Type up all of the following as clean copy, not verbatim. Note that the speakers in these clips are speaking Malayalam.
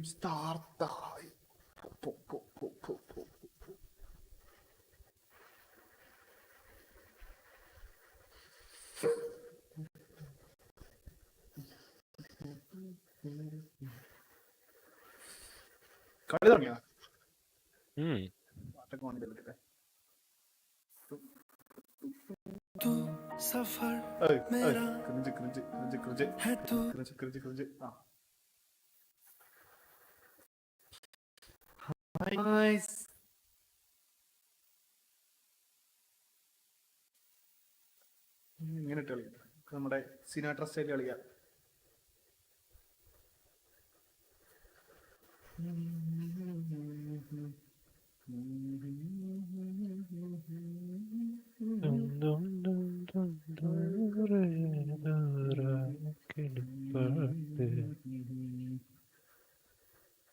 Start the hype. കളി തുടങ്ങിയോ? ഇങ്ങനെ കളി നമ്മുടെ സിനാട്ര സ്റ്റൈൽ കളിയാ.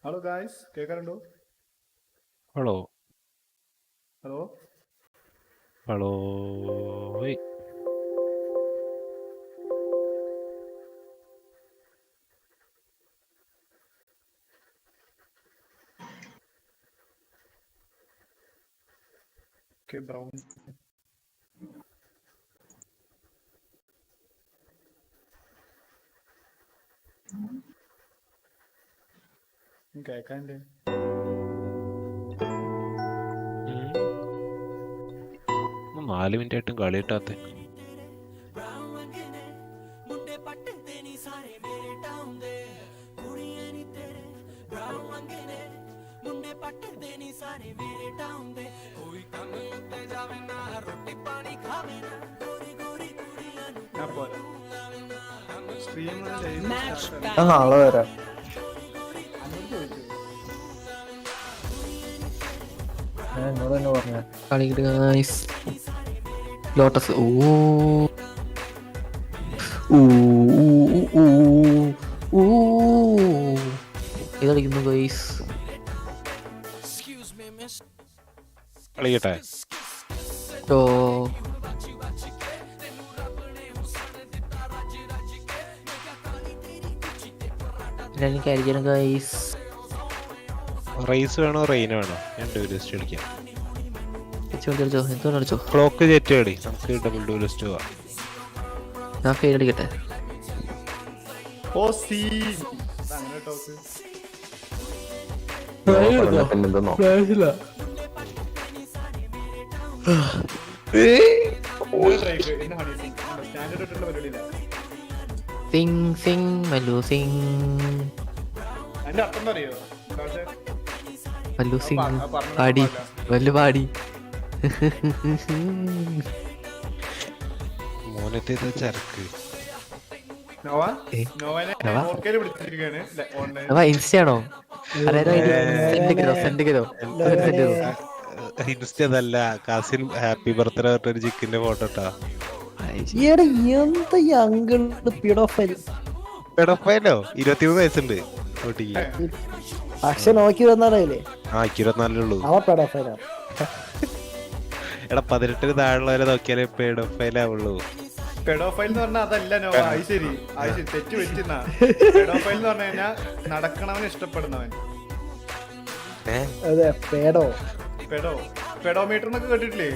ഹലോ ഗായ്സ്, കേൾക്കാറുണ്ടോ? Hello hello hello. ബ്രൗൺ കേക്കാണ്ട് 4 മിനിറ്റ് ആയിട്ടും കളി കിട്ടാത്ത. നാളെ വരാം. എന്നോട് തന്നെ പറഞ്ഞ കളിക്കിട്ട് ലോട്ടസ്. ഇത് കളിക്കുന്നു ഗൈസ്. കളിക്കട്ടെ. ഓ എനിക്ക് അരിക്കണം ഗൈസ്. റേസ് വേണോ റെയിൻ വേണോ? ഞാൻ ഡ്യൂലിസ്റ്റ് കളിക്കാം. എന്തുകൊണ്ട് കളിച്ചോ? ക്ലോക്ക് ജെറ്റ് കളി. നമുക്ക് ഡബിൾ ഡ്യൂലിസ്റ്റ് പോവാം. ഞാൻ ഫെയിൽ അടിക്കട്ടെ. സിംഗ് സിംഗ് മല്ലു സിംഗ് മല്ലു സിംഗ് പാടി വല്ലു പാടി. മോനത്തെ ചരക്ക് ഇൻസ്റ്റയാണോ? ഇൻസ്റ്റ അതല്ല, കാസിൻ ഹാപ്പി ബർത്ത്ഡേ ഒരു ചിക്കന്റെ ഫോട്ടോ ഇട്ടാ. പെഡോഫൈലോ? 23 വയസ്സുണ്ട് പക്ഷെ നോക്കി വന്നാലേ. ആ 24 ഉള്ളൂ. എടാ 18 താഴെയുള്ളവരെ നോക്കിയാലേ പെഡോഫൈലാവുള്ളൂ. പെഡോഫൈൽ എന്ന് പറഞ്ഞാൽ അതല്ല നോവ. ശരി തെറ്റ് വെച്ചിരുന്ന പെഡോഫൈൽ എന്ന് പറഞ്ഞു കഴിഞ്ഞാൽ നടക്കണവൻ ഇഷ്ടപ്പെടുന്നവൻ. പെഡോമീറ്റർ എന്നൊക്കെ കേട്ടിട്ടില്ലേ?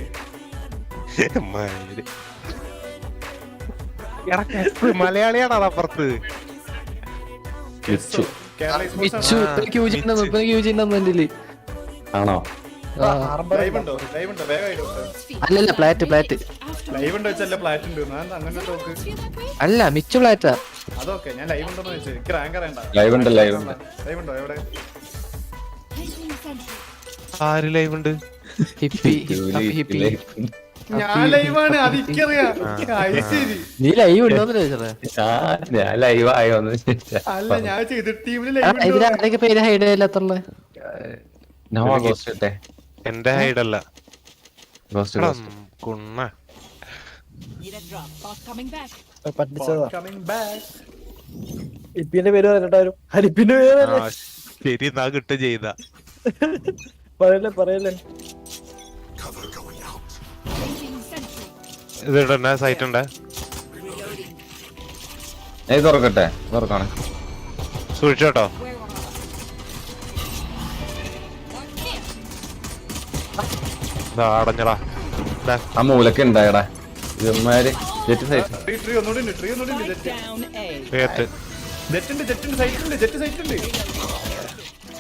മലയാളിയാണോ അപ്പുറത്ത്? ആണോ? അല്ലല്ല പ്ലാറ്റ് അല്ല മിച്ചു പ്ലാറ്റാ. അതൊക്കെ ഞാൻ ലൈവ് ഉണ്ടോന്ന് വെച്ചു. എനിക്ക് റാങ്ക് അറിയണ്ട. ലൈവ് ഉണ്ടോ? എവിടെ? ആര് ലൈവ് ഉണ്ട്? ഞാൻ ലൈവാണ്, അതിക്കറിയാം. നീ ലൈവ് ഉണ്ടോന്ന് ചോദിച്ചത്? അല്ല ഞാൻ ചെയ്ത ടീമില് ലൈവ്. പേര് ഹൈഡ് ചെയ്യത്തുള്ള എന്റെ ഹൈഡല്ല കുണ്ണ ഇപ്പിന്റെ പേര് പറഞ്ഞിട്ടാരും ഹരിപ്പിന്റെ പേര് ശരി നാ കിട്ടും ചെയ്ത പറയല്ലേ. ഇത് സൈറ്റ് ഉണ്ട്. തുറക്കട്ടെ? തുറക്കാണ്. സൂക്ഷിച്ചോട്ടോ. അടഞ്ഞടാ. ആ മൂലൊക്കെ ഉണ്ടായടാ ഇവന്മാര് ജെറ്റ് സൈറ്റ്. ട്രീ ഒന്നുകൂടി ഉണ്ട് ജെറ്റ് സൈറ്റുണ്ട്.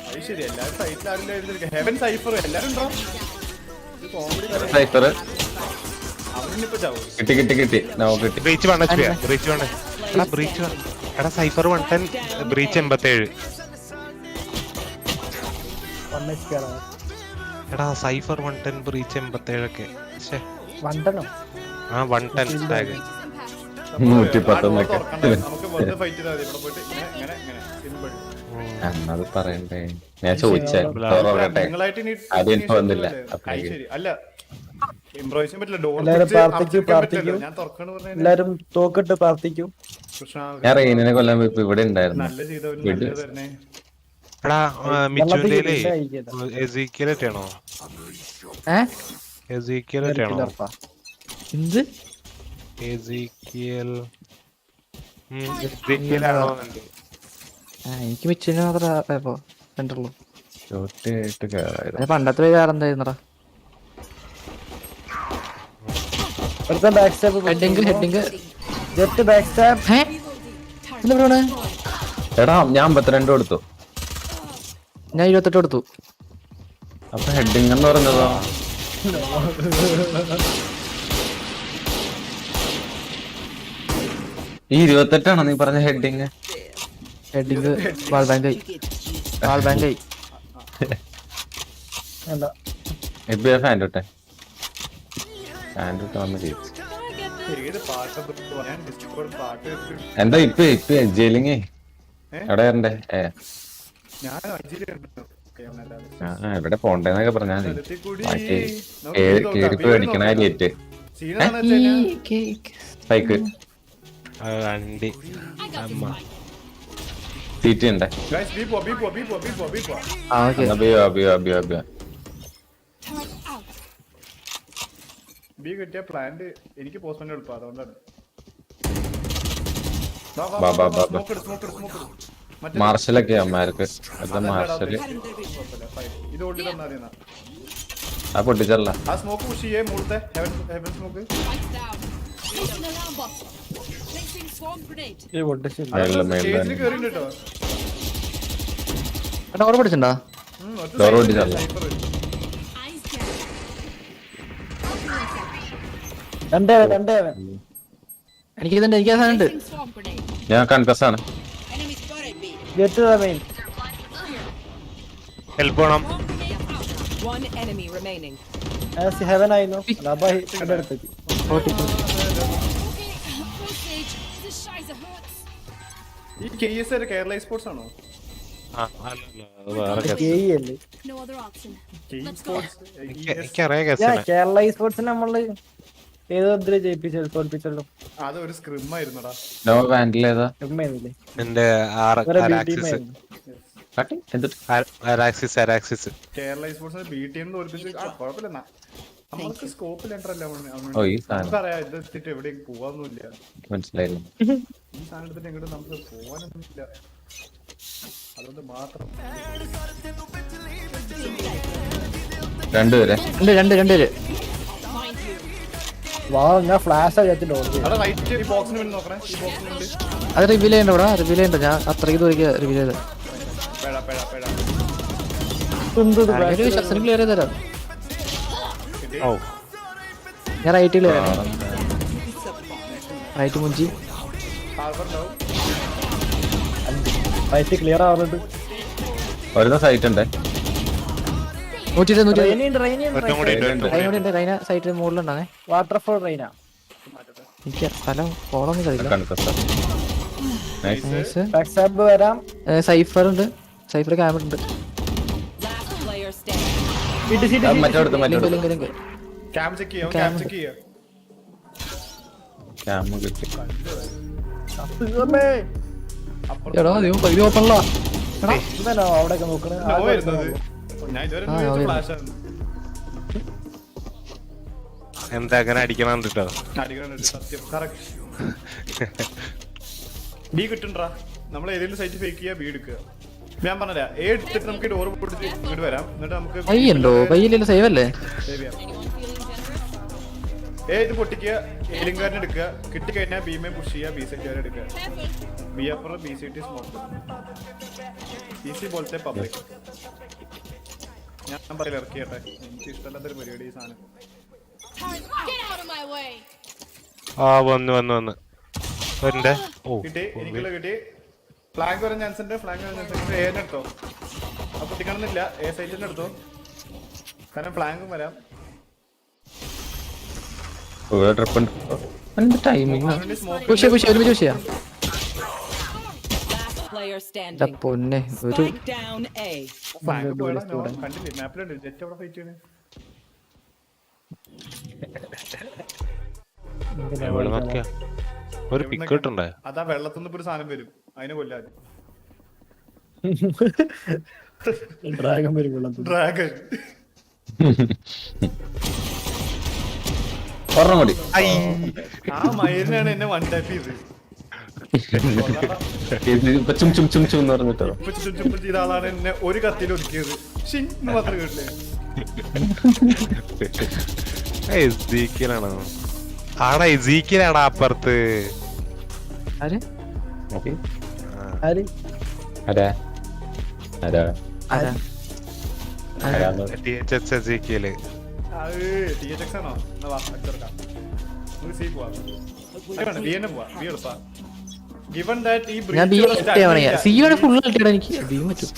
അത് ശരി എല്ലാരും സൈറ്റിൽ ആരില്ല. ഹെവൻ സൈഫർ എല്ലാരും ഉണ്ടോ? സൈഫർ അവനിപ്പോ ചാവും. കിട്ടി നമുക്ക് കിട്ടി. Breach 1 HP. ബ്രീച്ച് 1. എടാ സൈഫർ 110 ബ്രീച്ച് 87. എടാ സൈഫർ 110 ബ്രീച്ച് 87 ഒക്കെ. ആ 110 ടാഗ് 110 നമുക്ക് വെറുതെ ഫൈറ്റ് ചെയ്താൽ മതി. ഇവിടെ പോയിട്ട് ഇങ്ങനെ സിമ്പിൾ. അത് പറയണ്ടേ, ഞാൻ ചോദിച്ചേ. നിങ്ങളായിട്ട് ഇനി വന്നില്ല. ശരി അല്ല ഇംപ്രൂവൈസ് ചെയ്യാൻ പറ്റില്ല. ഡോർ ഞാൻ തുറക്കണ പറഞ്ഞാൽ എല്ലാരും തോക്കിട്ട് പ്രാർത്ഥിക്കും. ഞാൻ റെയിനിനെ കൊല്ലാൻ പോയപ്പോ ഇവിടെ ഉണ്ടായിരുന്നു. നല്ല ചെയ്തവര് തന്നെ. എടാ മിച്ചുവിന്റെ എസീക്കിയലാണോ? എസീക്കിയലാണോ? എന്ത് എസീക്കിയലാണോ? എനിക്ക് മിച്ചിന് മാത്രമേ കണ്ടുള്ളൂ. ചോട്ടായിട്ട് കേറായിരുന്നു. പണ്ടത്തെ വേറെന്തായിരുന്നടാ? എടാ ഞാൻ 52 കൊടുത്തു. ഞാൻ 28 കൊടുത്തു. അപ്പൊ ഹെഡിങ് എന്ന് പറഞ്ഞതോ? ഈ 28 നീ പറഞ്ഞ ഹെഡിങ്? ഹെഡിങ് വാൾ ബാങ്കായി. ഫാൻഡോട്ടെ വന്ന് ജയിച്ചു. എന്താ ഇപ്പൊ ജയിലിങ് എവിടെ വരണ്ടേ? എവിടെ പോണ്ടേന്നൊക്കെ പറഞ്ഞാ മതി. കേറിപ്പ് മേടിക്കണ ലേറ്റ് സൈക്കിൾ സീറ്റ് ഉണ്ടേ. ബി കിട്ടിയ പ്ലാന്റ് എനിക്ക് പോസ്റ്റ്മെന്റ് എളുപ്പം, അതുകൊണ്ടാണ്. മാർഷലൊക്കെ അമ്മമാർക്ക് മാർഷല് ഇത് ഓടി തന്നാ ആ പൊട്ടിച്ചല്ല. ആ സ്മോക്ക് പുഷ് ചെയ്യേ മുകളിലത്തെ ഹെവൻ സ്മോക്ക്. സ്റ്റേജിൽ കേറിട്ടോ. ഡോർ പിടിച്ചിട്ടുണ്ടോ? ഡോർ പൊട്ടിച്ചല്ല. എനിക്കിതുണ്ട്, എനിക്ക് സാധനമുണ്ട്. ഞാൻ കൺകസാണ്. ഹെൽപ്പ് വേണം. ഈ KS കേരള സ്പോർട്സ് ആണോ? കേരള സ്പോർട്സിന് നമ്മള് ഏതോ ജയിപ്പിച്ചല്ലോ. അതൊരു സ്ക്രിം ആയിരുന്നടാ. എന്റെ കേരള സ്പോർട്സിന് ബി ടീം തോൽപ്പിച്ച് കുഴപ്പമില്ല. നമ്മൾക്ക് സ്കോപ്പിൽ എൻട്രല്ല. നമുക്കറിയാം ഇത് എത്തിട്ട് എവിടേക്ക് പോവാന്നൊന്നുമില്ല. മനസ്സിലായില്ല. ഈ സാധനത്തിന് എങ്ങോട്ട് നമുക്ക് പോവാനൊന്നുമില്ല. അതുകൊണ്ട് മാത്രം രണ്ടുപേരെ അത് റിവീൽ ചെയ്യണ്ട. ഇവിടെ റിവീൽ ചെയ്യണ്ട. ഞാൻ അത്രയ്ക്ക് ദൂരേക്ക് റിവീൽ ചെയ്ത ക്ലിയർ ചെയ്ത് തരാം. ഞാൻ റൈറ്റിൽ റൈറ്റ് മുഞ്ചി ക്ലിയർ ആവുന്നുണ്ട്. ഒരു സൈറ്റ് ഉണ്ട്. റൈന സൈറ്റ് മുകളിലുണ്ടാകെ. വാട്ടർഫോൾ റൈന. എനിക്ക് സ്ഥലം ഫോളൊന്നും കഴിയില്ല. സൈഫർ ഉണ്ട്. സൈഫർ ക്യാമറ ഉണ്ട്. അവിടെയൊക്കെ നോക്കണേ. എന്താ അങ്ങനെ അടിക്കണം കേട്ടോ. ബി കിട്ടണ്ടാ. നമ്മൾ ഏതെങ്കിലും സൈറ്റ് ഫേക്ക് ചെയ്യാ, ബി എടുക്കുക. ഞാൻ പറഞ്ഞ എ എടുത്തിട്ട് നമുക്ക് ഡോർ പൊട്ടിച്ച് ഇങ്ങോട്ട് വരാം. എന്നിട്ട് നമുക്ക് കൈയുണ്ടോ? കയ്യിലല്ലോ, സേവ് അല്ലേ? എ ഇത് പൊട്ടിക്കുക, ഏലിംഗാരനെ എടുക്കുക, കിട്ടിക്കഴിഞ്ഞാൽ ബിമെ പുഷ് ചെയ്യുക, ബി സെറ്റ് എടുക്കുക. ബി അപ്പുറം B C T smoke easy പോലത്തെ പബ്ലിക്. ഞാൻ പറയില്ല ഇറക്കിയട്ടെ, എനിക്ക് ഇഷ്ടമല്ലാത്തൊരു പരിപാടി ഈ സാധനം. വന്ന് കിട്ടി, എനിക്കുള്ള കിട്ടി. ഫ്ലാങ്ക് വരാൻ ചാൻസ് ഉണ്ട്, ഫ്ലാങ്ക് വരാൻ ചാൻസ് ഉണ്ട്. എന്നെ എടുത്തോ, അപ്പൊ പൊട്ടിക്കണമെന്നില്ല. എ സൈഡിൽ തന്നെ എടുത്തോ, കാരണം ഫ്ലാങ്കും വരാം. പൊന്നെ ഒരു കണ്ടില്ലേ മാപ്പിലുണ്ട് ജെറ്റ് അവിടെ ഫൈറ്റ് ചെയ്യണേ. ഒരു പിക്കട്ടുണ്ടേ. അതാ വെള്ളത്തുനിന്ന് ഇപ്പൊ ഒരു സാധനം വരും, അതിനെ കൊല്ലാതെ. ഡ്രാഗൺ വരും. ഡ്രാഗൺ ആ മയിലിനാണ് എന്നെ വൺ ടാപ്പ് ചെയ്ത്. ചെയ്ത ആളാണ് എന്നെ ഒരു കത്തിൽ ഒതുക്കിയത്. മാത്രം കേട്ടില്ലേ? ആടാ എസീക്കിലാടാ അപ്പുറത്ത്. എസീക്കില് ആണോ? ഞാൻ ബി സിയോടെ ഫുൾ കളിക്കടാ. എനിക്ക് ബി പറ്റും.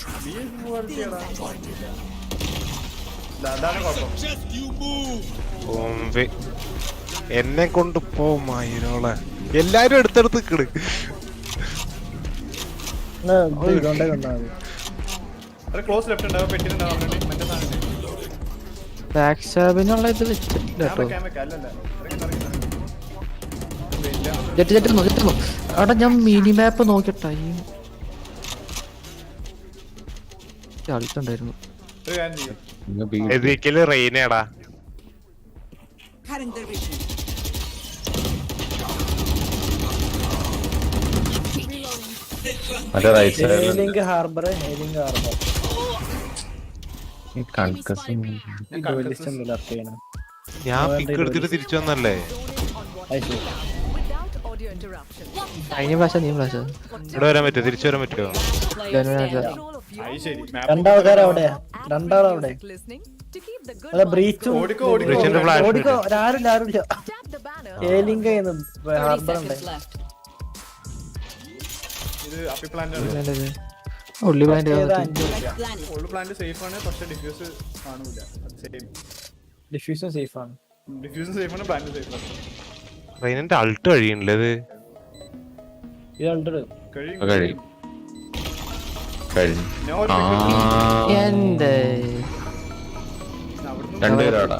എന്നെ കൊണ്ട് പോമായിരോളെ എല്ലാരും എടുത്തെടുത്ത് കിട്. ക്ലോസ് ലെഫ്റ്റ് ഉണ്ടാവും, പെട്ടിട്ടുണ്ടാവും. ബാക്ക് സ്റ്റാബിനുള്ള ഇത് വെച്ചിട്ടില്ല കേട്ടോ. അവിടെ ഞാൻ മിനി മാപ്പ് നോക്കിട്ടാ കളിച്ചുണ്ടായിരുന്നു. റെയിനേടാ ഹാർബർ ഞാൻ പിക്ക് എടുത്തിട്ട് തിരിച്ചു വന്നല്ലേ. കഴിഞ്ഞ പ്രാവശ്യം നീ പ്രാവശ്യം ഇവിടെ വരാൻ പറ്റുമോ? തിരിച്ചു വരാൻ പറ്റുമോ? രണ്ടാൾക്കാരവിടെ ബ്രീച്ചും റെയിനിന്റെ അൾട്ട് കഴിയണില്ലേ? രണ്ടുപേരാടാ.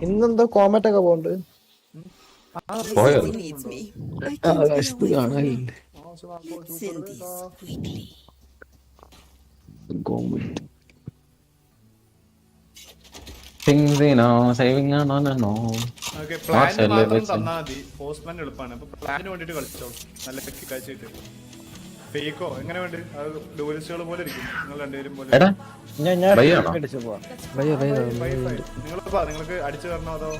ഇന്നെന്തോ കോമറ്റ് ഒക്കെ പോണ്ട്. പോയോ? കാണാനില്ല. ഫേക്കോ എങ്ങനെ വേണ്ടി ഡൂലിസ്റ്റുകൾ പോലെ ഇരിക്കും നിങ്ങൾ രണ്ടുപേരും പോലെ. നിങ്ങൾക്ക് അടിച്ചു തരണോ അതോ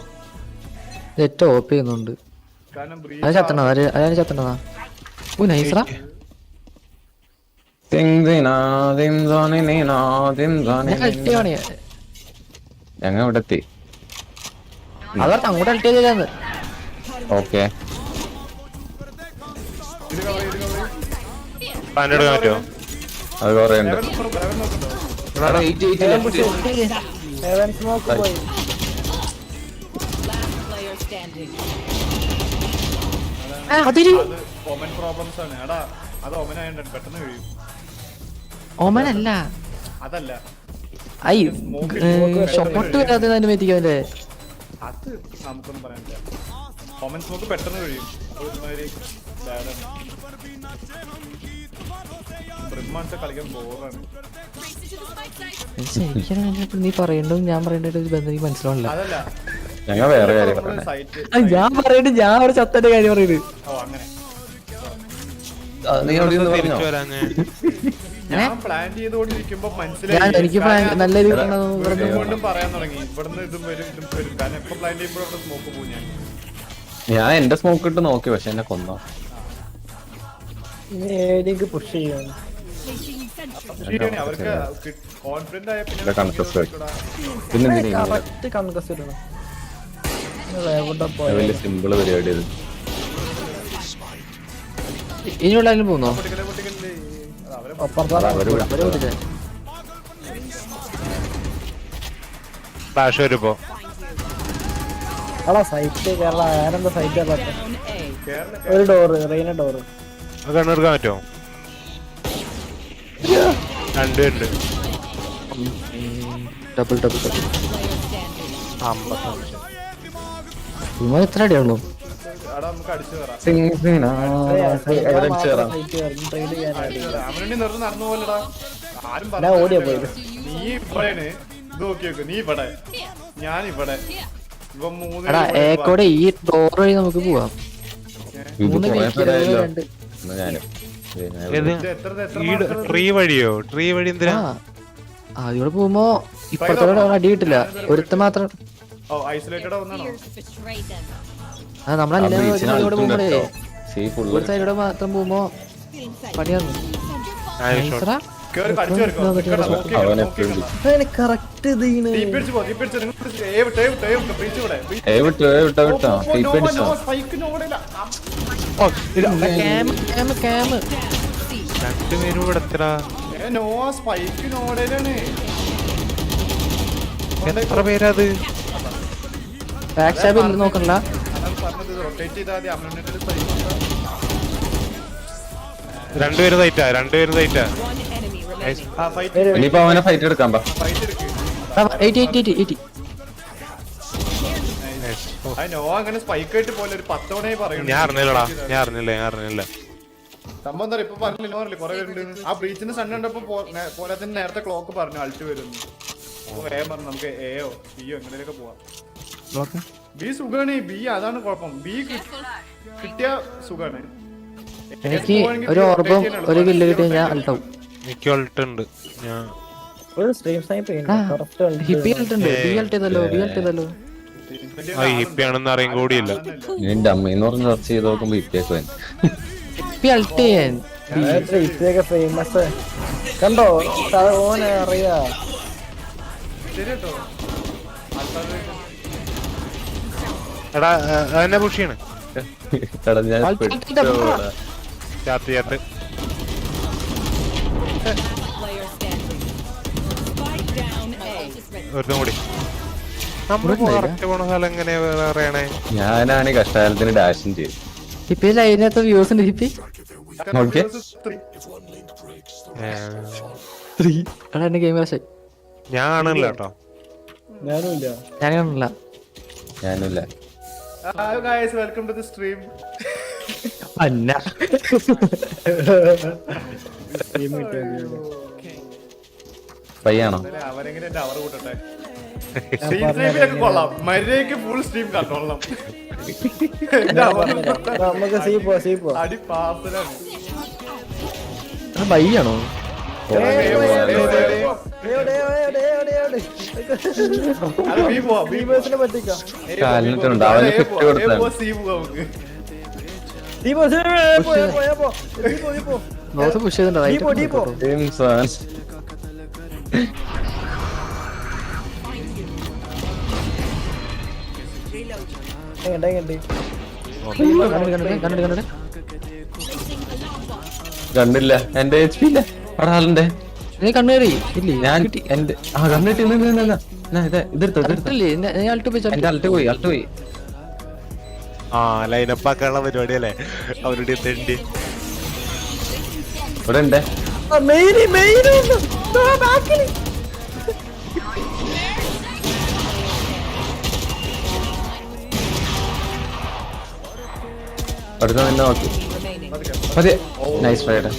ഓപ്പ് ചെയ്യുന്നുണ്ട്? കാരണം ഞങ്ങ ഇവിടെ എത്തി. അങ്ങോട്ട് അൾട്ട് ചെയ്താന്ന്. ഓക്കെ എടുക്കാൻ പറ്റുമോ? അത് കൊറേ ഉണ്ട്. ഓമനല്ല അതല്ല ഷോട്ട് വരാതെ അനുമതിക്കാല്ലേ. അത് നമുക്കൊന്നും പറയാനില്ല. കോമൻ സ്മോക്ക് പെട്ടെന്ന് കഴിയും. ബ്രിമ്മാൻസ് കളിക്കാൻ ബോറാണ്. നീ പറയണ്ടതും ഞാൻ പറയേണ്ട ഒരു ബന്ധം എനിക്ക് മനസ്സിലാവില്ല. അതല്ല ഞങ്ങൾ വേറെ കാര്യം സൈറ്റ് ഞാൻ പറയണ്ട് ഞാൻ ഒരു ചത്തന്റെ കാര്യം പറയുന്നത്. ഓ അങ്ങനെ നീ എവിടെ നിന്ന് പറഞ്ഞോ? തിരിച്ചു വരാഞ്ഞേ ഞാൻ പ്ലാൻ ചെയ്തുകൊണ്ടിരിക്കുമ്പോ ഞാൻ മനസ്സിലായി എനിക്ക് നല്ല രീതിയിൽ വീണ്ടും പറയാൻ തുടങ്ങി ഇവിടുന്ന് ഇതും വരും കാരണം എപ്പോ പ്ലാൻ ചെയ്യുമ്പോഴും അവിടെ സ്മോക്ക് പോകും. ഞാൻ എന്റെ സ്മോക്ക് ഇട്ട് നോക്കി, പക്ഷെ എന്നെ കൊന്നോ. പുഷ് ചെയ്യാൻ ശരിയാണ്, അവർക്ക് കോൺഫിഡന്റ് ആയ ഇവിടെ contest പിന്നെ എന്തിനാ കറക്റ്റ് കൺകസ്റ്റ് ഇടണം. വലിയ സിമ്പിള് പരിപാടി ഇത്. ഇനിയുള്ള ആരും പോകുന്നോ? ഫ്ലാഷ് വരുമ്പോ സൈറ്റ് കേരള ആരെന്താ സൈറ്റ് ഒരു ഡോറ് റെയിന ഡോറ് കണ്ണെടുക്കാൻ പറ്റുമോ? രണ്ടുണ്ട്. Double double double 55. എത്ര അടിയുള്ളൂ? നമുക്ക് അടിച്ചു കയറാം. അവനുണ്ടി നടന്നു പോലടാ. ആരും ഓടിയാ പോയത്. നീ ഇവിടെയാണ് ഇത് നോക്കി നോക്ക്. നീ ഇവിടെ, ഞാൻ ഇവിടെ. ഇവ മൂന്ന് ഏക്കോടെ ഈ ഡോർ വഴി നമുക്ക് പോവാം. ഇത് കുറെ പേരായല്ലോ. എന്നാ ഞാനും ട്രീ വഴിയോ? ട്രീ വഴി എന്തിനാ? അതിവിടെ പോകുമ്പോ ഇപ്പഴത്തോടെ അടി കിട്ടില്ല. ഒരുത്ത മാത്രം ഐസൊലേറ്റഡ് ഒന്നാണോ? നമ്മളെ പോകുമ്പോഴേ സേഫ് ഉള്ള ഒരു സൈഡിലൂടെ മാത്രം പോകുമ്പോ പണിയാണ്. കറക്റ്റ് രണ്ടുപേരും ഇവിടെ എത്ര എത്ര പേരത്? നോക്കണ്ട. രണ്ടുപേരും തൈറ്റാ. ഇനിയിപ്പോ അവനെ ഫൈറ്റ് എടുക്കാൻ പാ. അങ്ങനെ സ്പൈക്ക് ആയിട്ട് പോലെ ഒരു 10 തവണയായി പറയുന്നു. ഞാൻ അറിഞ്ഞില്ല. സംഭവം എന്താ ഇപ്പൊ പറഞ്ഞില്ല കുറെ പേരുണ്ട്. ആ ബ്രീച്ചിന്റെ സൺ കണ്ടപ്പോ പോലെ തന്നെ നേരത്തെ ക്ലോക്ക് പറഞ്ഞു അൾട്ട് വരുന്നു. വേഗം പറഞ്ഞു നമുക്ക് എയോ ബിയോ എങ്ങനെയൊക്കെ പോവാം. ബി സുഖാണ്. ബി അതാണ് കുഴപ്പം. ബി കിട്ടിയ സുഖാണ്. എനിക്ക് ഒരു ഓർബം ഒരു കില്ല് കിട്ടിയ ഞാൻ അൾട്ടാവും. എനിക്ക് അൾട്ട് ഉണ്ട്. ഞാൻ ഹിപ്പിയാണെന്ന് അറിയാൻ കൂടിയില്ല. എന്റെ അമ്മയെന്ന് പറഞ്ഞ് സെർച്ച് ചെയ്ത് നോക്കുമ്പോ ഇപ്പൊക്കെ കണ്ടോ ഓനെ അറിയാ. എടാ എന്നെ പുഷിയാണ്. ഞാൻ ചാത്ത് ഒരെണ്ണം കൂടി. നമ്മള് കറക്റ്റ് പോണ സ്ഥലം എങ്ങനെയാ അറിയണേ? ഞാനാണ് കഷ്ടാലത്തിന് ഡാഷൻ ചെയ്ത്. ഇപ്പൊ അതിനകത്ത് വ്യൂസ് ഉണ്ട്. ഹിപ്പി എന്റെ ഗെയിം ഞാൻ കാണില്ല കേട്ടോ. ഞാനില്ല. Hello guys, welcome to the stream. പയ്യാണോ? അവരെങ്ങനെ എന്റെ അവർ കൂട്ടട്ടെ. സ്ട്രീമിലൊക്കെ കൊള്ളാം. മര്യാദക്ക് ഫുൾ സ്ട്രീം കണ്ടോളാം. അടി പാർസലാണ്. ബൈയാണോ? കാലിനിട്ടുണ്ട്. അവന് 50 കൊടുത്താണ്. പുഷ് ചെയ്തിട്ടുണ്ടോ? കണ്ടില്ല. എന്റെ HP ഇല്ല. അവിടെ ആളുണ്ട്. നീ കണ്ണേറി ഇല്ലേ? ഞാൻ എന്റെ കണ്ണിട്ട് ഇതെടുത്തോ. എന്റെ അൾട്ട് പോയി. ആ ലൈനപ്പ് ആക്കാനുള്ള പരിപാടിയല്ലേ അവരുടെ തെണ്ടി. ഇവിടെ ഉണ്ട്. അടുത്ത നിന്നെ നോക്കി. അതെ നൈസ് ഫൈഡ്.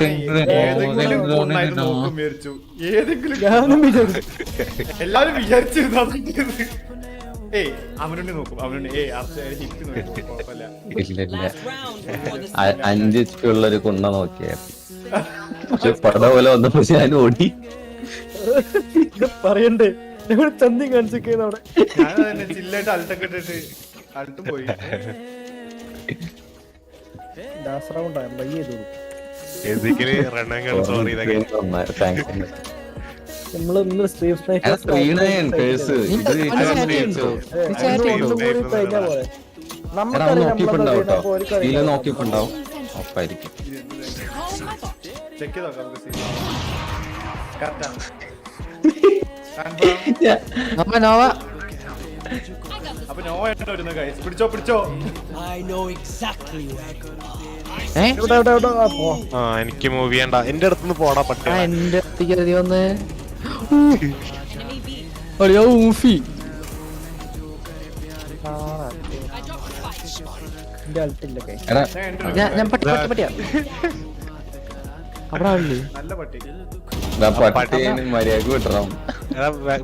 ഏതെങ്കിലും കൊണ്ടായിട്ട് നോക്കും വിചാരിച്ചു. ഏതെങ്കിലും ഞാനും വിചാരിച്ചു. എല്ലാരും വിചാരിച്ചിരുന്നു. ഏയ് അവനുണ്ണി നോക്കും. അവനുണ്ണി ഹിറ്റ് നോക്കും. കുഴപ്പമില്ല. ഇല്ല 5 HP ഉള്ളൊരു കുണ്ണ നോക്കിയായിരുന്നു. പക്ഷെ പട പോലെ വന്നപ്പോ ഞാൻ ഓടി. പറയണ്ടേ ചന്തി കാണിച്ചേക്കുന്ന അവിടെ. ഞാൻ തന്നെ ചില്ലായിട്ട് അൾട്ടൊക്കെ ഇട്ടിട്ട് അൾട്ടും പോയി. ലാസ്റ്റ് റൗണ്ട് ബൈ ചെയ്തു. നമ്മള് ഇന്ന് സ്ട്രീം സ്നൈപ്പർ നോക്കിയിട്ടുണ്ടാവും. ഒപ്പായിരിക്കും. ചെക്ക് ചെയ്ത് നോക്കാം നമുക്ക്. അപ്പൊ നോ ആയിട്ട് വരുന്ന ഗൈസ്. പിടിച്ചോ. എനിക്ക് മൂവ് ചെയ്യണ്ട. എന്റെ അടുത്തുനിന്ന് പോടാ പറ്റ. എന്റെ അടുത്തേക്ക് വന്ന് ഊഫി എന്റെ അൾട്ടില്ല ഞാൻ പട്ടിയാ അവിടെ ആളില്ലേ? നല്ല പട്ടി. പട്ടിന് മര്യാദ വിടണം.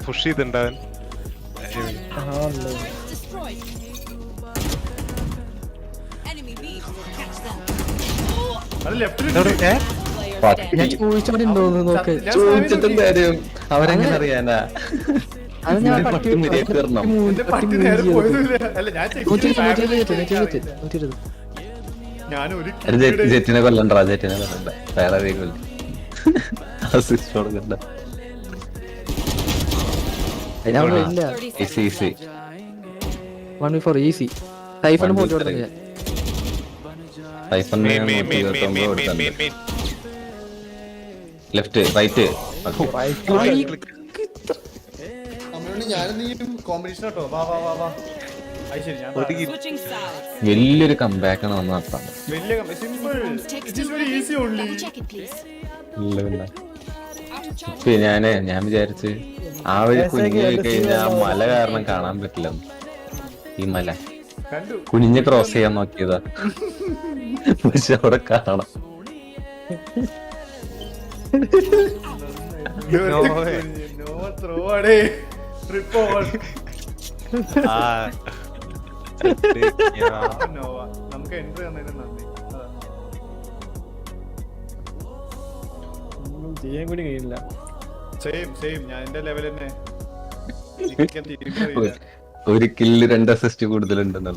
പുഷ് ചെയ്തിട്ടുണ്ടവൻ. അത് ലെഫ്റ്റിൽ ഞാൻ ചോദിച്ചോണ്ടിരുന്നു നോക്ക്. ചോദിച്ചിട്ടും കാര്യം അവരെങ്ങനെ അറിയാനാ? അത് ഞാൻ പട്ടി മര്യാദ വരണം. പട്ടി നേരെ പോയതില്ല. അല്ല ഞാൻ ഞാനൊരു ജെറ്റിനെ കൊല്ലണ്ട. ജെറ്റിനെ കൊല്ലണ്ട. വേറെ കൊല്ല അസിസ്റ്റ് കൊടുക്കണ്ട. Easy 1v4 easy. സൈഫൺ പോയി ലെഫ്റ്റ് റൈറ്റ്. കോമ്പറ്റീഷൻ കേട്ടോ. വാ അത് ശരി. ഞാൻ വലിയൊരു കംബാക്ക് ആണ് വന്ന് നടത്താം. വലിയ simple. It is very easy only. ഞാൻ വിചാരിച്ച് ആ ഒരു കുഞ്ഞു കഴിഞ്ഞാൽ ആ മല കാരണം കാണാൻ പറ്റില്ല. ഈ മല കണ്ടു കുനിഞ്ഞ് ക്രോസ് ചെയ്യാൻ നോക്കിയതാ. പക്ഷെ അവിടെ കാണാം. നോ ത്രോ അടേ റിപ്പോർട്ട്. നമുക്ക് എൻട്രി തന്നതിന് നന്ദി. ചെയ്യാൻ കൂടി കഴിയില്ല. സെയിം ഞാൻ എന്റെ ലെവൽ തന്നെ. ഒരു കില്ല് 2 അസിസ്റ്റ് കൂടുതലുണ്ടെന്നു.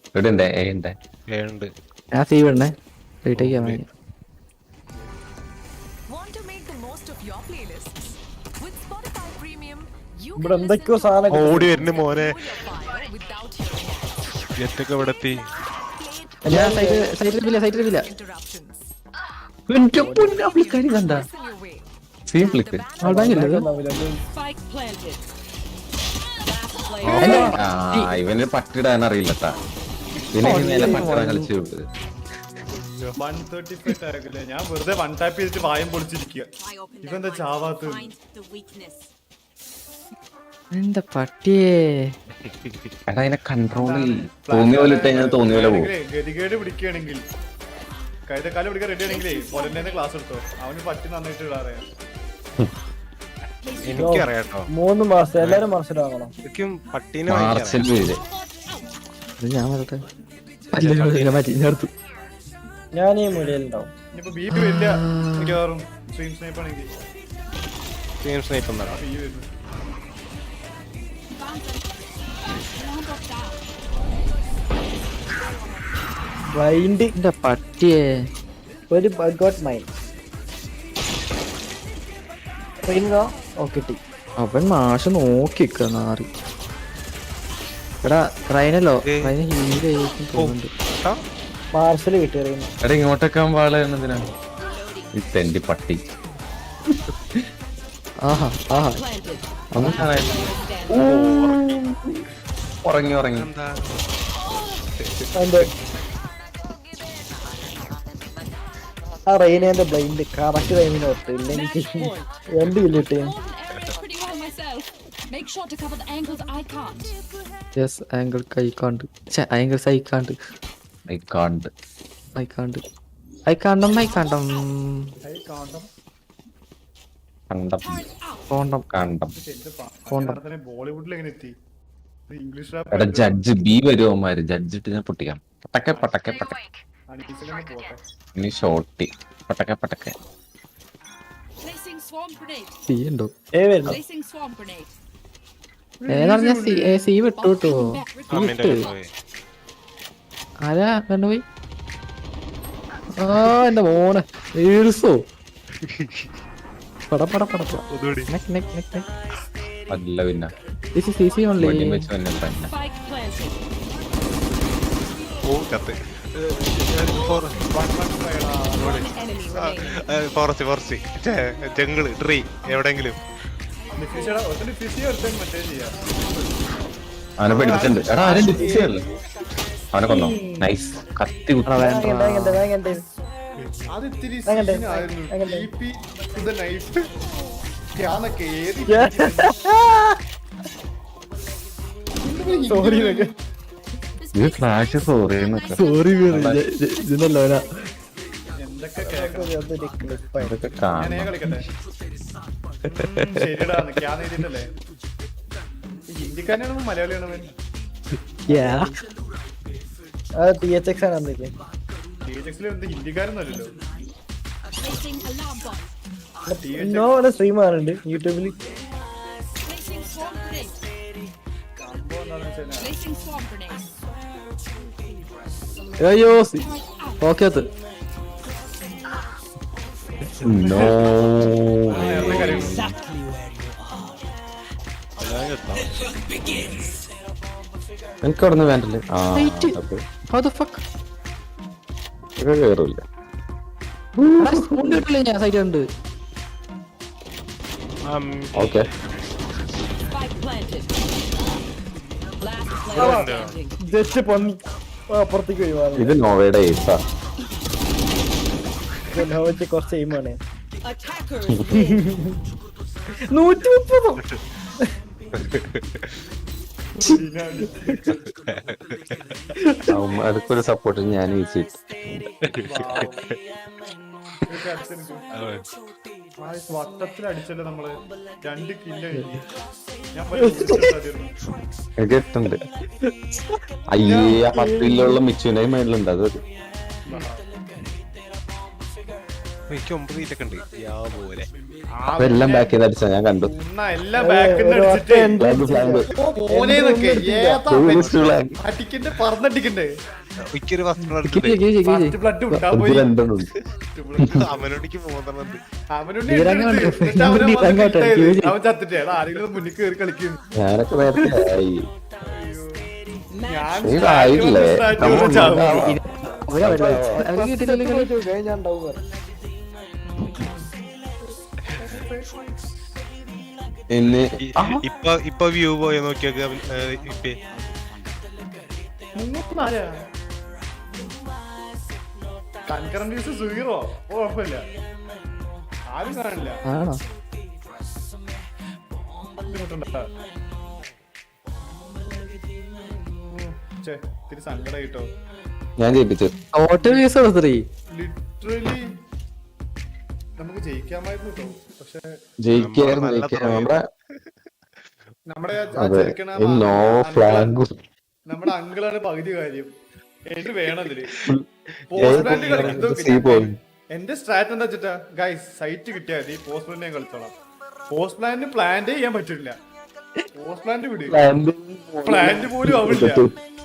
ഇവിടെ ഉണ്ട്. ഞാൻ സേവ് ഇടണേ. റീടേക്ക് ചെയ്യാൻ വേണ്ടി. ഇവിടെ എന്തൊക്കെയോ സാധനം ഓടി വരുന്നു മോനെ. ജെറ്റൊക്കെ ഇവിടെ എത്തി. സൈറ്റിലില്ല. കണ്ട സെയിം ഫ്ലിക്ക്. ഇവന് പട്ടിടാൻ അറിയില്ലട്ടാ. പിന്നെ മേലെ പട്ടിടാൻ കളിച്ചു. 135 ടാഗില്ലേ. ഞാൻ വെറുതെ 1 ടാപ്പ് ചെയ്തിട്ട് വായം പൊളിച്ചിരിക്കുക. ഇവന്താ ചാവാത്ത? എന്താ പട്ടിയേ. എടാ അതിനെ കൺട്രോൾ തോന്നിയ പോലെ ഇട്ട് കഴിഞ്ഞാൽ തോന്നിയ പോലെ പോകും. ഗതികേട് പിടിക്കുകയാണെങ്കിൽ കൈതക്കാലം പിടിക്കാൻ റെഡി ആണെങ്കിലേ പൊലന്റെ ക്ലാസ് എടുത്തോ. അവന് പറ്റി നന്നായിട്ട് ഇടാറിയാം. എനിക്കറിയാട്ടോ. 3 മാസം എല്ലാരും മനസ്സിലാകണം. ശരിക്കും പട്ടീനെ മാർച്ചൽ പേര് ഞാൻ വരട്ടെ. ഞാൻ ഈ മുലയിലുണ്ടാവും. ഇനിയിപ്പോ ബി വരില്ല മിക്കവാറും. സ്ട്രീം സ്നൈപ്പ് ആണെങ്കിൽ സ്നൈപ്പ് എന്നാ ബി വരുന്നു. ബ്ലൈൻഡിന്റെ പട്ടിയെ ഒരു ബഗോട്ട് മൈൻ. അവൻ മാഷ് നോക്കിക്ക നാറി. എടാ റൈനല്ലോ. പാർസല് കിട്ടിയ എടാ ഇങ്ങോട്ടൊക്കെ പാളെന്നതിനാണ് ഈ തെണ്ടി പട്ടി. ഉറങ്ങി ആ റൈനേന്റെ ബ്ലൈൻഡ് കറക്റ്റ് ടൈമിനോട്ട് ഇല്ലെങ്കിൽ 2 കില്ലിട്ട്. Yes angle I can't. I കാണ്ടം ഐ കാണ്ടം കോണ്ടം കണ്ടം. ബോളിവുഡിൽ എങ്ങനെ എത്തി ഇംഗ്ലീഷ് എടാ ജഡ്ജ് ബി വരുവന്മാര്, ജഡ്ജ് ഇട്ട് ഞാൻ പൊട്ടിക്കാം. പട്ടക്കെ പട്ടക്കെ പട്ടക്കെ. പോട്ടെ. ഇനി ഷോട്ടി പട്ടക്കെ പട്ടക്കെ. സീയുണ്ടോ Placing ഏതാണ് ഞാൻ സി വിട്ടു വിട്ടോ അമ്മേന്റെ വിട്ട് കയ്യിൽ പോയി. ആരാ കണ്ടുപോയി ആ എന്റെ മോനെ ഏഴ്സോ പട പട പട ഒന്നുകൂടി. നെക്ക് നെക്ക് നെക്ക് നെക്ക് അല്ല പിന്നെ ദിസ് ഈസ് ഈസി ഓൺലി വെടിയും വെച്ച് തന്നെ തന്നെ. Spike planted. ഓ കത്ത്. Enemy remaining. Forest jungle tree എവിടെങ്കിലും. അവനെ പേടിപ്പിച്ചിട്ടുണ്ട്. എടാ ആരും ഡിഫീസല്ലേ? അവനെ കൊന്നോ? നൈസ്. കത്തി കുത്തി. അത് ഇത്തിരി സീനായിരുന്നു. TP to the knife. ഞാനൊക്കെ ഏത് സോറി ഇത് ഫ്ലാഷ് സോറി എന്നൊക്കെ. സോറി ഇതിനല്ലോനാ എന്തൊക്കെ കേൾക്കണം. ഇതൊക്കെ ഞാൻ കാണണം. കളിക്കട്ടെ. ശരിടാ ഞാൻ എഴുതിട്ടല്ലേ ഹിന്ദിക്കാരനാണ് മലയാളിയാണ് അവൻ. THX ആണ് THX ൽ എന്ത് ഹിന്ദിക്കാരൊന്നുമല്ലല്ലോ. Placing alarm bot. THX stream ആണുണ്ട് യൂട്യൂബില് Placing swarm grenade. സംഭവം എന്താണെന്ന് വെച്ചാൽ Placing swarm grenade. അയ്യോ ഓക്കെ No. എനിക്ക് അവിടെ നിന്ന് വേണ്ടല്ലേ? ആ അപ്പൊ കേറില്ല. ഞാൻ സൈറ്റ് ഉണ്ട് okay Spike planted. Last player standing. Just പന്നി അപ്പുറത്തേക്ക് പോയി ഇത് നോവയുടെ ഏസാ. കുറച്ച് എയിമാണ് Attackers. 130 അവന്മാർക്കൊരു സപ്പോർട്ട് ഞാൻ വെച്ചിട്ട്. വട്ടത്തിൽ അടിച്ചല്ലോ നമ്മള് 2 കില്ല് ഞാൻ കേട്ടുണ്ട്. അയ്യേ ആ 10 കില്ലുള്ള മിച്ചുവിന്റെ മേളിലുണ്ട്. അത് എനിക്ക് 9 തീറ്റൊക്കെ ഉണ്ട്. യാ പോലെ അതെല്ലാം ബാക്ക് ചെയ്ത് അടിച്ചാ ഞാൻ കണ്ടു. എല്ലാം ബാക്കിൽ നിന്ന് അടിച്ചിട്ട് മോനേന്നൊക്കെ അടിക്കണ്ടേ പറഞ്ഞടിക്കണ്ടേ ഒരിക്കലും ഫസ്റ്റ് ബ്ലഡ് ഉണ്ടാ പോയി രണ്ടെണ്ണം അവനോടിക്ക് പോകുന്നുണ്ട്. അവനുണ്ട് അവൻ ചത്തിട്ടേ ആരെങ്കിലും മുന്നിൽ കയറി കളിക്കും. ഞാനൊക്കെ നേരത്തെ ആയി. ഞാൻ ഇതായില്ലേ? ഇന്ന് ഇപ്പൊ വ്യൂ പോയി നോക്കിയൊക്കെ ഇപ്പൊ കൺകറന്റ് സീറോ കുഴപ്പമില്ല, ആരും കാണില്ല. ആണോ ഇത്തിരി സങ്കടം കിട്ടോ. ഞാൻ ജയിപ്പിച്ചു. ലിറ്ററലി നമുക്ക് ജയിക്കാമായിരുന്നു കേട്ടോ. പക്ഷെ ജയിക്കായിരുന്നു. നമ്മുടെ നോ ഫ്ലാഗ്. നമ്മുടെ അങ്കിളാണ് പകുതി കാര്യം. എനിക്ക് വേണതില് എന്റെ സ്ട്രാറ്റ് എന്താ വെച്ചിട്ടാ ഗൈസ്, സൈറ്റ് കിട്ടിയാൽ മതി, പോസ്റ്റ് പ്ലാൻ ഞാൻ കളിച്ചോളാം. പോസ്റ്റ് പ്ലാന്റ് പ്ലാന്റ് ചെയ്യാൻ പറ്റില്ല. പോസ്റ്റ് പ്ലാന്റ് വിട്, പ്ലാന്റ് പോലും ആവില്ല,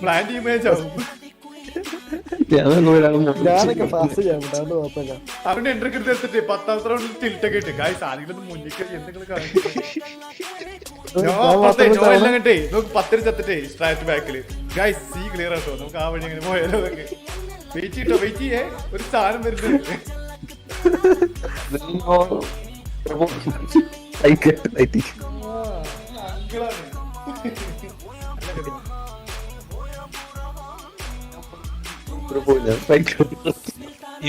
പ്ലാന്റ് ഇമേജ് ആവും. അവന്റെ എൻട്രി എടുത്ത് എടുത്തിട്ട് 10ാമത്തെ റൗണ്ടിൽ ടിൽറ്റൊക്കെ ഇട്ട് ഗൈസ് ആരെങ്കിലും മുന്നിൽ എന്തെങ്കിലും എല്ലാം കണ്ടേ നമുക്ക് 10 ചത്തിട്ടേ സ്ട്രാറ്റ് ബാക്കില് ഗൈസ് സി ക്ലിയർ ആട്ടോ. നമുക്ക് ആ വഴി അങ്ങനെ പോയാലോ. അതൊക്കെ വെയിറ്റ് ചെയ്യട്ടോ, വെയിറ്റ് ചെയ്യേ, ഒരു സാധനം വരുന്നത്.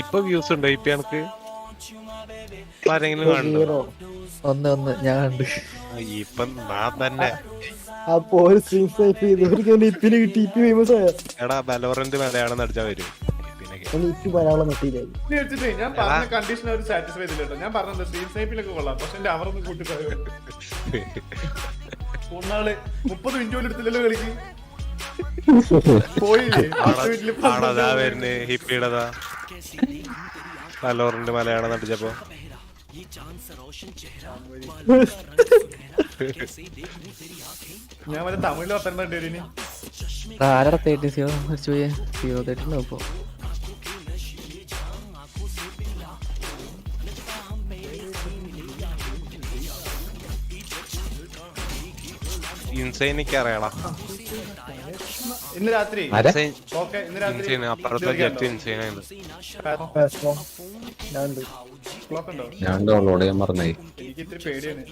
ഇപ്പൊ വ്യൂസ് ഉണ്ടോ ഇപ്പൊ എനക്ക് ആരെങ്കിലും കാണുന്നുണ്ടോ? ഒന്ന് ഞാൻ കണ്ട്. ഇപ്പൊ ഞാൻ തന്നെ അപ്പൊ എടാ എടാ ബലോറന്റ് മലയാളം അടിച്ചാ വരും. പിന്നെ എനിക്ക് പറയാനുള്ള മെറ്റീരിയൽ ഇനി വെച്ചിട്ട് ഞാൻ പറഞ്ഞ കണ്ടീഷൻ അവർ സാറ്റിസ്ഫൈ ചെയ്തില്ല കേട്ടോ. ഞാൻ പറഞ്ഞത് സ്ട്രീം സ്നൈപ്പിലൊക്കെ കൊള്ളാം, പക്ഷെ എന്റെ അവരൊന്നും കൂട്ടി ഒന്നാള് 30 മിനിറ്റ് പോലും എടുത്തില്ലല്ലോ കളിക്ക്. പോയില്ലേ 10 മിനിറ്റില് ഹിപ്പിയുടേതാ തലോറിന്റെ മലയാളം നടിച്ചപ്പോ ഞാൻ മറ്റേ തമിഴിൽ വർത്തണ്ടേണ്ടി വരും ഇനി. ആരാ 0 ഇപ്പൊ ഇൻസൈനിക്ക് അറിയാടാ. ഇന്ന് രാത്രി ആരാ? ഓക്കെ ഇന്ന് രാത്രി അപ്പുറത്തെ ജെറ്റ് ഇൻസൈൻ ആയിരുന്നു. ക്ലോക്ക് ഉണ്ടോ? ഞാൻ ഡൗൺലോഡ് ചെയ്യാൻ പറഞ്ഞേ. എനിക്ക് ഇത്തിരി പേടിയാണ്.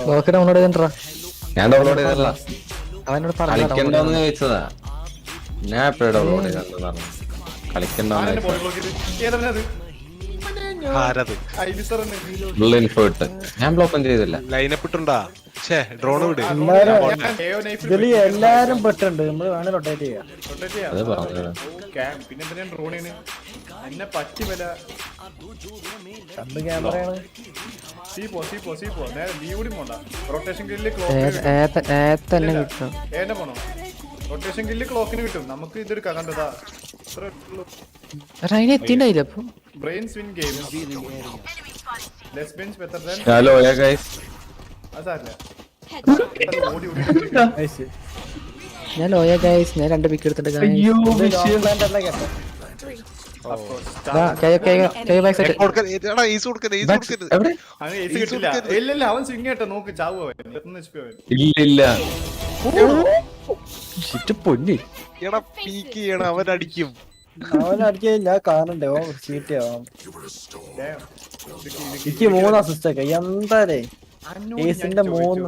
ഡൗൺലോഡ് ചെയ്തിട്ടാ ഞാൻ ഡൗൺലോഡ് ചെയ്തല്ല, അവനോട് പറഞ്ഞു കളിക്കണ്ടോന്ന് ചോദിച്ചതാ. ഞാൻ എപ്പോഴും ഡൗൺലോഡ് ചെയ്തെന്ന് പറഞ്ഞു. കളിക്കണ്ടോന്ന് ആരെന്നെ ചോദിച്ചതാ. ബോഡി ബ്ലോക്ക് ചെയ്ത്? ഏതവനത്? ആരത് ഐബിസറന്നെ. ഫുൾ ഇൻഫോ ഇട്ട് ഞാൻ ബ്ലോക്ക് ഒന്നും ചെയ്തില്ല. ലൈനപ്പ് ഇട്ടുണ്ടാ? ഡ്രോൺ വിട്. ഞാൻ AO knife ഇതില് എല്ലാരും പെട്ടുണ്ട്. നമ്മള് വേണേ റൊട്ടേറ്റ് ചെയ്യാം. rotate ചെയ്യാം. അത് പറഞ്ഞത് പിന്നെ എന്തിനാ ഡ്രോണിന് എന്നെ പറ്റി വില. രണ്ട് ക്യാമറയാണ്. സീ പോ നേരെ ലീ കൂടി പോണ്ട. റൊട്ടേഷൻ കില്ല് തന്നെ കിട്ടും. ഏന്നെ പോണോ? റൊട്ടേഷൻ കില്ല് ക്ലോക്കിന് കിട്ടും. നമുക്ക് ഇതെടുക്കാം. കണ്ടതാ അതിന് എത്തിണ്ടായില്ല അപ്പൊ. ബ്രെയിൻ സ്വിൻ ഗെയിം ലെസ് ബെൻസ് ബെറ്റർ ദാൻ ഹലോ ഗൈസ്. അതല്ല ഓടി ഞാൻ ലോയ ഗൈസ്. ഞാൻ 2 പിക്ക് എടുത്തിട്ട് കിട്ടില്ല. ഇല്ല അവൻ സ്വിങ് കേട്ടോ. നോക്ക് ചാവ് അവൻ. ഇല്ല പൊന്നി എടാ പീക്ക് ചെയ്യണം, അവൻ അടിക്കും. അവനടിക്കാൻ ഞാൻ കാണണ്ടേ. ഓ ചീറ്റ് ആവാം. എനിക്ക് 3 അസിസ്റ്റ് ഒക്കെ എന്താലേ കേസിന്റെ 3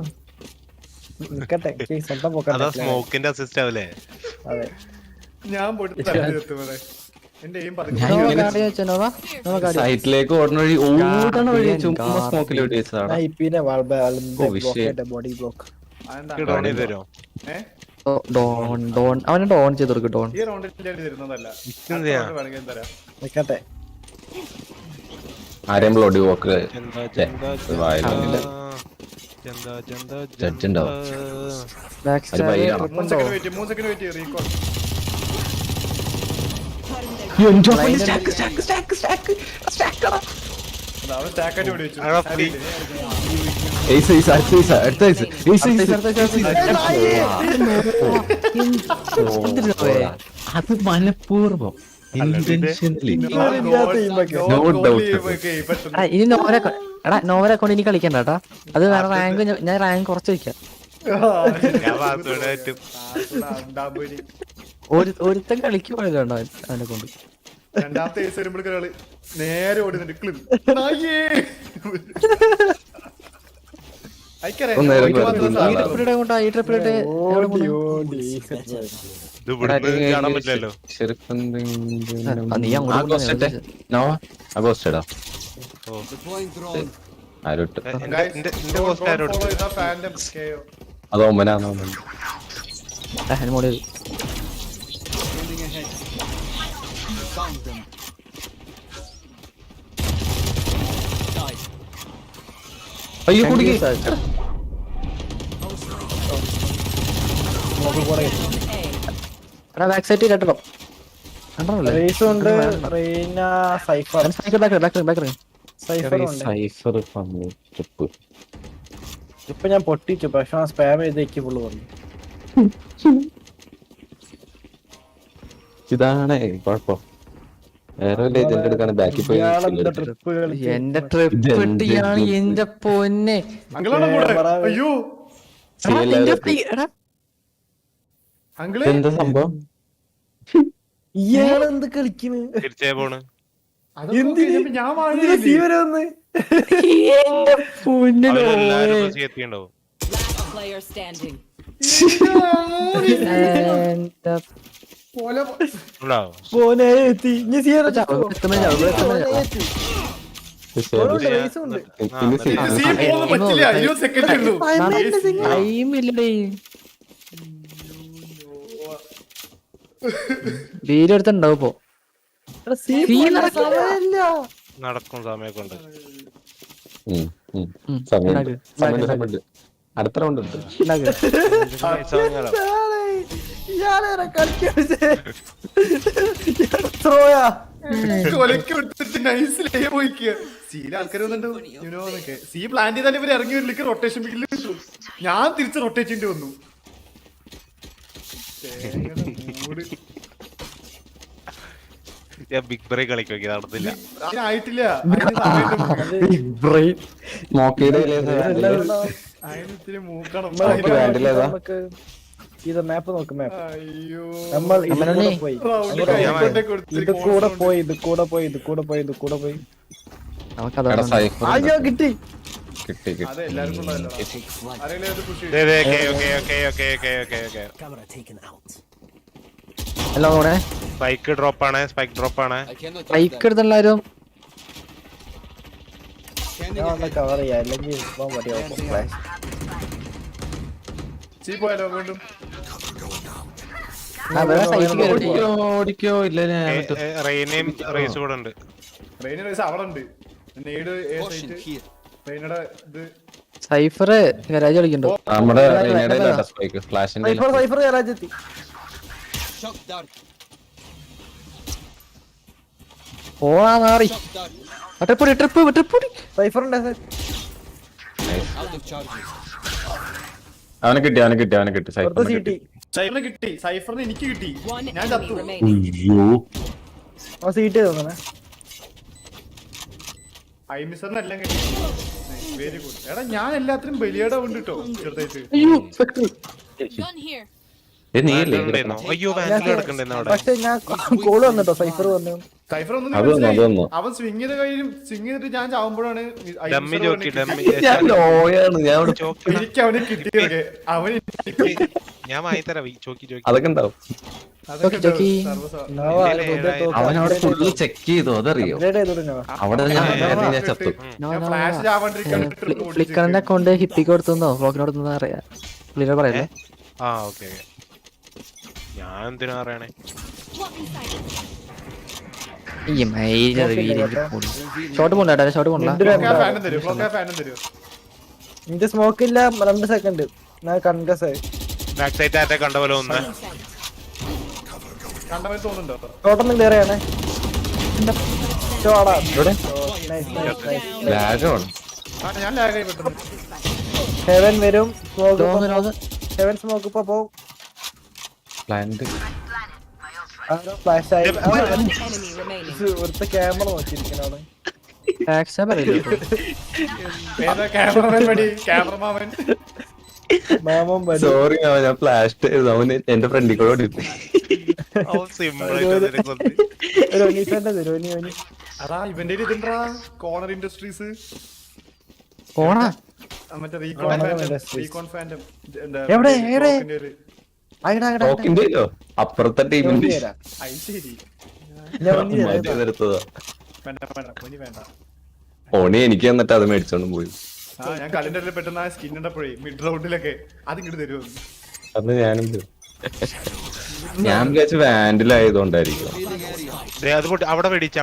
നിക്കട്ടെ. സ്വന്തം അതാ സ്മോക്കിന്റെ അസിസ്റ്റ് ആവല്ലേ? അതെ ഞാൻ പോയിട്ട് എന്റെ എയിം പറഞ്ഞു. സൈറ്റിലേക്ക് ഓടണ വഴി ചുമ്മാ സ്മോക്കിലോട്ട് വെച്ചതാണ്. ബോഡി ബ്ലോക്ക് തരോ അവനെ ഡോൺ ചെയ്ത് കൊടുക്കും. ഡോൺ ഈ റൗണ്ടിൽ തരുന്നതല്ല. വേണമെങ്കിൽ തരാം. നിക്കട്ടെ. ആരെയും ബ്ലോഡി വോക്ക് ജഡ്ജുണ്ടോ? 3 സെക്കൻഡ് വെയിറ്റ് റീകോൾ. അവൻ സ്റ്റാക്കായിട്ട് ഓടി വെച്ചു. അത് മനഃപൂർവ്വം ഇന്റൻഷനലി. ഇനി നോവരെ കൊണ്ട് ഇനി കളിക്കണ്ട കേട്ടാ. അത് വേറെ റാങ്ക്. ഞാൻ റാങ്ക് കുറച്ച് വെക്കാം. ഒരുത്തൻ കളിക്കുമ്പോഴല്ലോ അവനെ കൊണ്ട്. രണ്ടാമത്തെ ഏസ് വരുമ്പോഴേക്കൊരാള് നേരെ ഓടി നിൽക്കും. കാണാൻ പറ്റില്ലല്ലോ. അത് ഒമ്പനാണോ? അയ്യോ കുടിക്ക്. ബാക്ക് സൈഡ് കേട്ടോ. ഇപ്പൊ ഞാൻ പൊട്ടിച്ചു. പക്ഷെ സ്പാം ചെയ്തേക്ക് ഫുള്ള് പറഞ്ഞു. ഇതാണ് കുഴപ്പം. വേറെ ലേജന്റ് എടുക്കാണ് ബാക്കി പോയി. എന്റെ ട്രിപ്പ് ഇട്ടിയാണ് എന്റെ പൊന്നെ. അയ്യോ എന്താ സംഭവം? ഇയാളെന്ത് കളിക്കണ്? തിരിച്ചേ പോണ്. ഞാൻ എന്റെ പൊന്നിലോ. എത്തിയുണ്ടാവും. Last player standing. പോനെ എത്തി. ടൈമില്ലടേ. വീഡിയോ എടുത്തുണ്ടാവും ഇപ്പൊ. നടക്കും സമയമൊക്കെ ഉണ്ട്. സമയമുണ്ട് സമയമുണ്ട്. അടുത്ത റൗണ്ട് ഉണ്ട്. ആൾക്കാർ വന്നിട്ട് സി പ്ലാൻ ചെയ്താൽ ഇവർ ഇറങ്ങി വരില്ല. റൊട്ടേഷൻ ഞാൻ തിരിച്ച് റൊട്ടേറ്റ് ചെയ്യേണ്ടി വന്നു. ഞാൻ ബിഗ് ബ്രേക്ക് കളിക്കുക നടന്നില്ല. ആയിട്ടില്ല. അതിനിത്തിരി മൂക്കണം. ഇത് മാപ്പ് നോക്ക്. മാപ്പ് അയ്യോ നമ്മൾ ഇത് കൂടെ പോയി അയ്യോ കിട്ടി. അതെ എല്ലാവർക്കും ആരെങ്കിലും അത് push ചെയ്യും. എല്ലാം കൂടെ സ്പൈക്ക് ഡ്രോപ്പ് ആണ്. ബൈക്ക് എടുത്തെല്ലാരും കവർ ചെയ്യാം അല്ലെങ്കിൽ സി പോയാലോ വീണ്ടും? ഓടിക്കോ ഇല്ല റെയിനും റേസ് കൂടെ ഉണ്ട്. റെയിന് റേസ് അവിടെ ഉണ്ട്. റെയിനയുടെ ഇത് സൈഫർ ഗരാജ് കളിക്കണ്ടോ? നമ്മുടെ ഫ്ലാഷിന്റെ സൈഫർ ഗരാജെത്തി. ഓണാ മാറി ട്രിപ്പ് സൈഫറുണ്ട്. അവനെ കിട്ടി സൈഫറിനെ കിട്ടി. സൈഫറിന് കിട്ടി. സൈഫറിന് എനിക്ക് കിട്ടി. One ഞാൻ enemy ചത്തു. remaining. സീറ്റ് തോന്നണേ. ഐമിസറിനെല്ലാം കിട്ടി. Very good. എടാ ഞാൻ എല്ലാത്തിനും ബലിയുടെ ഉണ്ട് കേട്ടോ ചെറുതായിട്ട്. Gun here. നീയല്ലേ അയ്യോ വാൻഡിൽ കിടക്കണ്ടെന്ന് അവിടെ. പക്ഷെ ഞാൻ കോള് വന്നിട്ടോ. സൈഫർ വന്നു. സൈഫർ ഒന്നും അത് വന്നു. അവൻ സ്വിങ് ചെയ്തിട്ട് ഞാൻ ചാവുമ്പോഴാണ് ഡമ്മി ചോക്കി ഡമ്മി ഞാൻ ലോയാണ്. ഞാൻ അവിടെ എനിക്ക് അവനെ കിട്ടിയതൊക്കെ. അവന് ഞാൻ വാങ്ങി തരാം. ചോക്കി അതൊക്കെ ഉണ്ടാവും. ചോക്കി. അവനവിടെ ഫുള്ള് ചെക്ക് ചെയ്തു. അതറിയോ? അവിടെ ഞാൻ ചത്തു. ഫ്ലാഷ് ചാവാണ്ടിരിക്കാൻ ഫ്ലിക്കറിന്റെ അക്കൗണ്ട് ഹിപ്പിക്ക് കൊടുത്തുന്നോ വ്ളോഗിന് കൊടുത്തുന്നോ അറിയാം. ക്ലിയർ പറയല്ലേ? ആ ഓക്കെ. ഞാൻ എന്തിനാ അറിയണേ? ഷോട്ട് പോണ്ട ഷോട്ട് പോണ്ട. നിന്റെ സ്മോക്ക് ഇല്ല. 2 സെക്കൻഡ് കൺകസ് ബാക്ക് സൈഡ് ആരെ കണ്ട പോലെ ഒന്ന് കണ്ടവൻ തോന്നുന്നുണ്ടോ? ടോട്ടൊന്നും ക്ലിയർ ചെയ്യണേ. ഞാൻ ലാഗായി പെട്ടെന്ന്. ഹെവൻ വരും. ഹെവൻ സ്മോക്ക് ഇപ്പൊ പോവും. ഫ്ലാഷ് ആയി. Enemy remaining. ഒരുത്ത ക്യാമറ നോക്കിയിരിക്കണാണ്. ക്യാമറമാൻ പടി. ക്യാമറമാൻ മാമൻ സോറി ഞാൻ ഫ്ലാഷ് ചെയ്തു. അവന് എന്റെ ഫ്രണ്ടിൽ കൂടെ ഓടിച്ചു. അതാ ഇവന്റെ ഇതുണ്ടാ കോണർ ഇൻഡസ്ട്രീസ്. മറ്റേ റീകോൺ ഫാൻഡം അപ്പുറത്തെ ടീമിന്റെ ശരി. എടുത്തതാ. വേണ്ട വേണ്ട. ഓണി എനിക്ക് എന്നിട്ട് അത് മേടിച്ചോണ്ടും പോയി. ഞാൻ കളിന്റെ പെട്ടെന്ന് ആ സ്കിൻ ഉണ്ടപ്പോഴേ മിഡ് റൗണ്ടിലൊക്കെ അത് ഇങ്ങോട്ട് തരുമോ? അന്ന് ഞാനും ഞാൻ വിചാരിച്ച വാൻഡിലായതുകൊണ്ടായിരിക്കും. അവിടെ വെടിച്ചു.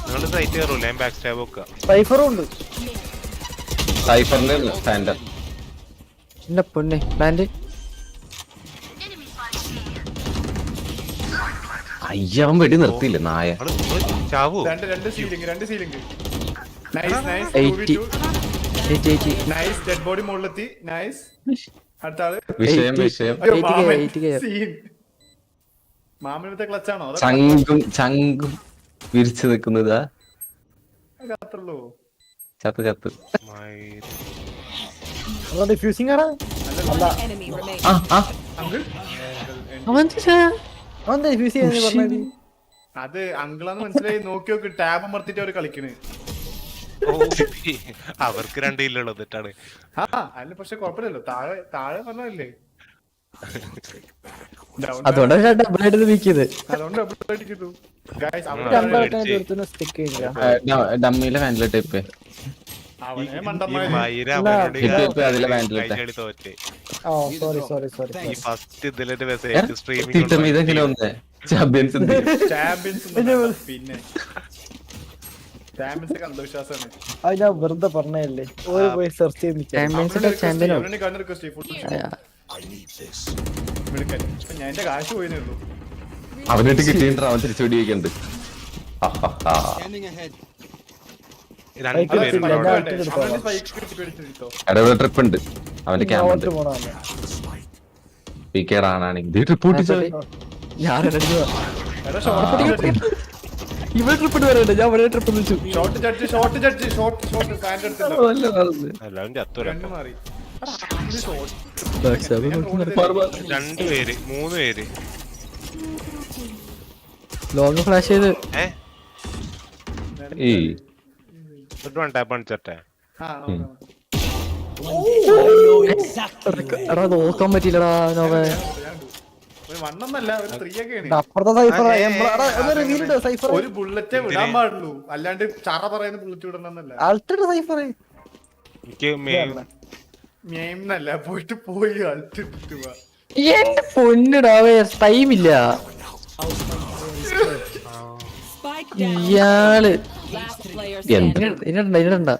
നിങ്ങള് സൈറ്റ് കയറൂല. ഞാൻ ബാക്ക് സ്റ്റാബ് വെക്കുക. സൈഫറും ഉണ്ട്. സൈഫറിന്റെ ഫാൻഡം പൊന്നെ പ്ലാന്റ്. അയ്യവൻ വെടി നിർത്തിയില്ല നായ. ചാവൂ. രണ്ട് ceiling. Nice. 80. Nice. Dead body മുകളിലെത്തി. നൈസ്. അടുത്ത ആള് വിഷയം മാമനത്തെ ക്ലച്ചാണോ? ചങ്കും വിരിച്ചു നിക്കുന്നതാ. അത്രയുള്ളൂ. ചത്ത് ഡിഫ്യൂസിംഗ് ആണ്. Enemy remaining. അവൻ ഡിഫ്യൂസ് ചെയ്യാന്ന് പറഞ്ഞത്. അത് അങ്കിളാന്ന് മനസ്സിലായി. നോക്കി ടാബ് അമർത്തിട്ട് അവര് കളിക്കണ്. അവർക്ക് 2 ഇല്ലുള്ളൂ എന്നിട്ടാണ്. അല്ല പക്ഷെ കുഴപ്പമില്ലല്ലോ. താഴെ പറഞ്ഞല്ലേ. അതുകൊണ്ടാണ് ഡബിൾ ആയിട്ട് നിൽക്കിയത്. അതുകൊണ്ട് ഡബിൾ അടിക്കുന്നു. സ്റ്റിക്ക് ഡമ്മിയിലെ ഫാൻഡിലെ ടൈപ്പ് അവനെ മണ്ടന്മാര്. മയിര അവനോട് ഇപ്പൊ അതിലെ വാൻഡിലിട്ടെ. കൈകളി തോറ്റേ. ഓ സോറി ഈ ഫസ്റ്റ് ഇതിലൊരു മെസ്സേജ് സ്ട്രീമിംഗ് തീട്ടം ഇതെങ്ങനെ ഒന്ന് ചാമ്പ്യൻസ് എന്ത് ചെയ്യും? ചാമ്പ്യൻസ് പിന്നെ ചാമ്പ്യൻസ് ഒക്കെ അന്ധവിശ്വാസമാണ്. അത് ഞാൻ വെറുതെ പറഞ്ഞല്ലേ ഒരു പോയി സെർച്ച് ചെയ്ത് ചാമ്പ്യൻസിന്റെ ചാമ്പ്യനോ അവനെ കണ്ണു റിക്വസ്റ്റ് മിടുക്കൻ. ഇപ്പൊ ഞാൻ എന്റെ കാശ് പോയിന്നേ ഉള്ളൂ. അവനായിട്ട് കിട്ടിയിട്ട് അവൻ തിരിച്ചു പിടിക്കുന്നുണ്ട്. രണ്ടുപേരും അവനെ സ്പൈക്ക് കിട്ടി പേടിച്ചെടുത്തോ. ഇടവേള ട്രിപ്പ് ഉണ്ട് അവന്റെ ക്യാമ്പ് ഉണ്ട്. പോണാണ് PK റാണാണെങ്കിൽ ട്രിപ്പ് പൊട്ടിച്ചോ. ഞാൻ എടാ ഷോർട്ട് ഇവിടെ ട്രിപ്പ് ഇട്ട് വരണ്ടേ, ഞാൻ ഇവിടെ ട്രിപ്പ് വിളിച്ചു. ഷോർട്ട് പാന്റ് എടുത്തില്ല. എല്ലാവരും ചത്തുര. കണ്ണ് മാറി. രണ്ടുപേര് 3 പേര്. ലോങ് ഫ്ലാഷ് ചെയ്ത് ഈ വൺ ടാപ്പ് അടിച്ചട്ടെ. എടാ നോക്കാൻ പറ്റില്ലടാ നോവേ. വണ്ണൊന്നല്ല ഒരു സ്ത്രീയൊക്കെയാണ്. അപ്പുറത്തെ സൈഫർ സൈഫർ ഒരു ബുള്ളറ്റേ വിടാൻ പാടുള്ളൂ, അല്ലാണ്ട് ചറ പറയുന്ന ബുള്ളറ്റ് വിടണമെന്നല്ല. അൾട്ടിട്ട് സൈഫർ എനിക്ക് മെയിന്നല്ല പോയി അൾട്ടിട്ട് പോവാ. എന്റെ പൊന്നിടാവേ ടൈമില്ല. Spike down. ഇയാള് Last player എന്ത്? standing. ഇടണ്ട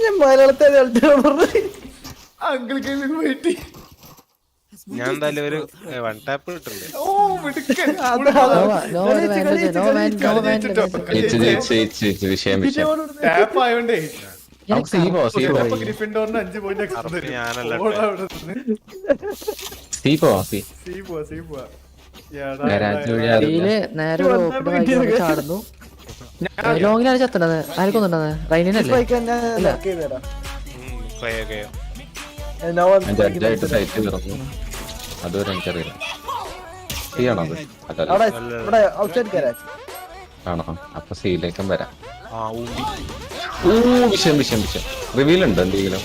ഞാൻ മലയാളത്തെ അങ്കിൾ ഗെയിമിൽ പോയിട്ട് ഞാൻ എന്തായാലും ഒരു വൺ ടാപ്പ് ഇട്ടില്ലേ. മിടുക്കൻ. വിഷയം ടാപ്പ് ആയോണ്ടേ സീപോ ഗ്രിഫിൻഡോറിന് 5 പോയിന്റ് അപ്പൊ ഞാനല്ല നേരെ ഒരു ഓപ്പൺ ആയി ചാടുന്നു. ലോങ്ങിലാണ് ചത്തണത്. ആർക്കൊന്നുണ്ടത് റൈനല്ലേ? ജഡ്ജായിട്ട് സൈറ്റ് കിടന്നു. അതുവരെ എനിക്കറിയില്ല. സീയാണോ അത്? അതല്ല ആണോ? അപ്പൊ സീയിലേക്കും വരാം. വിഷയം റിവീൽ ഉണ്ട് എന്തെങ്കിലും.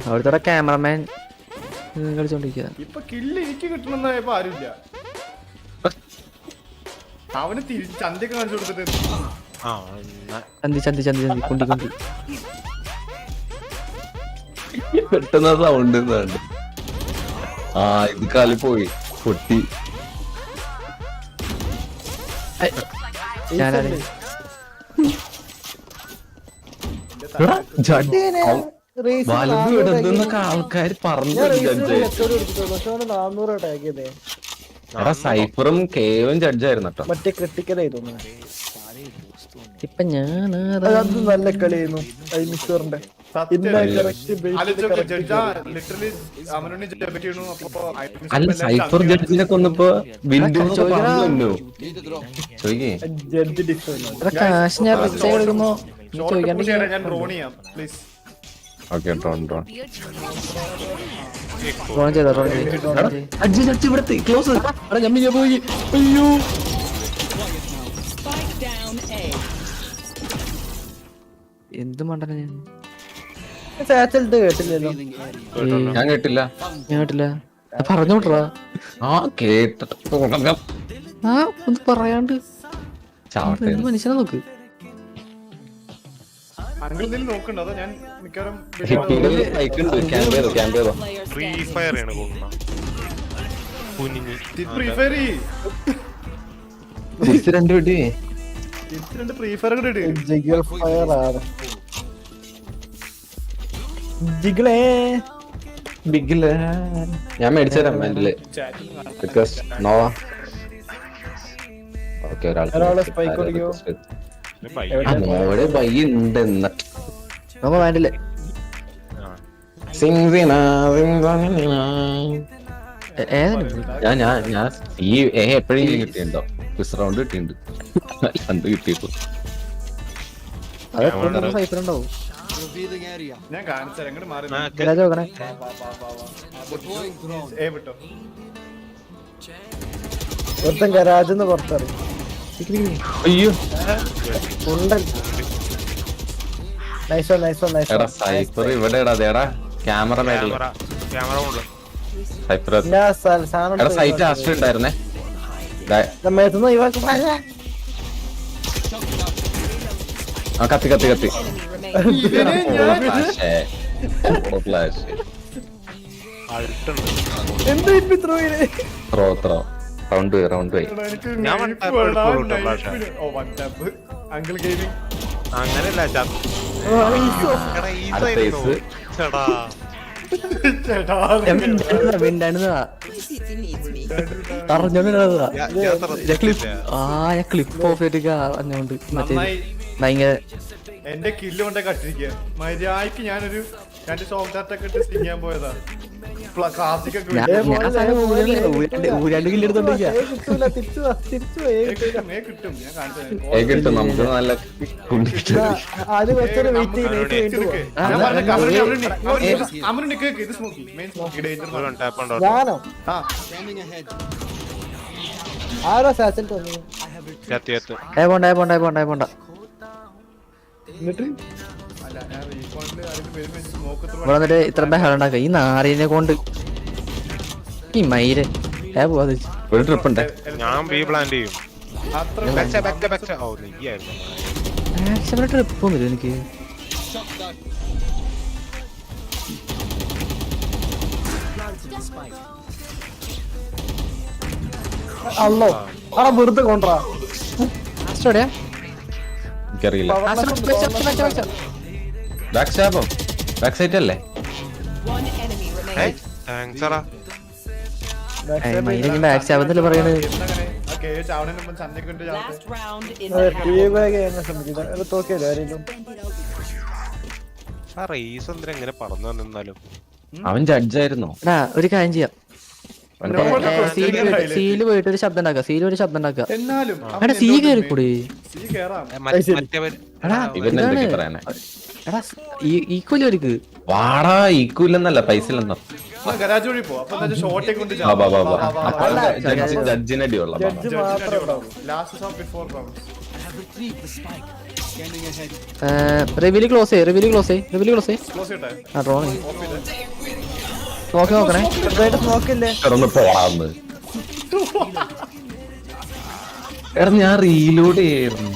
അവിടുത്തെ ക്യാമറമാൻ കളിച്ചോണ്ടിരിക്കുക. ഇപ്പൊ കില്ല് എനിക്ക് കിട്ടണമെന്നായപ്പോ ആരുമില്ല. അവന് ചന്തിയൊക്കെ കാണിച്ചു കൊടുത്തിട്ട് ചന്തി കൊണ്ടി പെട്ടെന്ന് സൗണ്ട് ഇത് കാലി പോയി പൊട്ടി. വലത് ഇടന്നൊക്കെ ആൾക്കാര് പറഞ്ഞു. 400 ടാഗ് ചെയ്തേ. സൈഫറും കേവും ജഡ്ജായിരുന്നു കേട്ടോ. മറ്റേ ക്രിട്ടിക്കലായിരുന്നു. ഇപ്പൊ ഞാൻ അത് നല്ല കളിയായിരുന്നു മിസ്റ്ററിന്റെ. അല്ല സൈഫർ ജഡ്ജിനെ കൊന്നപ്പോ വിൻഡോസ് പറഞ്ഞു ചോദിക്കേ. Judge different. കാശ് ഞാൻ എടുക്കുമ്പോ ഞാൻ ഡ്രോൺ ചെയ്യാം പ്ലീസ്. ഓക്കെ ഡ്രോൺ ക്ലോസ് ഞാൻ പോയി. അയ്യോ Spike down A. എന്ത് മണ്ടന ഞാൻ കേട്ടില്ലല്ലോ. ഞാൻ കേട്ടില്ല. പറഞ്ഞോട്ടാ. കേട്ടിട്ട് ഒന്ന് പറയാണ്ട് ചാവട്ടെ. മനുഷ്യനെ നോക്ക്. നോക്കണ്ടോ അതോ ഞാൻ മിക്കവാറും Player ഫ്രീ standing. ഫയർ ആണ് കൊണ്ടുവന്ന കുഞ്ഞിഞ്ഞി. പ്രീഫയർ രണ്ട് വെടി രണ്ട് പ്രീഫയർ കൂടെ ഇട്. ജിഗിൾ ഫയർ ആണ്. ജിഗിളേ ബിഗില് ഞാൻ മേടിച്ചുതരാം എന്റെ റിക്വസ്റ്റ് നോവാ. ഓക്കെ ഒരാളെ spike കൊടുക്കോ? നോടെ ബൈ ഉണ്ട് എന്നിട്ട് നമ്മ വേണ്ടില്ലേ. ഞാൻ ഈ എപ്പോഴെങ്കിലും കിട്ടിയിട്ടുണ്ടോ? ക്വിസ് റൗണ്ട് കിട്ടിയിട്ടുണ്ട്. കണ്ട് കിട്ടിയപ്പോ അത് സൈഫർ ഉണ്ടാവും. ഞാൻ കാണിച്ചാൽ എങ്ങോട്ട് മാറി നോക്കണേ. ഒരുത്തൻ ഗരാജെന്ന് പുറത്തറിയും അയ്യോ ഉണ്ടൻ. Nice one nice one nice എടാ വൺ. സൈപ്പർ ഇവിടെ ഇടാ ക്യാമറ മേടില്ല ക്യാമറ കൊണ്ട് സൈപ്പർ ഞാൻ സാധനം എടാ സൈറ്റ് ആസ്റ്റ് ഉണ്ടായിരുന്നേ മേത്തുനിന്ന് ഒഴിവാക്കും. ആ കത്തി കത്തി കത്തി ഫ്ലാഷ് അൾട്ടുണ്ട്. എന്താ ഇപ്പൊ ഇത്ര പേര്? ത്രോ ത്രോ റൗണ്ട് പോയി ഞാൻ one tap എടുക്കുള്ളൂ കേട്ടോ, പക്ഷേ. അങ്കിൾ ഗെയിമിംഗ് അങ്ങനെയല്ല എടാ അടുത്ത ഈസായിരുന്നു. ഐസ്. ചേടാ ചേട്ടാ പറഞ്ഞോണ്ടിരുന്നതാ ഞാൻ ക്ലിപ്പ് ഞാൻ ക്ലിപ്പ് ഓഫ് ചെയ്തിട്ട് പറഞ്ഞോണ്ട് മറ്റേ നന്നായി ഭയങ്കര എന്റെ കില്ല് കൊണ്ടേ കട്ടിരിക്കുക മര്യാദക്ക് ഞാനൊരു 2 സോങ് ചാറ്റൊക്കെ ഇട്ട് സിംഗ് പോയതാ ക്ലാസിക് ഒക്കെ ഞാൻ ഊരാണ്ട് കില്ലെടുത്തോണ്ടിരിക്കുക കിട്ടൂല, തിരിച്ചു വാ, തിരിച്ചു വാ, കിട്ടും ഞാൻ കാണിച്ചു കിട്ടും നമുക്ക് നല്ല കുണ്ടി ആദ്യം വെച്ചൊരു വെയിറ്റ് ചെയ്ത് ഇത് smoky main smoky danger one tap ഉണ്ടോ? ഞാനോ ആ ആരോ സാച്ചൻ തോന്നുന്നു. കത്തി കത്ത്. പോണ്ട എന്നിട്ട് അല്ല ഞാൻ റീകോണില് അതിന് വരുമ്പോ സ്മോക്ക് ഇവിടെ വന്നിട്ട് ഇത്ര ബഹളം ഉണ്ടാക്കുക ഈ നാറിനെ കൊണ്ട് ഈ മയിര് പോവാതെ ഒരു ട്രിപ്പ് ഉണ്ട് ഞാൻ ബി പ്ലാൻ ചെയ്യും. അത്ര ഓ നീയായിരുന്നു. ആക്ഷൻ ട്രിപ്പ് ഒന്നുമില്ല എനിക്ക് അല്ലോ ആ വെറുതെ കൊണ്ടാ ലാസ്റ്റോടെയാ എനിക്കറിയില്ല ബാക്ക് സ്റ്റാബോ ബാക്ക് സൈറ്റ് അല്ലേ One enemy remaining. താങ്ക്സ് എടാ. മയില് ബാക്ക് ആവുന്നല്ലേ പറയണത് ചാവണേന് മുമ്പ് ചന്തയ്ക്ക് കൊണ്ട് ചാവട്ടെ Last round in tea the bag ചെയ്യാൻ ശ്രമിക്കുന്നത് തോക്കിയല്ലോ ആരെങ്കിലും. ആ റേസ് എന്തിനാ എങ്ങനെ പറഞ്ഞു നിന്നാലും അവൻ ജഡ്ജായിരുന്നോ എടാ ഒരു കാര്യം ചെയ്യാം സീല് പോയിട്ട് ഒരു ശബ്ദം ഉണ്ടാക്കുക എന്നാലും എടാ സീ കയറിക്കൂടി സീ കേറാം മറ്റവൻ എടാ ഇവൻ എന്തൊക്കെ പറയാനേ എടാ ഈക്വലി ഒരുക്ക് വാടാ ഈക്കൂലെന്നല്ല പൈസ ഇല്ലെന്നോ ഗരാജ് വഴി പോ അപ്പൊ ഷോർട്ടേ കൊണ്ട് ആ ബാ ബാ ബാ ജഡ്ജിനടിയുള്ള ജഡ്ജ് മാത്രം ഉണ്ടാവും. Last of before rounds review close ചെയ്യ് ക്ലോസ് ചെയ്യട്ടെ ആ ഡ്രോൺ ഓഫ് ചെയ്ത് നോക്കണേ ചെറുതായിട്ട് സ്മോക്കില്ലേ? കിടന്ന് പോടാന്ന് എടാ ഞാൻ റീലോഡ് ചെയ്യായിരുന്നു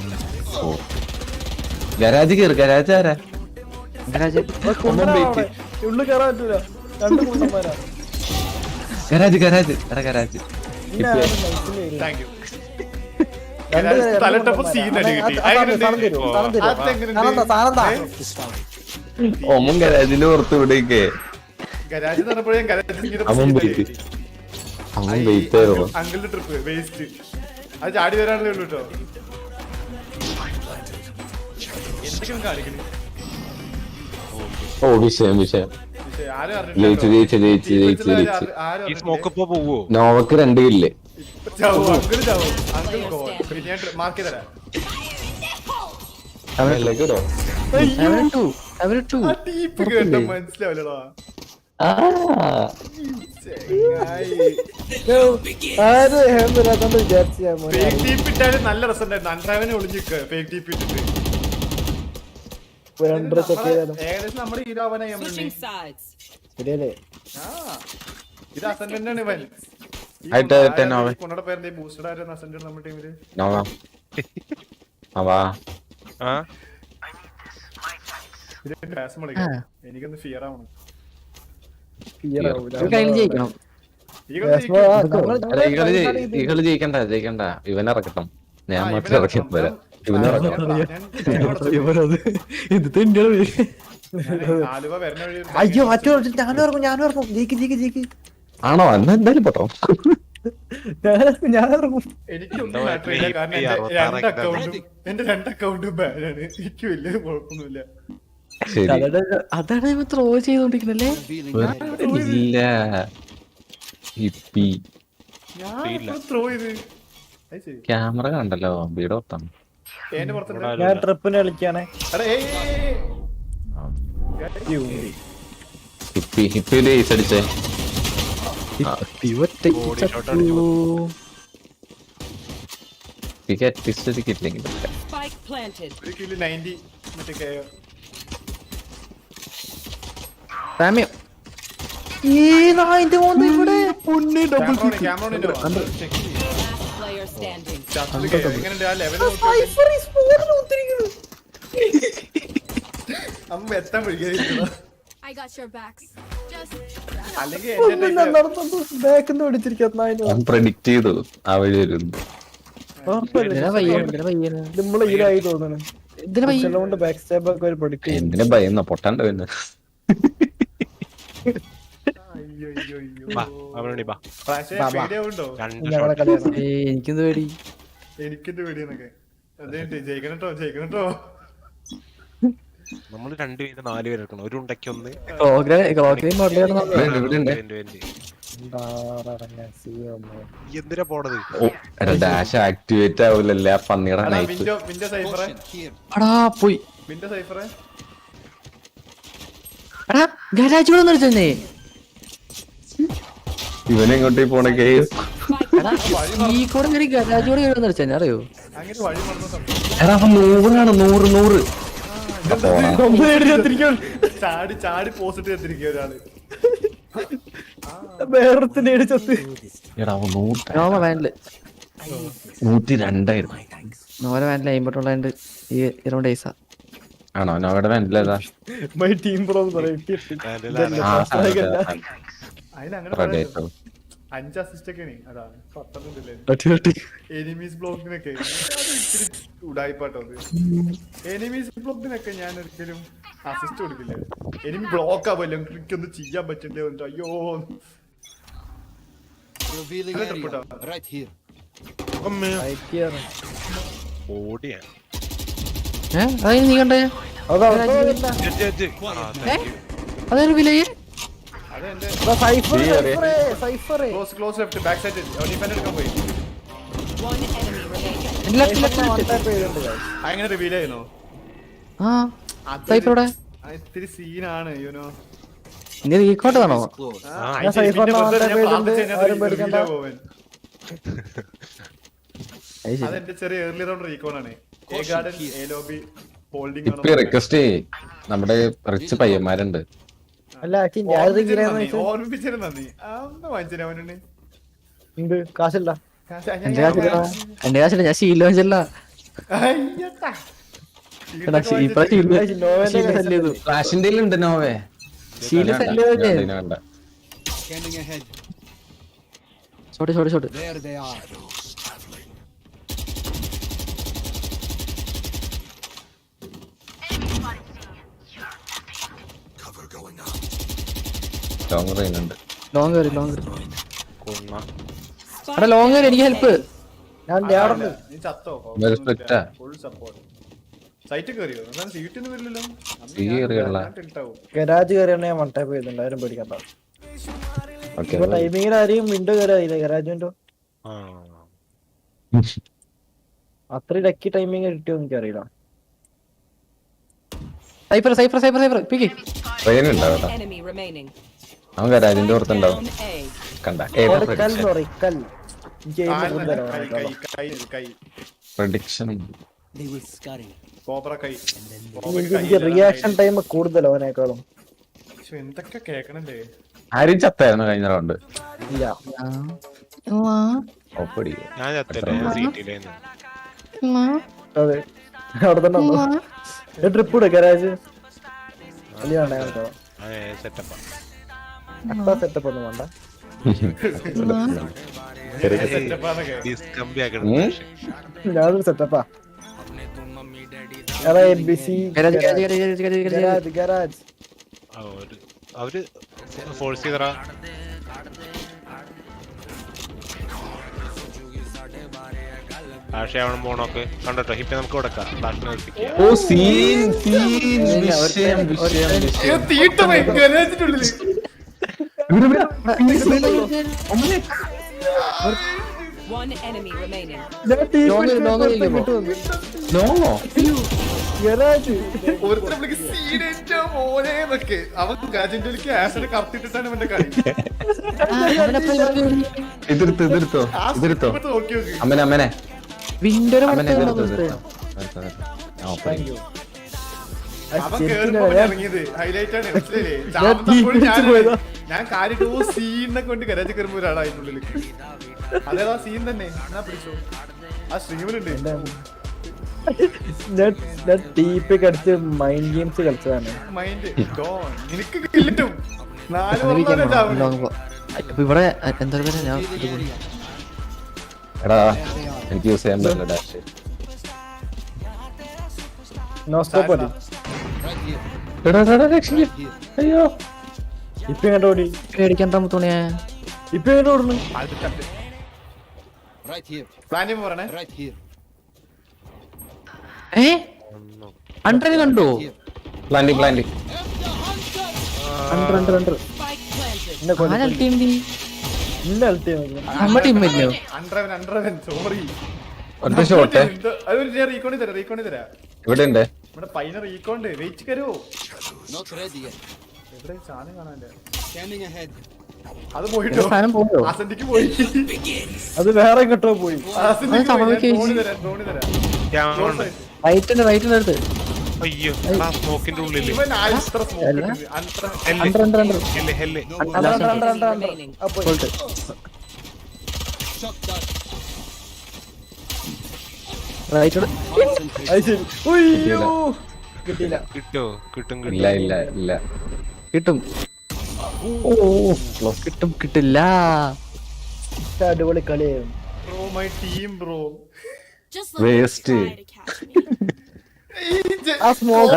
ഗരാജ് കേറ് ഗരാജ് ആരാ ഉള്ളിൽ കയറാൻ പറ്റൂല. രണ്ട് കുണ്ടന്മാരാ. ഗരാജ് ഗരാജ് എടാ ഗരാജ് പിന്നെ ആരും നൈസില് വരും. താങ്ക് യു രണ്ട് പേര് തലട്ടപ്പോ സീൻ അടി കിട്ടി സാധനം തരൂ, സാധനം തരൂ. സാധനം താ. ഒന്നും ഗരാജിന്റെ പുറത്ത് ഇവിടേക്ക് ഗരാജ് പറഞ്ഞപ്പോഴേ ഗരാജ് അവൻ പോയിട്ട് അവൻ വെയിറ്റ് ചെയ്തോ അങ്കിളിന്റെ ട്രിപ്പ് വേസ്റ്റ് അത് ചാടി വരാനല്ലേ ഉള്ളൂ കേട്ടോ എന്തൊക്കെയാണ് കാണിക്കണേ ഓ വിഷയം ആരും ജയിച്ചു ഈ സ്മോക്ക് ഇപ്പൊ പോവോ? നോവക്ക് 2 കില്ല് അങ്കിൾ ചാവും അങ്കിൾ പിന്നെ ഞാൻ മാർക്ക് ചെയ്തരാം കേട്ടോ മനസ്സിലാവില്ലടാ ആര് ഹേം വരാത്തോണ്ട് വിചാരിച്ചു ഞാൻ മോനെ. ഫേക്ക് ടീപ്പ് ഇട്ടാലും നല്ല രസമുണ്ടായിരുന്നു അൻഡ്രാവിനെ ഒളിഞ്ഞിക്കുക ഫേക്ക് ടീപ്പ് ഇട്ടിട്ട് രണ്ടര ചെക്ക് ചെയ്താലും ഏകദേശം നമ്മുടെ ഹീരോവനായി switching sides. ശരിയല്ലേ? ഇത് അസെൻഡന്റ് ആണ് ഇവൻ ആയിട്ട് ടെന്നോവേ. കൊണ്ടയുടെ പേരെന്താ ബൂസ്റ്റഡ് ആയിരുന്നു അസെൻഡന്റ് നമ്മുടെ ടീമില് നോവാ അവാ ആ എനിക്കൊന്ന് ഫിയർ ആവണം Fear ആവൂല. ജയിക്കണം ഈകള് ജയിക്കണ്ട ഇവനെ ഇറക്കട്ടെ ഞാൻ മാത്രം ഇറക്കി വരാം ഇവനെ ഇറക്കാം ഇത് തന്നെയാണ് ആലുവ വരുന്ന വഴി അയ്യോ ഞാനും ഇറങ്ങും ജയിക്ക് ആണോ എന്നാ എന്തായാലും പെട്ടോ ഞാൻ ഇറങ്ങും. എനിക്കൊന്നും matter ഇല്ല. കാരണം എന്റെ 2 അക്കൗണ്ടും ബാനാണ് എനിക്ക് വലിയ കുഴപ്പമൊന്നുമില്ല ശരി അതാണ് ഇവ ത്രോ ചെയ്തോണ്ടിരിക്കുന്നല്ലേ ഇല്ല ഹിപ്പി ഞാൻ ത്രോ ചെയ്ത് അത് ശരി ക്യാമറ കണ്ടല്ലോ വീട് ഓർത്താണ് എന്റെ പുറത്തുണ്ട് ഞാൻ ട്രിപ്പിന് കളിക്കാണേ. എടാ ഹിപ്പിയില് ഈസ് അടിച്ചേ എനിക്ക് അറ്റ്ലീസ്റ്റ് ഒരു കിട്ടില്ലെങ്കിൽ Spike planted. ഒരു കില്ല് 90 മറ്റേ KO. സാമ്യം ഈ നായിന്റെ മോന്ന് ഇവിടെ ക്യാമറ ഉണ്ടോ? Check ചെയ്യ്. Last player standing. ചാറ്റില് കേറ്. എങ്ങനെയുണ്ട് ആ ലെവൽ അമ്മ എത്താൻ പിടിക്കാതിരിക്കണോ? I got your backs. Just അല്ലെങ്കിൽ എന്റെ type ബാക്കിന്ന് പിടിച്ചിരിക്കുന്ന ഞാൻ പ്രഡിക്റ്റ് ചെയ്തു ആ വഴി വരും. ഇതിനെ പയ്യാണ് നമ്മള് ഈരായി തോന്നുന്നു ഇതിനെ പയ്യ കൊണ്ട് ബാക്ക് സ്റ്റെപ്പ് ഒക്കെ ഒരു പഠിക്കും എന്തിനാ ഭയന്ന പൊട്ടാണ്ട് പിന്നെ അയ്യോ അയ്യോ അയ്യോ. ബാ അവനോടി ബാ പക്ഷേ പേടി ആവുണ്ടോ? രണ്ട് ഞങ്ങളെ ഷോട്ട് കളിയാണ് എനിക്കെന്ത് പേടി എനിക്കെന്ത് പേടിയെന്നൊക്കെ അതേട്ട് ജയിക്കണട്ടോ ജയിക്കണട്ടോ. നമ്മള് 2 വീതം 4 പേര് എടുക്കണം. ഒരു ഉണ്ടയ്ക്ക് ഒന്ന് ഇവിടെ ഉണ്ട്. എന്തിനാ പോണത്? ഓ എടാ ഡാഷ് ആക്ടിവേറ്റ് ആവില്ലല്ലേ ആ പന്നിയുടെ അല്ല നൈറ്റ്. വിൻഡോ സൈഫറെ അടാ പോയി വിൻഡോ സൈഫറെ എടാ ഗരാജ് കൂടെ നിർത്തന്നേ ഇവനെങ്ങോട്ടേ പോണ കേസ്. എടാ ഈ കൂടെ കയറി ഗരാജ് കൂടെ കയറി നിർത്തന്നെ അറിയോ? അങ്ങനെ വഴി മറന്ന സംഭവം. എടാ അപ്പൊ 100 ചാടി ചാടി പോസിറ്റ് എത്തിരിക്കുക ഒരാള്. വേറൊരുത്തിന്റെ ചത്ത് എടാ അവൻ 100 നോമ വാനില് 102 നോല വാനില് അയിമ്പട്ടുള്ളതുകൊണ്ട് ഈ ഇറൗണ്ട് ഡേയ്സാ ആണോ അവിടെ വേണ്ടല്ലേതാ മൈ ടീം ബ്രോ പറയും അതിനങ്ങനെ റെഡേറ്റോ 5 അസിസ്റ്റ് ഒക്കെയാണ്. അതാ 10 എനിമീസ് ബ്ലോക്കിനൊക്കെ ഇച്ചിരി ഉടായിപ്പാട്ടോ അത്. എനിമീസ് ബ്ലോക്കിനൊക്കെ ഞാൻ ഒരിക്കലും അസിസ്റ്റ് കൊടുക്കില്ല. എനിമി ബ്ലോക്ക് ആവല്ലോ എനിക്കൊന്നും ചെയ്യാൻ പറ്റണ്ടേ. അയ്യോ Right here. ഓടിയാ അതായത് നീ കണ്ടേ അതൊരു വിലയെ അതെന്റെ സൈഫറേ close left back side defend എടുക്കാൻ പോയി. One enemy remaining. അങ്ങനെ റിവീൽ ചെയ്യുന്നോ? ആ സൈഫറോടെ ഇത്തിരി സീനാണ് യുനോ. നീ റീക്കോട്ട് കാണോ? അതെന്റെ ചെറിയ ഏർലി റൗണ്ട് റീകോൺ ആണ്. A garden A lobby holding ഇപ്പൊ റിക്വസ്റ്റ് നമ്മുടെ റിച്ച് പയ്യന്മാരുണ്ട്. അല്ല ഓർമ്മിപ്പിച്ചതിന് നന്ദി. അന്ന് വാങ്ങിച്ചു അവനെ ഉണ്ട് കാശല്ല എന്റെ കാശില്ല ഞാൻ ശീലം വെച്ചല്ല ഫ്ലാഷിന്റെ ഉണ്ട് നോവേ ശീല കണ്ട Scanning ahead. Shot There they are. Cover going out. Long range ഉണ്ട്. ലോങ് കയറി കൊന്ന എടാ ലോങ് കയറി എനിക്ക് ഹെൽപ്പ് ഞാൻ നീ ചത്തോ? Well split-ആ. Full support. സൈറ്റ് കയറിയോ? എന്നാൽ സീറ്റൊന്നും വരില്ലല്ലോ. സീ കയറിയുള്ള ഗരാജ് കയറിയാണ് ഞാൻ വൺ ടൈപ്പ് ചെയ്തിട്ടുണ്ട്. ആരും പേടിക്കണ്ട. ഓക്കെ ഇപ്പൊ ടൈമിങ്ങിൽ ആരെയും വിൻഡോ കയറിയില്ല ഗരാജ് വിൻഡോ. ആ അത്ര ലക്കി ടൈമിങ് കിട്ടിയോ എനിക്കറിയില്ല. സൈഫർ പിക്ക് ട്രെയിൻ ഉണ്ടാവട്ടോ. Enemy remaining. അവൻ ഗരാജിന്റെ പുറത്തുണ്ടാവും. Down A. കണ്ട കൽ എന്ന് പറയും കൽ. എനിക്ക് aim കൂടുതലാണ്. കൈ prediction They will scurry. Cobra കൈ. എനിക്ക് റിയാക്ഷൻ ടൈം കൂടുതൽ അവനേക്കാളും. എന്തൊക്കെ കേക്കണല്ലേ? ആരും ചത്തായിരുന്നു കഴിഞ്ഞ റൗണ്ട്. ഇല്ല ഒപ്പടി ഞാൻ ചത്തില്ല. ഞാൻ സീറ്റിലേന്ന് അതെ അവിടെ തന്നെ ട്രിപ്പ് ഇടും ഗരാജ് വലിയ സെറ്റപ്പാ. സെറ്റപ്പ് ഒന്നും വേണ്ട. ഡിസ്കംബി ആക്കണം. ഞാനൊരു സെറ്റപ്പാ. ഗരാജ് അവര് ഫോഴ്സ് ചെയ്തറ. ഫ്ലാഷ് ആവണം പോണൊക്കെ കണ്ടോ. ഇപ്പൊ നമുക്ക് കൊടുക്കാം ഫ്ലാഷിനെ നിർത്തിക്കാം. ഓ സീൻ വിഷയം ഗരാജിനുള്ളിൽ One enemy remaining. ഒരുത്തരം സീനേറ്റോ മോനേന്നൊക്കെ അവൻ ഗാജിന്റെ ആസിഡ് കറത്തിട്ടിട്ടാണ് ഇവന്റെ കളി. ഇതെടുത്തോ നോക്കി നോക്കി അമ്മനെ വിൻഡോരെ അവൻ പടുത്ത് എന്റെ അടുത്ത് താങ്ക് യു അവൻ കേറുമ്പോ ഇറങ്ങിയത് ഹൈലൈറ്റ് ആണ് മനസ്സിലായില്ലേ? ചാമ്പത്തപ്പോഴും ഞാൻ കാര്യമായിട്ട് സീനെ കൊണ്ട് കരാച്ചി കയറുമ്പോ ഒരാളാ അതിന്റെ ഉള്ളിൽ. അതേതാ സീൻ തന്നെ എന്നാ പിടിച്ചോ ആ സ്ട്രീമിലുണ്ട്. ഞാൻ ടീപ്പ് അടിച്ച് മൈൻഡ് ഗെയിംസ് കളിച്ചതാണ്. മൈൻഡ് നിനക്ക് കിട്ടും 4 വർഷം ചാവണം. അപ്പൊ ഇവിടെ എന്താ പറയാ ഞാൻ എടാ എനിക്ക് യൂസ് ചെയ്യാൻ പറ്റില്ല ഡാഷ്. നോ സ്റ്റോപ്പ് അടി. അയ്യോ ഇപ്പൊ എങ്ങോട്ട് ഓടി? പേടിക്കണ്ട മുത്തോണിയാ. ഇപ്പൊ എങ്ങോട്ട് ഓടുന്നു? Right here. പ്ലാനിങ് പറയണേ. Right here. അണ്ടറിന് കണ്ടോ? Planting planting under Spike planted. ആരാ ടീം നമ്മുടെ ടീം ഇല്ലയോ? അണ്ടറവൻ സോറി. ഒറ്റ ഷോട്ട് അതൊരു റീകോണി തരാം. ഇവിടെ ഉണ്ട്. നമ്മുടെ പൈന റീകോണ്ട് വെയിറ്റ് കരോ. Not ready yet. എവിടെ സാധനം കാണാൻ്റെ? Scanning ahead. അത് പോയിട്ടോ. സാധനം പോയോ? ആസന്റിക്ക് പോയി. അത് വേറെ എങ്ങോട്ടോ പോയി. ആസന്റിക്ക് സംഭവിക്കും. ധോണി തരാം. റൈറ്റിന്റെ അടുത്ത് അയ്യോ സ്മോക്കിന്റെ ഉള്ളില് ഇവൻ ആൽത്ര സ്മോക്ക് ഇട്ടിട്ട് അൽത്ര under hell Remaining. Shot dart. റൈറ്റോട് Concentrate. അത് ശരി. ഉയ്യോ. കിട്ടിയില്ല. കിട്ടും ഇല്ല ഇല്ല ഇല്ല. കിട്ടും. കിട്ടില്ല. അടിപൊളി കളിയായിരുന്നു. Bro my team bro. Just Waste. try to catch me. ആ സ്മോക്ക്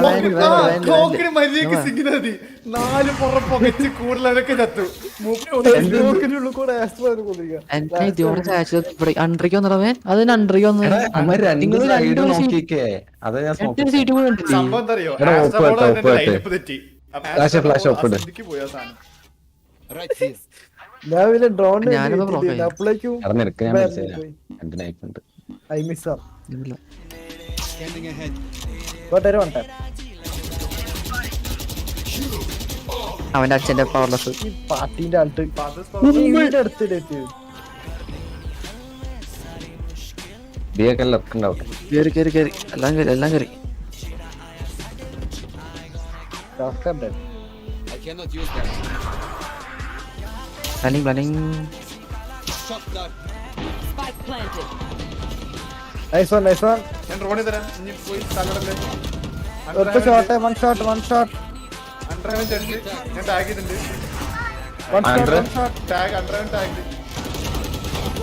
ക്ലോക്കിന് മര്യാദക്ക് സിഗ്നതി 4 പുറം പുകച്ച് കൂടുതലൊക്കെ ചത്തു. സ്മോക്കിനുള്ളിൽ കൂടെ ആസ്ട്രോയിഡ് കൊണ്ടിരിക്കുക. എന്നെ ഇതോടെ ചാച്ചത് ഇവിടെ അണ്ടറിക്ക് വന്നിടവൻ അതിന് അണ്ടറിക്ക് വന്ന് അമ്മ രണ്ട് നിങ്ങൾ സൈഡ് രണ്ടും നോക്കിക്കേ. അത് ഞാൻ രണ്ട് സീറ്റ് കൂടെ ഉണ്ടല്ലേ? സംഭവം എന്താ അറിയോ? എടാ, ആസ്ട്രോ ഒപ്പ് ബോൾ ഇട്ടോ, ലൈനപ്പ് തെറ്റി. ഫ്ലാഷ് ഒപ്പ് ഇട്. ആസന്റിക്ക് പോയ സാധനം. Right here. രാവിലെ ഡ്രോൺ ഞാനിപ്പോ block ആയി. അപ്പോഴേക്കും നടന്നെടുക്ക ഞാൻ മനസ്സിലായി. രണ്ട് നൈഫ് ഉണ്ട്. ഐ മിസ് ആ ഇല്ല. Scanning ahead. കോട്ടേര് വണ്ടെ അവന്റെ അച്ഛന്റെ പവർലെസ് ഈ പാർട്ടീന്റെ ആൾട്ട് അടുത്തിലേക്ക് ബിയൊക്കെ ലക്കുണ്ടാവട്ടെ. കേറി എല്ലാം കേറി I cannot use that. Planning Shot dart. Spike planted. Nice one ഞാൻ റോണി തരാം. ഇനി പോയി തലടല്ലേ. ഒറ്റ ഷോട്ട് വൺ ഷോട്ട് അണ്ടർവൻ ചടിച്ച് ഞാൻ ടാഗ് ചെയ്തിട്ടുണ്ട്. Under. Tag under one tag.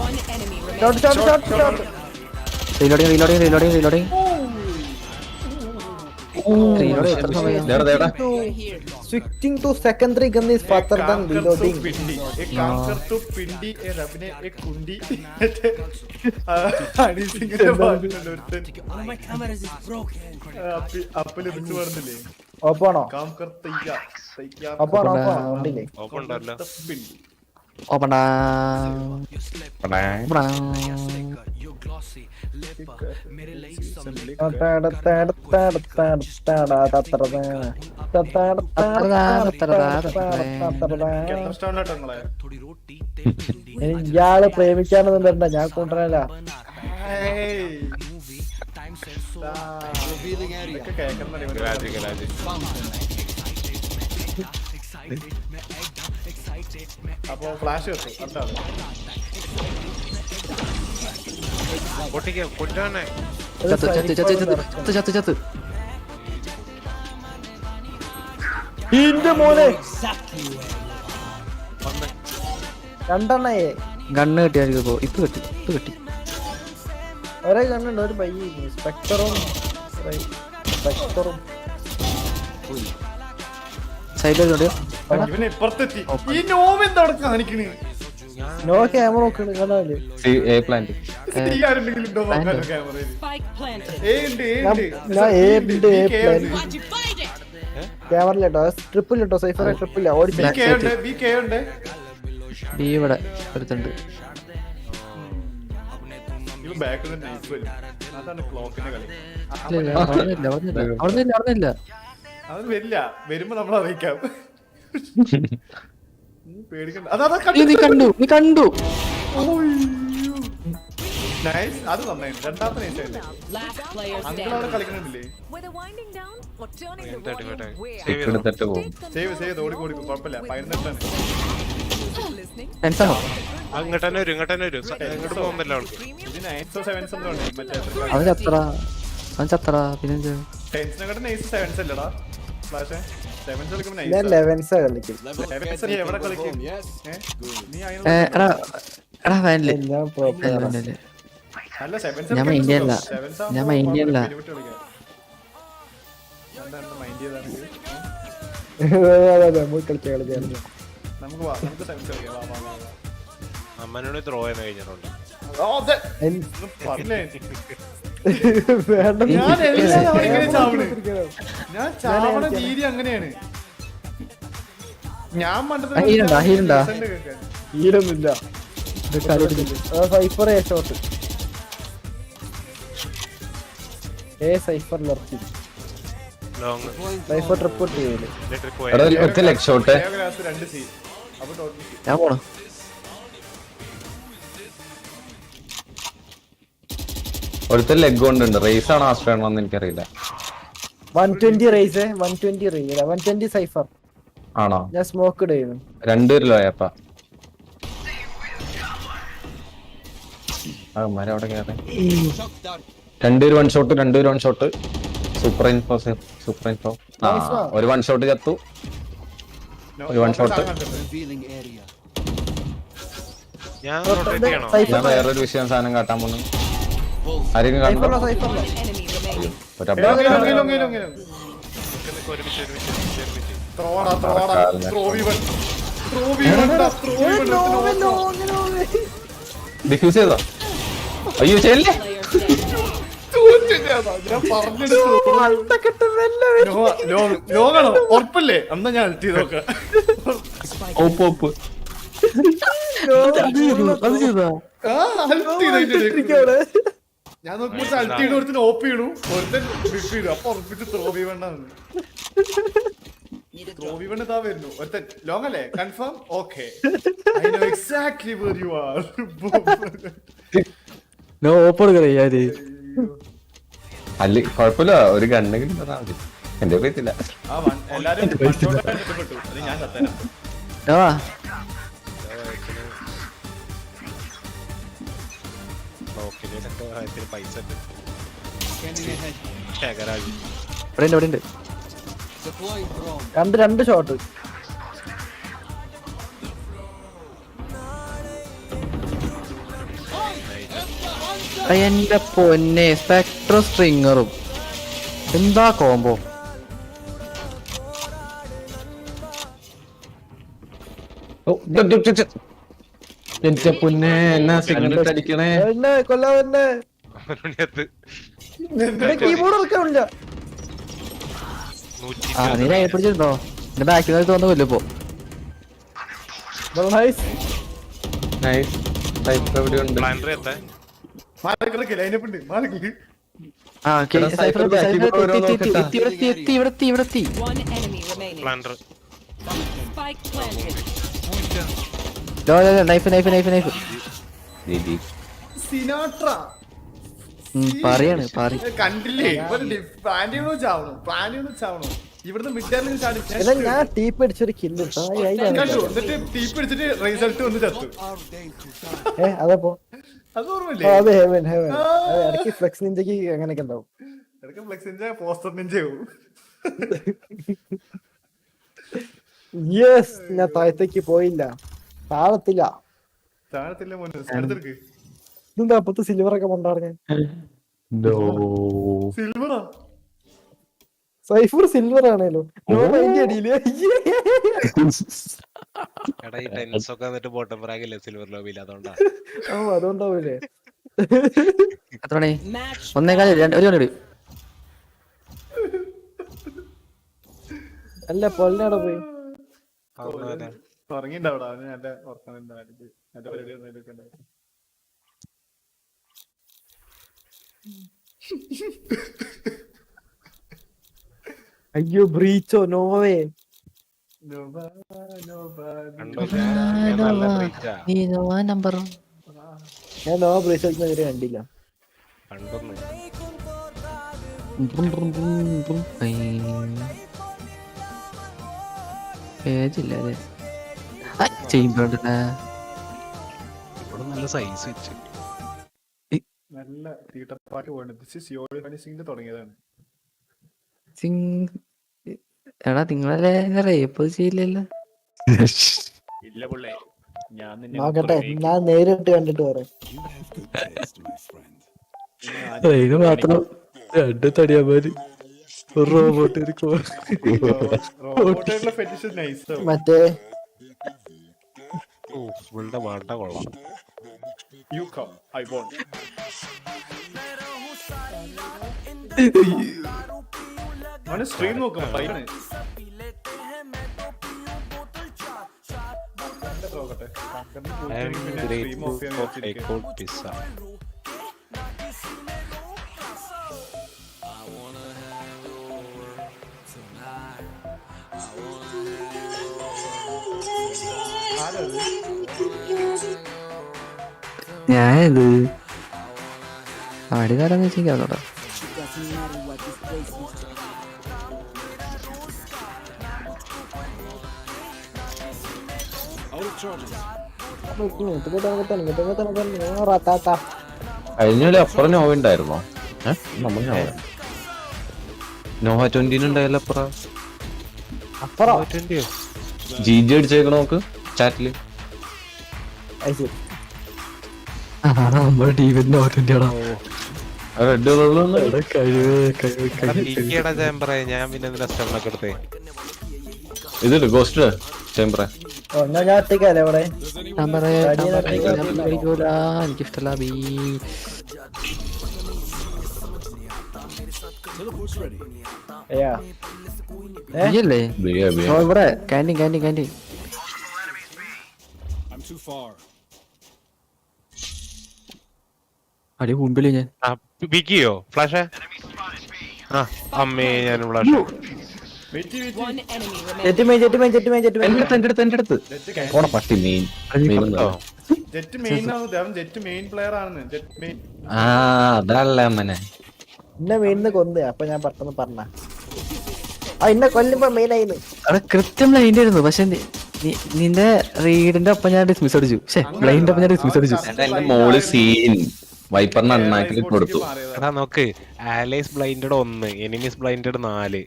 One enemy remaining. Shot reloading reload എത്ര സമയം? ദേടാ switching to secondary gun is faster than reloading കാങ്കർ ടു പിണ്ടി എ റബിനെ എ കുണ്ടി. ഹണിസിംഗിന്റെ പാട്ടിലുണ്ട് ഒരുത്തൻ. അപ്പല് വിട്ടു പറഞ്ഞില്ലേ? ഓപ്പണോ കാങ്കർ തയ്യ ഓപ്പണോ ഉണ്ടില്ലേ ഓപ്പൺ ഉണ്ടല്ലോ. പിണ്ടി. ഓപ്പണ്ടാ ഇയാള് പ്രേമിക്കാനൊന്നും വരണ്ട, ഞാൻ കൊണ്ടുവരല. Revealing area. ഗരാജ് അപ്പൊ ഫ്ലാഷ് വെച്ചു അതാണ്. പൊട്ടാനെ ചത്ത് ഇന്റെ മോനെ രണ്ടെണ്ണേ ഗണ്ണ് കിട്ടിയായിരിക്കും. ഇപ്പൊ കിട്ടി ഒരേ കണ്ണുണ്ട്, ഒരു ബൈ സ്പെക്ടറും സൈഡിലോട്ട് ഇവന് ഇപ്പുറത്തെത്തി. ഈ നോവ് എന്താ അവിടെ കാണിക്കണേ? നോ ക്യാമറ നോക്കണ് കാണാല്ലേ. എ പ്ലാന്റ് ഈ ആരുണ്ടെങ്കിലും ഉണ്ടോ നോക്കാനോ ക്യാമറയിൽ? Spike planted. ഞാൻ Why'd you find it? ക്യാമറയിലിട്ടോ, ട്രിപ്പിലിട്ടോ, സൈഫർ ട്രിപ്പില്ല ഓടിച്ചു. ഉണ്ട്. ബി ഇവിടെ എടുത്തുണ്ട്. ഇവൻ ബാക്കിൽ നിന്ന് നൈഫ് വരും. അതാണ് ക്ലോക്കിന്റെ കളി. അവിടുന്നില്ല അത് വരില്ല. വരുമ്പോ നമ്മൾ അറിയിക്കാം. പേടിക്കണ്ട. അതാ നീ കണ്ടു ഓയ്യോ. നൈസ്, അത് നന്നായി. രണ്ടാമത്തെ നൈസ് ആയില്ലേ? Last player അങ്കിൾ അവിടെ standing. കളിക്കണില്ലേ? എടുത്തിട്ട് പോകും. സേവ് ഓടിക്കോടി കുഴപ്പമില്ല. 11 ടെൻസാണോ അങ്ങോട്ട് തന്നെ വരും, ഇങ്ങോട്ട് തന്നെ വരും. ഇങ്ങോട്ട് പോകാൻ പറ്റില്ല അവൾക്ക്. ഇത് 9s 7s ഒന്നും ഉണ്ട്. മറ്റേ അവൻ ചത്ര പിന്നെ 10s നൈസ് 7s അല്ലടാ ഫ്ലാഷ്. 7s കളിക്കുമ്പോ ഞാൻ നൈസ്. 11s കളിക്കും. Level of Seven getting സരി എവിടെ to the കളിക്കും? home, yes? നീ എടാ എടാ വാനില് ഞാൻ പ്രോപ്പർ അല്ല 7s ഞാൻ mind ചെയ്യല്ല. ഞാൻ mind ചെയ്യല്ല. മൈൻഡ് ചെയ്താണെങ്കിൽ കളിക്കാൻ നമുക്ക് 7s കളിക്കാം. വാ വാ വാ. അമ്മനോട് ത്രോ ചെയ്യുന്ന കഴിഞ്ഞിട്ടുണ്ട്. പറഞ്ഞേ വേണ്ട ഞാൻ എല്ലാ തവണ ഇങ്ങനെ ചാവണ്. ഞാൻ ചാവണ രീതി അങ്ങനെയാണ്. ഞാൻ ഹീലുണ്ടാ? ഈരൊന്നുമില്ല. Cypher A shot A Cypher ലർക്കി ലോങ് സൈഫർ റിപ്പോർട്ട് ചെയ്യല്. ട്രിപ്പ് എടാ ഒറ്റ ലെഗ് ഷോട്ട്. 2C. അപ്പൊ ടോട്ടൽ ഞാൻ പോണു. ഒരുത്ത ലെഗ് കൊണ്ടുണ്ട്. റേസ് ആണോ ആസ്ട്രോ ആണോ എന്ന് എനിക്കറിയില്ല. 120 റേസ് 120 റേസ് 120 സൈഫർ ആണോ? ഞാൻ സ്മോക്ക് ചെയ്യുന്നു. 2 ലോയപ്പ അവിടെ കയറി. Shock dart. 2 1 shot, 2 1 shot. Super info. ആ ഒരു 1 ഷോട്ട് ചത്തു. ഒരു 1 ഷോട്ട്. Revealing area. ഞാൻ റൊട്ടേറ്റ് ചെയ്യണോ? ഞാൻ വേറൊരു വിഷയം സാധനം കാട്ടാൻ പോകുന്നു. ആരെങ്കിലും കണ്ടോ? One enemy remaining. ഒരു update. ഒരുമിച്ച് ഡിഫ്യൂസ് ചെയ്തോ? അയ്യോ ചെയ്യല്ലേ. ലോകാണോ? ഉറപ്പല്ലേ? അന്നാ ഞാൻ അൾട്ട് ചെയ്ത് നോക്കാം. ഓപ്പ് അത് ചെയ്താ ഞാൻ നോക്കുമ്പോ അൾട്ട് ചെയ്ത് ഒരുത്തിന് ഓപ്പ് ചെയ്യണു, ഒരുത്തൻ ബിഫ് ചെയ്തു. അപ്പൊ ഉറപ്പിച്ച് ത്രോബി വേണ്ടാന്ന്. ത്രോബി വേണ്ട ഇതാ വരുന്നു. ഒരുത്തൻ ലോങ് അല്ലേ? Confirm? Okay. I know exactly where you are. No open കറിയാത് അല്ല കുഴപ്പമില്ല. ഒരു ഗണ്ണെങ്കിലും തന്നാ മതി. എന്റെ അറിയത്തില്ല. എല്ലാരും ഇഷ്ടപ്പെട്ടു. അത് ഞാൻ കത്തരാം. ആ പൈസ Scanning ahead. ശേഖരാജ് ഇവിടെ ഉണ്ട്. Deploying drone. രണ്ട് ഷോട്ട്. എന്റെ പൊന്നെ സ്പെക്ട്രോ സ്ട്രിങ്ങറും എന്താ കോംബോ. എന്റെ പൊന്നെ എന്നാ സിഗ്നറ്റ് അടിക്കണേ. കൊല്ലാവന്നെ കീബോർഡ് ഇറക്കാനില്ല. നീ കൈ പിടിച്ചിട്ടുണ്ടോ? എന്റെ ബാക്കിൽ നിന്ന് തോന്നുന്നു കൊല്ലിപ്പോ. എവിടെ ഉണ്ട്? പ്ലാൻഡർ എത്താൻ ലൈനപ്പുണ്ട്. ആ ഇവിടെ One enemy remaining. പ്ലാൻഡർ Spike planted. നൈഫ് സിനാട്ര പറയാണ് കണ്ടില്ലേ? പ്ലാന്റിനോ ചാവണോ? ഇവിടുന്ന് മിഡ്ഡറിൽ ചാടിച്ചു. ഞാൻ ടീപ്പ് അടിച്ചൊരു കില്ല് എന്നിട്ട് ടീപ്പ് അടിച്ചിട്ട് റിസൾട്ട് വന്ന് ചത്തു. Our day to shine. അതപ്പോ അത് ഓർമ്മയില്ലേ? അതെ ഹെവൻ ഇടയ്ക്ക് ഫ്ലെക്സ് നിഞ്ചക്ക് അങ്ങനെയൊക്കെ ഉണ്ടാവും. ഇടയ്ക്ക് ഫ്ലെക്സ് നിഞ്ച പോസ്റ്റർ നിഞ്ചയാവും. യെസ് ഞാൻ താഴത്തേക്ക് പോയില്ല. താഴത്തില്ല. മോനെ എടുത്തെടുക്ക്. ഇതെന്താ 10 സിൽവർ ഒക്കെ കൊണ്ടാടുക. സിൽവറാ? സൈഫർ സിൽവർ ആണല്ലോ. അടിയില് എടാ ഈ ടെൻസ് ഒക്കെ എന്നിട്ട് ബോട്ടം റാഗില്ലേ സിൽവർ ലോബിയിൽ, അതുകൊണ്ടാ. അതുകൊണ്ടാവൂലേ. എത്ര മണി? Match. 1:15 ഒരു മണി. അല്ല പൊള്ളാടെ പോയി. ഉറങ്ങിണ്ടാവടാ. എന്റെ ഉറക്കം എന്റെ പരിപാടി. അയ്യോ ബ്രീച്ചോ നോവേ. കണ്ടോ ഞാൻ നല്ല റീച്ചാ. നമ്പർ ഞാൻ നോ ബ്രീസ് കളിക്കുന്നവരെ കണ്ടില്ല. കണ്ടൊന്ന് പേജില്ല ചെയ്യുമ്പോണ്ടല്ലേ ഇവിടെ നല്ല സൈസ് വെച്ച് നല്ല തീട്ടപ്പാട്ട് പോകേണ്ടത്. ദിസ് ഈസ് യോർ ഫിനിഷിംഗ് തുടങ്ങിയതാണ്. എടാ നിങ്ങളല്ലേ റേപ്പ് ചെയ്യില്ലല്ലോ. ഇല്ല പുള്ളേ, ഞാൻ നോക്കട്ടെ, ഞാൻ നേരിട്ട് കണ്ടിട്ട് പറയാം. അതിന് മാത്രം 2 തടിയന്മാര് ഒരു റോബോട്ട് മറ്റേ ഇവളുടെ വാട്ട കൊള്ളാം. You come, I won't. അവന് സ്ട്രീം നോക്കാം. I am grateful for takeout pizza. ഞാനത് പാടിക്കാരെന്ന് വെച്ചിരിക്കാന്നോടാ. Out of charges. കഴിഞ്ഞ അപ്പുറം നോവ ഉണ്ടായിരുന്നോ? നമ്മൾ നോവ 20 ഉണ്ടായല്ലോ അപ്പുറം. GG അടിച്ചേക്കണ നോക്ക് ചാറ്റില്. നമ്മുടെ ടീമിന്റെ റെഡ് ഞാൻ പിന്നെ എന്തിനാ സ്റ്റെമിനൊക്കെ എടുത്തേ? ഇതില് ഗോസ്റ്റ് ചേമ്പറ. ഞാൻ ഒറ്റയ്ക്കല്ലേ ഇവിടെ. എനിക്കിഷ്ടല്ല ബീ. Teleport's ready. അല്ലേ ഇവിടെ canteen canteen canteen. I'm too far. അടി മുമ്പില് ഞാൻ പിക്കിയോ ഫ്ലാഷ്? അമ്മേ ഞാൻ flash. One enemy jet remaining. Main ഓണ പട്ടി മെയിൻ ജെറ്റ് മെയിൻ ആണ്. ജെറ്റ് മെയിൻ പ്ലെയർ ആണ്. Jet main. അതല്ലേ അമ്മനെ എന്നെ മെയിന്ന് കൊന്ന്. അപ്പൊ ഞാൻ പെട്ടെന്ന് പറഞ്ഞ എന്നെ കൊല്ലുമ്പോ മെയിൻ ആയിരുന്നു. അവിടെ കൃത്യം ബ്ലൈൻഡ് ആയിരുന്നു. പക്ഷെ നിന്റെ റീഡിന്റെ ഒപ്പം ഞാൻ ഡിസ്മിസ് അടിച്ചു. ബ്ലൈൻഡിന്റെ ഒപ്പം ഞാൻ ഡിസ്മിസ് അടിച്ചു. എന്റെ മോള് സീൻ വൈപ്പറിന് അണ്ണാക്കിൽ കൊടുത്തു. എടാ നോക്ക്, ആലൈസ് ബ്ലൈൻഡഡ് 1, എനിമീസ് ബ്ലൈൻഡഡ് 4.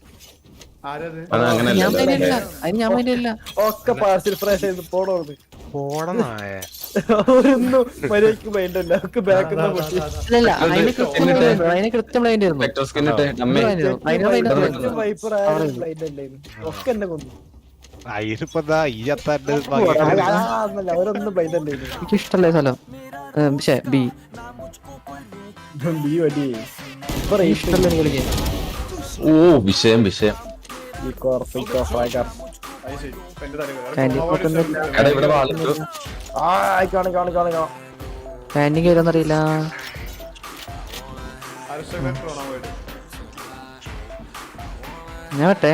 അതങ്ങനല്ല. ഞാൻ മൈൻഡ് അതിന് ഞാൻ മൈൻഡ് ഇല്ല. ഒക്കെ പാർസൽ ഫ്രഷ് ചെയ്ത് പോണോന്ന് പോടനായ അവരൊന്നും മര്യാദക്ക് മൈൻഡ് അല്ല. ഒക്കെ ബാക്ക് ഇല്ല അതിന് കൃത്യം ബ്ലൈൻഡ് ആയിരുന്നു. വെക്ടർ സ്കിൻ ഇട്ട് അമ്മേ വൈപ്പർ ആയാലും ബ്ലൈൻഡ് അല്ലായിരുന്നു. ഒക്കെ എന്നെ കൊന്നു. അതിനിപ്പോ ഈ അത്താണ്ട് അവരൊന്നും ബ്ലൈൻഡ് അല്ലായിരുന്നു. എനിക്ക് ഇഷ്ടല്ലേ സ്ഥലം. ബി ബി വടി ഇഷ്ടല്ല എനിക്ക് കളിക്കാൻ. ഓ വിഷയം ഈ കോർഫിക്കോ ഫ്രാഗർ എടാ ഇവിടെ വാളിട്ടു. ക്യാൻറ്റീൻ കയറുന്നറിയില്ല. ഞാൻ വട്ടെ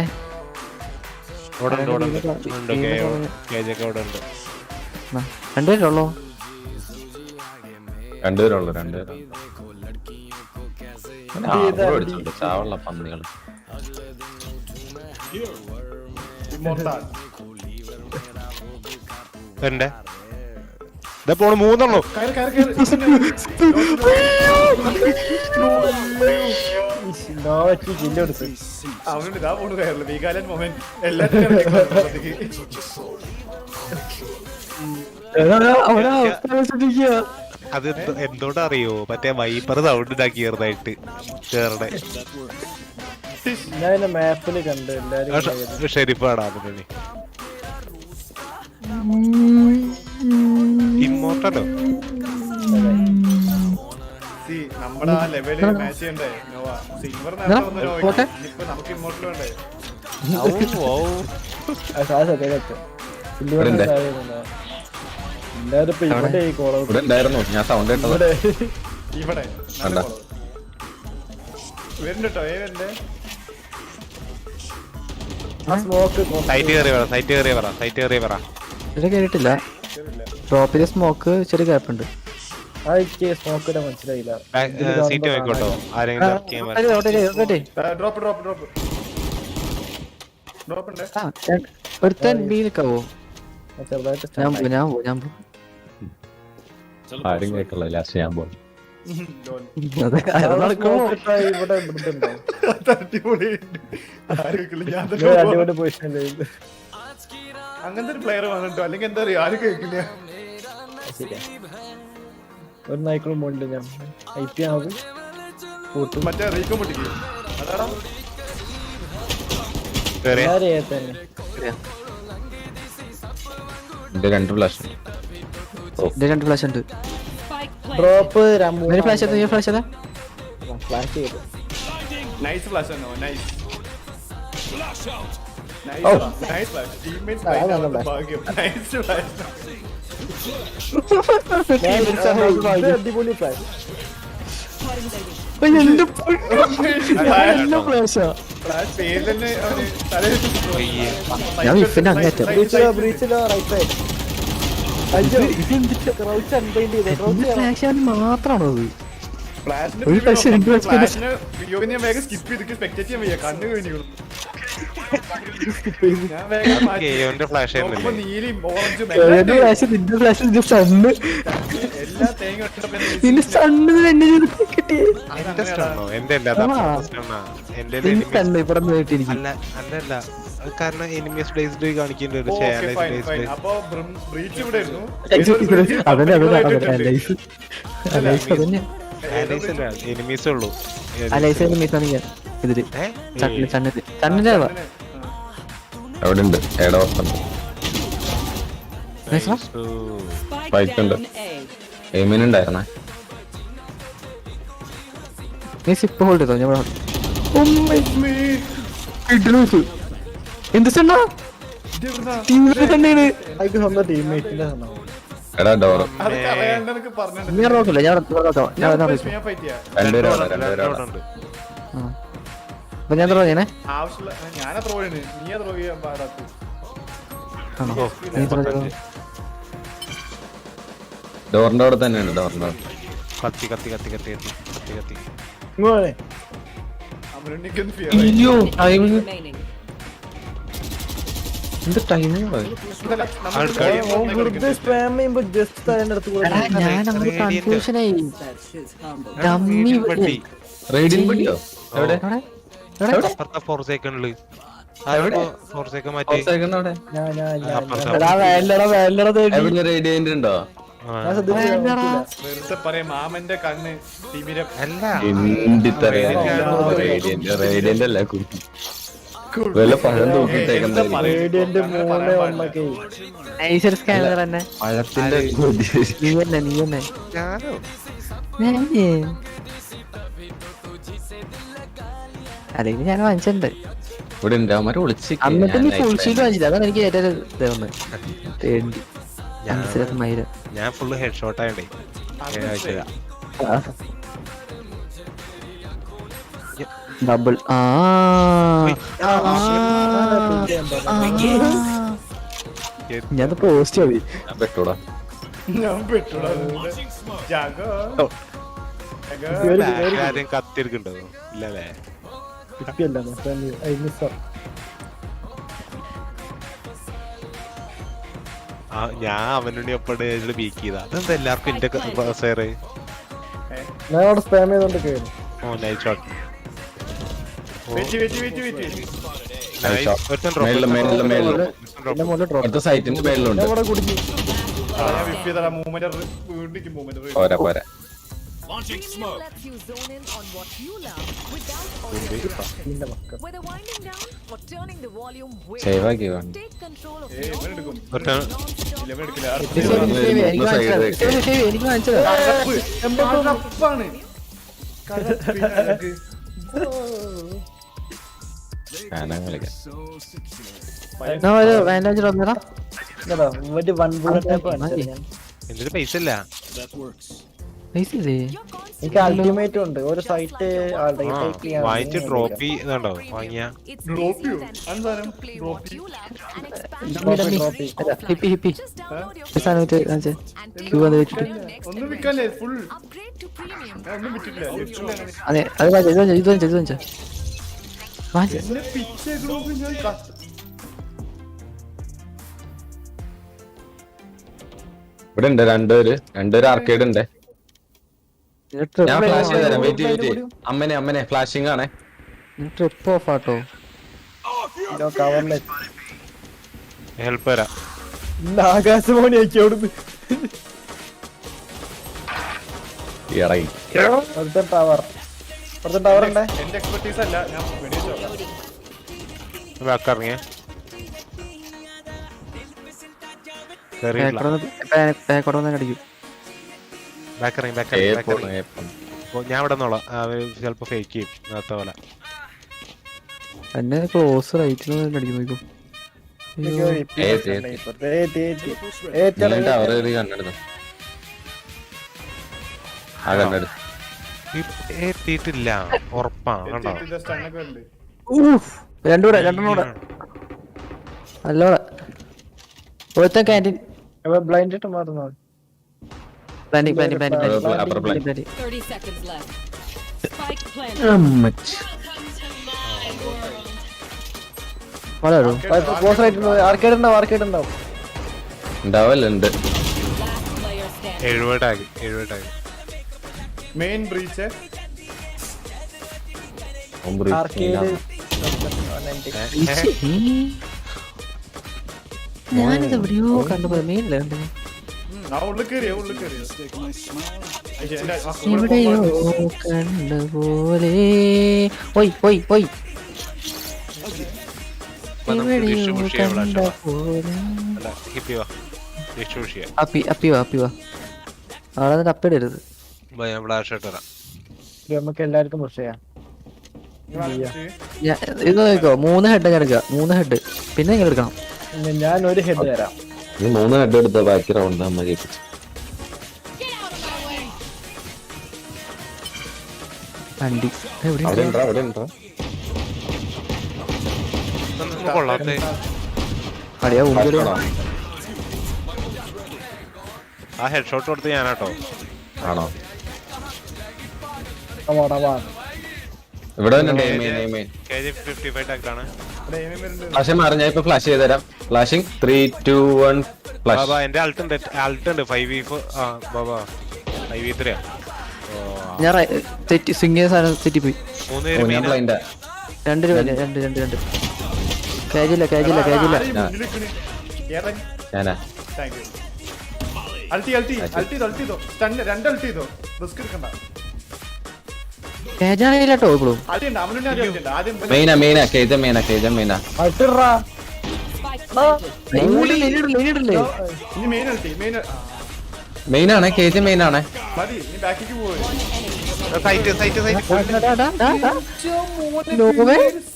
രണ്ടുപേരുള്ളൂ. രണ്ടുപേരുള്ളു. ചാവുള്ള പന്നികള്. എന്റെ പോണ് 3 ഉള്ളൂ. അവനുണ്ട് ഇതാ പോണ് കയറുള്ളൂ. വികാലൻ മൊമെന്റ് എല്ലാത്തിനും അത് എന്തോണ്ടറിയോ, മറ്റേ വൈപ്പർ സൗണ്ട് ഉണ്ടാക്കി ചെറുതായിട്ട് കേറണേ. ഞാൻ മാപ്പില് കണ്ട് എല്ലാരും ഷെരീഫാടാ അതിന് ഇമ്മോർട്ടലോ. നമ്മുടെ ആ ലെവല് മാച്ച് ചെയ്യണ്ടേ നോവ. സിൽവർ ഇപ്പൊ നമുക്ക് ഇമ്മോർട്ടൽ വേണ്ടേ? എല്ലാരും ഇപ്പൊ ഇവിടെ ഈ കോള ഇവിടെ ഉണ്ടായിരുന്നു. ഞാൻ സൗണ്ട് കേട്ടത് ഇവിടെ വരുന്നുട്ടോ. ഏവന്റെ സൈറ്റ് കയറി പറ. ഇവിടെ കേട്ടിട്ടില്ല. ഡ്രോപ്പ് ചെയ്ത സ്മോക്ക് ചെറിയ ഗ്യാപ്പ് ഉണ്ട്. അതൊക്കെ സ്മോക്ക് ഇടാൻ മനസ്സിലായില്ല. സീറ്റ് നോക്കോട്ടോ ആരെങ്കിലും ഇറക്കി ചെയ്യാൻ പറ്റും. ഡ്രോപ്പ് ഉണ്ട്. ഒരുത്തൻ ബി നിൽക്കാവോ? ചെറുതായിട്ട് ഞാൻ പോകും. ആരും കേൾക്കല്ല ലാസ്റ്റ് ഞാൻ പോകും. അതെ നടക്കുമോ? ഇവിടെ ഇവിടുണ്ടോ? അടിപൊളിയുണ്ട്. ആരും ഞാൻ തന്നെ ഇത് പോകും. അടിപൊളി പൊസിഷനിൽ അങ്ങനത്തെ ഒരു പ്ലെയർ വന്നിട്ടോ അല്ലെങ്കിൽ എന്താ പറയാ ആരും കേൾക്കില്ല. ശരിയാ. ഒരു നായ്ക്കളും പോണില്ല. ഞാൻ ഐപി ആവും കൂട്ടും. മറ്റേ റീക്കോ പൊട്ടിക്കും അതാടാ. കേറിയ? എല്ലാരെയും തന്നെ എന്റെ 2 ഫ്ലാഷ് എന്റെ 2 ഫ്ലാഷ് ഉണ്ട്. Spike ഡ്രോപ്പ് ഫ്ലാഷ് ഫ്ലാഷ് അല്ലേ? ഫ്ലാഷ് ചെയ്തു. നൈസ് ഫ്ലാഷ് ആണോ? Nice flash. ടീംമേറ്റ്സ് ഭാഗ്യം. Nice flash. അടിപൊളി ഫ്ലാഷ്. ഫ്ലാഷാ. ഫ്ലാഷ് പേരിൽ തന്നെ അവന് തലയിൽ അയ്യേ. ഞാൻ വിഫിന്റെ അങ്ങേറ്റം. ബ്രീച്ചിലോ റൈറ്റ് സൈഡ്. അയ്യോ ക്രൗച്ച് അൺബൈൻഡ് ചെയ്തോ. ക്രൗച്ച് ഫ്ലാഷ് മാത്രമാണോ അത്? ഫ്ലാഷിന്റെ ഒരു ഫ്ലാഷ് രണ്ട് ഫ്ലാഷ് ഫ്ലാഷിന് വീഡിയോയിൽ ഞാൻ വേഗം സ്കിപ്പ് ചെയ്തിട്ട് സ്പെക്ടേറ്റ് ചെയ്യാൻ വയ്യ. കണ്ണ് കഴിഞ്ഞു. ഞാൻ വേഗം മാറ്റി. കേയോന്റെ ഫ്ലാഷ് നോക്കുമ്പോ ആയിരുന്നില്ലേ? നീലയും ഓറഞ്ചും എന്റെ ഫ്ലാഷ് നിന്റെ ഫ്ലാഷ് നിന്റെ സണ്ണ് എല്ലാ തേങ്ങ നിന്റെ സണ്ണ് എന്നെ കിട്ടി. എന്റെ സ്റ്റണ്ണോ? എന്റെ അല്ല സ്റ്റണ്ണാ. എന്റെ നിന്റെ സണ്ണ് ഇവിടെ നീട്ടിരിക്കും. അല്ല അല്ല അത് കാരണം എനിമീസ് ബേസ്ഡ് കാണിക്കേണ്ട ഒരു ബേസ്ഡ്. അപ്പൊ ബ്രീച്ച് ഇവിടെ ആയിരുന്നു. അതന്നെ ലൈഫ് അതന്നെ എനിമീസ് ഉള്ളൂ. അലൈസ് മീസാണ് ഇതില് ചണ്ണിന്റെ അവിടെ ഉണ്ട്. ഏടാ വസ്തുണ്ട്. Spike Spike ഉണ്ട്. down A. എയിമിനുണ്ടായിരുന്നേ. നീ സിപ്പ് ഹോൾഡ് ചെയ്തോ? ഞാൻ എന്ത് ചെണ്ണാ ടീമിന്റെ അയക്ക് സ്വന്തം ടീംമേറ്റിന്റെ എടാ ഡോറ് അതൊക്കെ അറിയാണ്ട് എനിക്ക് പറഞ്ഞിട്ടുണ്ട്. ഞാൻ നോക്കില്ല. ഞാൻ നോക്കാം. ഞാൻ ഫൈറ്റ് ചെയ്യാം. രണ്ടുപേരുണ്ട്. അപ്പൊ ഞാൻ തുടങ്ങിയേ ആവശ്യമുള്ള ഞാനാ ത്രോ ചെയ്യണ്. നീയാ ത്രോ ചെയ്യാൻ പാടാത്ത. ആണോ? നീ തുടങ്ങി. ഡോറിന്റെ അവിടെ തന്നെയാണ്. ഡോറിന്റെ അവിടെ കത്തി കത്തി കത്തി കത്തി കത്തി കത്തി കത്തി. അവനെനിക്കൊന്ന് ഫിയർ അയ്യോ ടൈമിങ് Remaining. എന്ത് ടൈമിങ് വെറുതെ സ്പാം ചെയ്യുമ്പോ ജസ്റ്റ് തലേന്റെ അടുത്ത് കൂടെ ഞാൻ അങ്ങോട്ട് കൺഫ്യൂഷനായി. That's his humble. ഡമ്മി പട്ടി റേഡിയൻ പടിയോ? എവിടെ? അപ്പുറത്തെ 4 സെക്കൻഡില് മാറ്റി. അവിടെ എവിടെ റേഡിയന്റ് ഉണ്ടോ? വെറുതെ പറയാം. മാമന്റെ കണ്ണ് ടീമിനെ അല്ല റേഡിയന്റ് അല്ല വല്ല പഴം തൂക്കിട്ടേക്കുന്ന റേഡിയന്റ് മൂന്ന് ഒന്നൊക്കെ നൈസർ സ്കാനർ തന്നെ. പഴത്തിന്റെ നീ തന്നെ ഞാനോ? അല്ലെങ്കിൽ ഞാൻ വാങ്ങിച്ചിട്ടുണ്ട്. ഇവിടെ ഉണ്ട്. അവന്മാരെ വിളിച്ച് എന്നിട്ട് നീ ഫുൾ ഷീറ്റ് വാങ്ങിച്ചില്ല. അതാണ് എനിക്ക് ഏറ്റവും ഇതാവുന്നത്. തേണ്ടി മനസ്സിലാക്കുന്ന ഞാൻ ഫുള്ള് ഹെഡ് ഷോട്ട് ആയണ്ടേ. ഡബിൾ ഞാൻ പോസ്റ്റ് മതി. ഞാൻ പെട്ടോടാ. ഞാൻ പെട്ടൂടാ. ജാഗോ കാര്യം കത്തിയെടുക്കണ്ടോ? ഇല്ലല്ലേ? കിട്ടിയല്ല ഞാൻ അവനുണ്ടി ഒപ്പടെ ബീക്ക് ചെയ്ത. അതെന്താ എല്ലാവർക്കും എന്റെ സേറ്? ഞാൻ അവിടെ സ്പാം ചെയ്തോണ്ട് കേറി. ഓ നൈസ് ഷോട്ട്. അടുത്ത സൈറ്റിന്റെ മേളിലുണ്ട്. അവിടെ കുടുങ്ങി. ഞാൻ വിഫ് ചെയ്താ മൂവ്മെന്റ് വീണ്ടും മൂവ്മെന്റ് പോരാ പോരാ. Premium lets you zone in on what you love without audio interruptions. Whether winding down or turning the volume way save up, ആക്കി വേണം. take control of ഏയ് your ഇവൻ എടുക്കും. non-stop ഇവൻ എടുക്കില്ല. എനിക്ക് വാങ്ങിച്ചത് കപ്പാണ്. ഞാനാ കളിക്കാം. ഞാൻ ഒരു വാൻഡേജ് വന്നടാ. കേട്ടോ ഒരു വൺ ബുള്ളറ്റ് ടൈപ്പ് കാണിച്ചത് ഞാൻ. എന്റെ പൈസ ഇല്ല. പൈസ ഇല്ലേ? എനിക്ക് അൾട്ടിമേറ്റ് ഉണ്ട്. ഒരു സൈറ്റ് വാങ്ങിച്ച് ട്രോഫി ഇതുണ്ടോ വാങ്ങിയ? It's Drop you. easy then. Ansaram, Play drop what you. you love and expand hippie hippie Just download your സാധനം വെച്ച് കാണിച്ചേ and take ക്യൂ വന്ന് വെച്ചിട്ട് your next ഒന്നും വിൽക്കാല്ലേ ഫുൾ upgrade to premium. ഒന്നും വിറ്റില്ല അതെ അത് വാങ്ങിച്ചോ, ഇത് വാങ്ങിച്ചോ വാങ്ങിച്ചോ. എന്നെ പിച്ച ഗ്രൂപ്പ് ഞാൻ ഇവിടെ ഉണ്ട് രണ്ടുപേര് ആർക്കേഡ് ഉണ്ട്. ഞാൻ ഫ്ലാഷ് ചെയ്ത് തരാം. വെയിറ്റ് അമ്മനെ ഫ്ലാഷിംഗ് ആണേ. ട്രിപ്പ് ഓഫ് ആട്ടോ. കവറിലേക്ക് ഹെൽപ്പ് തരാം. ആകാശവാണി ആക്കി അവിടുന്ന് ഇറങ്ങി അടുത്ത ടവർ ഉണ്ടേ. എന്റെ എക്സ്പെർട്ടീസ് അല്ല ഞാൻ വെടിവെച്ചോളാം. ബാക്ക് ഇറങ്ങിയ പേക്കോടെ വന്ന് അടിക്കും. ബാക്ക് ഇറങ്ങി ഞാൻ ഇവിടെ നിന്നോളാം. ചിലപ്പോ ഫേക്ക് ചെയ്യും നേരത്തെ പോലെ. എന്നെ ക്ലോസ് റൈറ്റിൽ അടിക്കും നോക്കും. എത്തിയിട്ടില്ല ഉറപ്പാ കണ്ടോ. സ്റ്റണ്ണൊക്കെ ഉണ്ട്. രണ്ടെണ്ണം കൂടെ നല്ലോടെ. ഒരുത്ത ക്യാൻറ്റീൻ ബ്ലൈൻഡ് ഇട്ട് മാറുന്നു. 30 seconds left. Spike planted. Arcade ഉണ്ടാവും. ഉണ്ടാവല്ലുണ്ട്. Last player standing. 70 ആയി മെയിൻ ബ്രീച്ച് ആർക്കേഡ് ഞാനിത് എവിടെയോ കണ്ടുപോയി. മെയിനില്ല കണ്ടു. ആ ഉള്ളിൽ കയറിയോ Take my smile. എവിടെയോ കണ്ടുപോലെ. ഒയ് എവിടെയോ കണ്ടുപോലെ. അല്ല ഹിപ്പി വാ ഡിസ്ട്രിബ്യൂട്ട് ചെയ്യാം. അപ്പി വാ അവിടെ നിന്ന് അപ്പിടരുത്. ഞാൻ ഫ്ലാഷ് ഇട്ട് തരാം. നമുക്ക് എല്ലാവർക്കും പുഷ് ചെയ്യാം. ഇത് നോക്കോ 3 ഹെഡ് ഞാൻ എടുക്കുക. 3 ഹെഡ് പിന്നെ നിങ്ങൾ എടുക്കണം. ഞാൻ ഒരു ഹെഡ് തരാം. ഈ 3 ഹെഡ് എടുത്ത ബാക്കി റൗണ്ട് നമ്മ ജയിപ്പിച്ചു. വണ്ടി എവിടെ അവിടെ ഉണ്ടോ കൊള്ളാത്തെ അടിയാ ഊർജ. ആ ഹെഡ് ഷോട്ട് കൊടുത്ത് ഞാനാട്ടോ. ആണോ അവാ ഇവിടെ തന്നെ KJ 55 ടാക്ടാണ്. ഫ്ലാഷ് മാറി. ഞാൻ ഇപ്പൊ ഫ്ലാഷ് ചെയ്ത് തരാം. Flashing 3 2 1 flash. ബാബാ എന്റെ അൾട്ട് ഉണ്ട് 5v4. ആ ബാബാ 5v3 ഞാൻ തെറ്റി സിംഗിയ സാധനം തെറ്റിപ്പോയി. 3 പേര് ഞാൻ ബ്ലൈൻഡാ. 2 രൂപ 2 കേജില്ല. ഞാനാ താങ്ക് യു. അൾട്ടി സ്റ്റണ്ണ് 2 അൾട്ടി ചെയ്തോ. റിസ്ക് എടുക്കണ്ട. കേജാണില്ല കേട്ടോ ഇപ്പോഴും. അൾട്ടി ഉണ്ട് അവനുണ്ട്. ആദ്യം മെയിനാ കേജ മെയിനാ അൾട്ടിറാ Spike planted. ഇനി മെയിൻ അൾട്ടി മെയിനാണ് കേജ മെയിനാണ്. മതി. ഇനി ബാക്കിക്ക് പോയി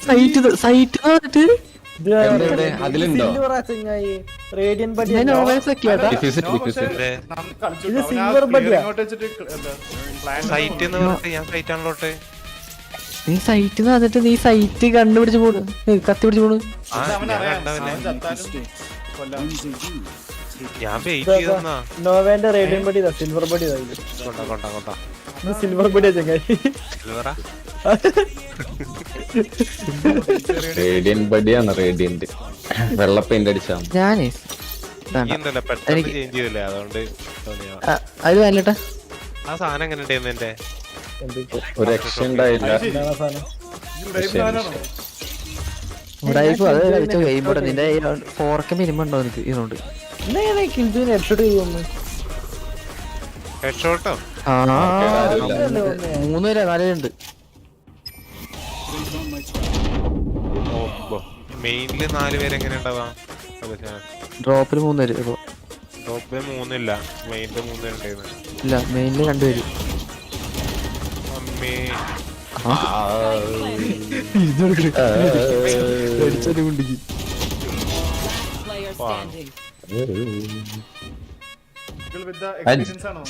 സൈറ്റ് സൈറ്റ് എവിടെ അതിലുണ്ടോ? റേഡിയൻ ബഡി ഇത് silver budget. സൈറ്റ് എന്ന് പറഞ്ഞിട്ട് ഞാൻ സൈറ്റ് ആണല്ലോട്ടെ. നീ സൈറ്റ് വന്നിട്ട് നീ സൈറ്റ് കണ്ടുപിടിച്ച് പോണു. കത്തി പിടിച്ച് പോണു. ഞാൻ വെയിറ്റ് ചെയ്തെന്നാ. നോവേന്റെ റേഡിയൻ ബഡി സിൽവർ ബഡി കൊണ്ട സിൽവർ ബഡി ചങ്ങായി. സിൽവറാ റേഡിയന്റ് ബഡിയാണ്. റേഡിയന്റ് വെള്ള പെയിന്റ് അടിച്ചാ ഞാനേ ഇന്നലെ പെട്ടെന്ന് ചേഞ്ച് ചെയ്തില്ലേ അതുകൊണ്ട് തോന്നിയാ. അത് വേണ്ടട്ടാ. ആ സാധനം എങ്ങനെ ഉണ്ടായിരുന്നു എന്റെ? ഒരു രക്ഷ ഉണ്ടായില്ല. ഉടായിപ്പോ അത് കളിച്ച ഗെയിം നിന്റെ 4K മിനിമം ഉണ്ടോ എനിക്ക് ഇതുകൊണ്ട്? ഹെഡ് ഷോട്ടോ? 3 വരെ 4 ഉണ്ട്. മെയിനില് 4 പേര് എങ്ങനെ ഉണ്ടാവാ? ഡ്രോപ്പിൽ 3 പേര്. ഇപ്പൊ ടോപ്പിൽ 3 ഇല്ല, മെയിനില് 3 പേരുണ്ടായിരുന്നു. ഇല്ല മെയിനില് 2 പേര്. അമ്മേ Player standing.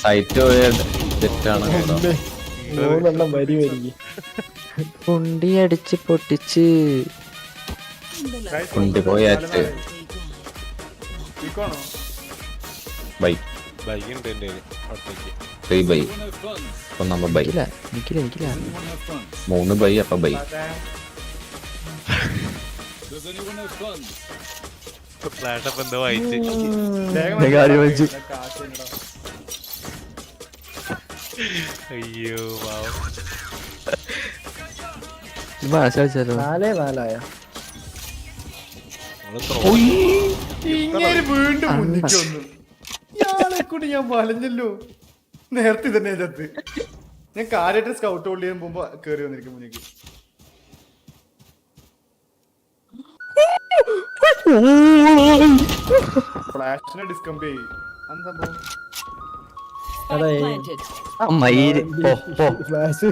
സൈറ്റ് പോയ തെറ്റാണ്. കുണ്ടി അടിച്ച് പൊട്ടിച്ച് കൊണ്ടുപോയ ഇക്കോണോ ബൈ ബൈക്കുണ്ട് എൻ്റെ ഒറ്റയ്ക്ക് 3 ബൈ Wanna have fun? ഇപ്പൊ നമ്മ ബൈ എനിക്കില്ല Anyone have fun? 3 ബൈ അപ്പൊ bye Does anyone have fun? Flash അപ്പൊ എന്തോ വായിച്ച് കാര്യം വെച്ചു. അയ്യോ പാവം. കളിച്ചാലോ 4-4 നമ്മള് throw. ഇങ്ങനെ വീണ്ടും മുന്നിക്ക് വന്നു. ഇയാളെ കൂടി ഞാൻ വലഞ്ഞല്ലോ. നേരത്തെ തന്നെ ചത്ത്. ഞാൻ കാര്യമായിട്ട് സ്കൗട്ട് ഹോൾഡ് ചെയ്യാൻ പോകുമ്പോ കേറി വന്നിരിക്കും മുന്നിക്ക്. ഫ്ലാഷിനെ ഡിസ്കംപ് ചെയ്യും. അതെന്താ സംഭവം? അതെ. Spike planted. മയില് പോ പോ. ഫ്ലാഷ്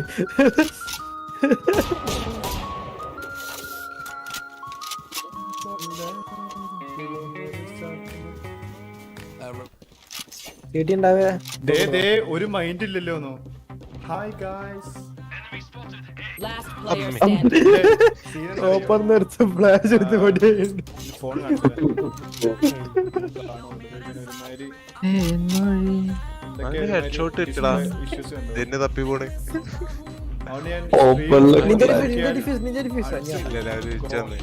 കേട്ടിണ്ടാവേ. ദേ ഒരു മൈൻഡ് ഇല്ലല്ലോ. Hi guys. Last player standing. Open നിർത്ത് ഫ്ലാഷ് എടുത്ത് കൊണ്ടുപോയി. ഫോൺ അങ്ങനെ headshot ഇട്ടടാ. ഇതെന്നെ തപ്പി പോണേ. നിഞ്ച ഡിഫ്യൂസ് ഇല്ല രാവിലെ വിളിച്ചന്ന്.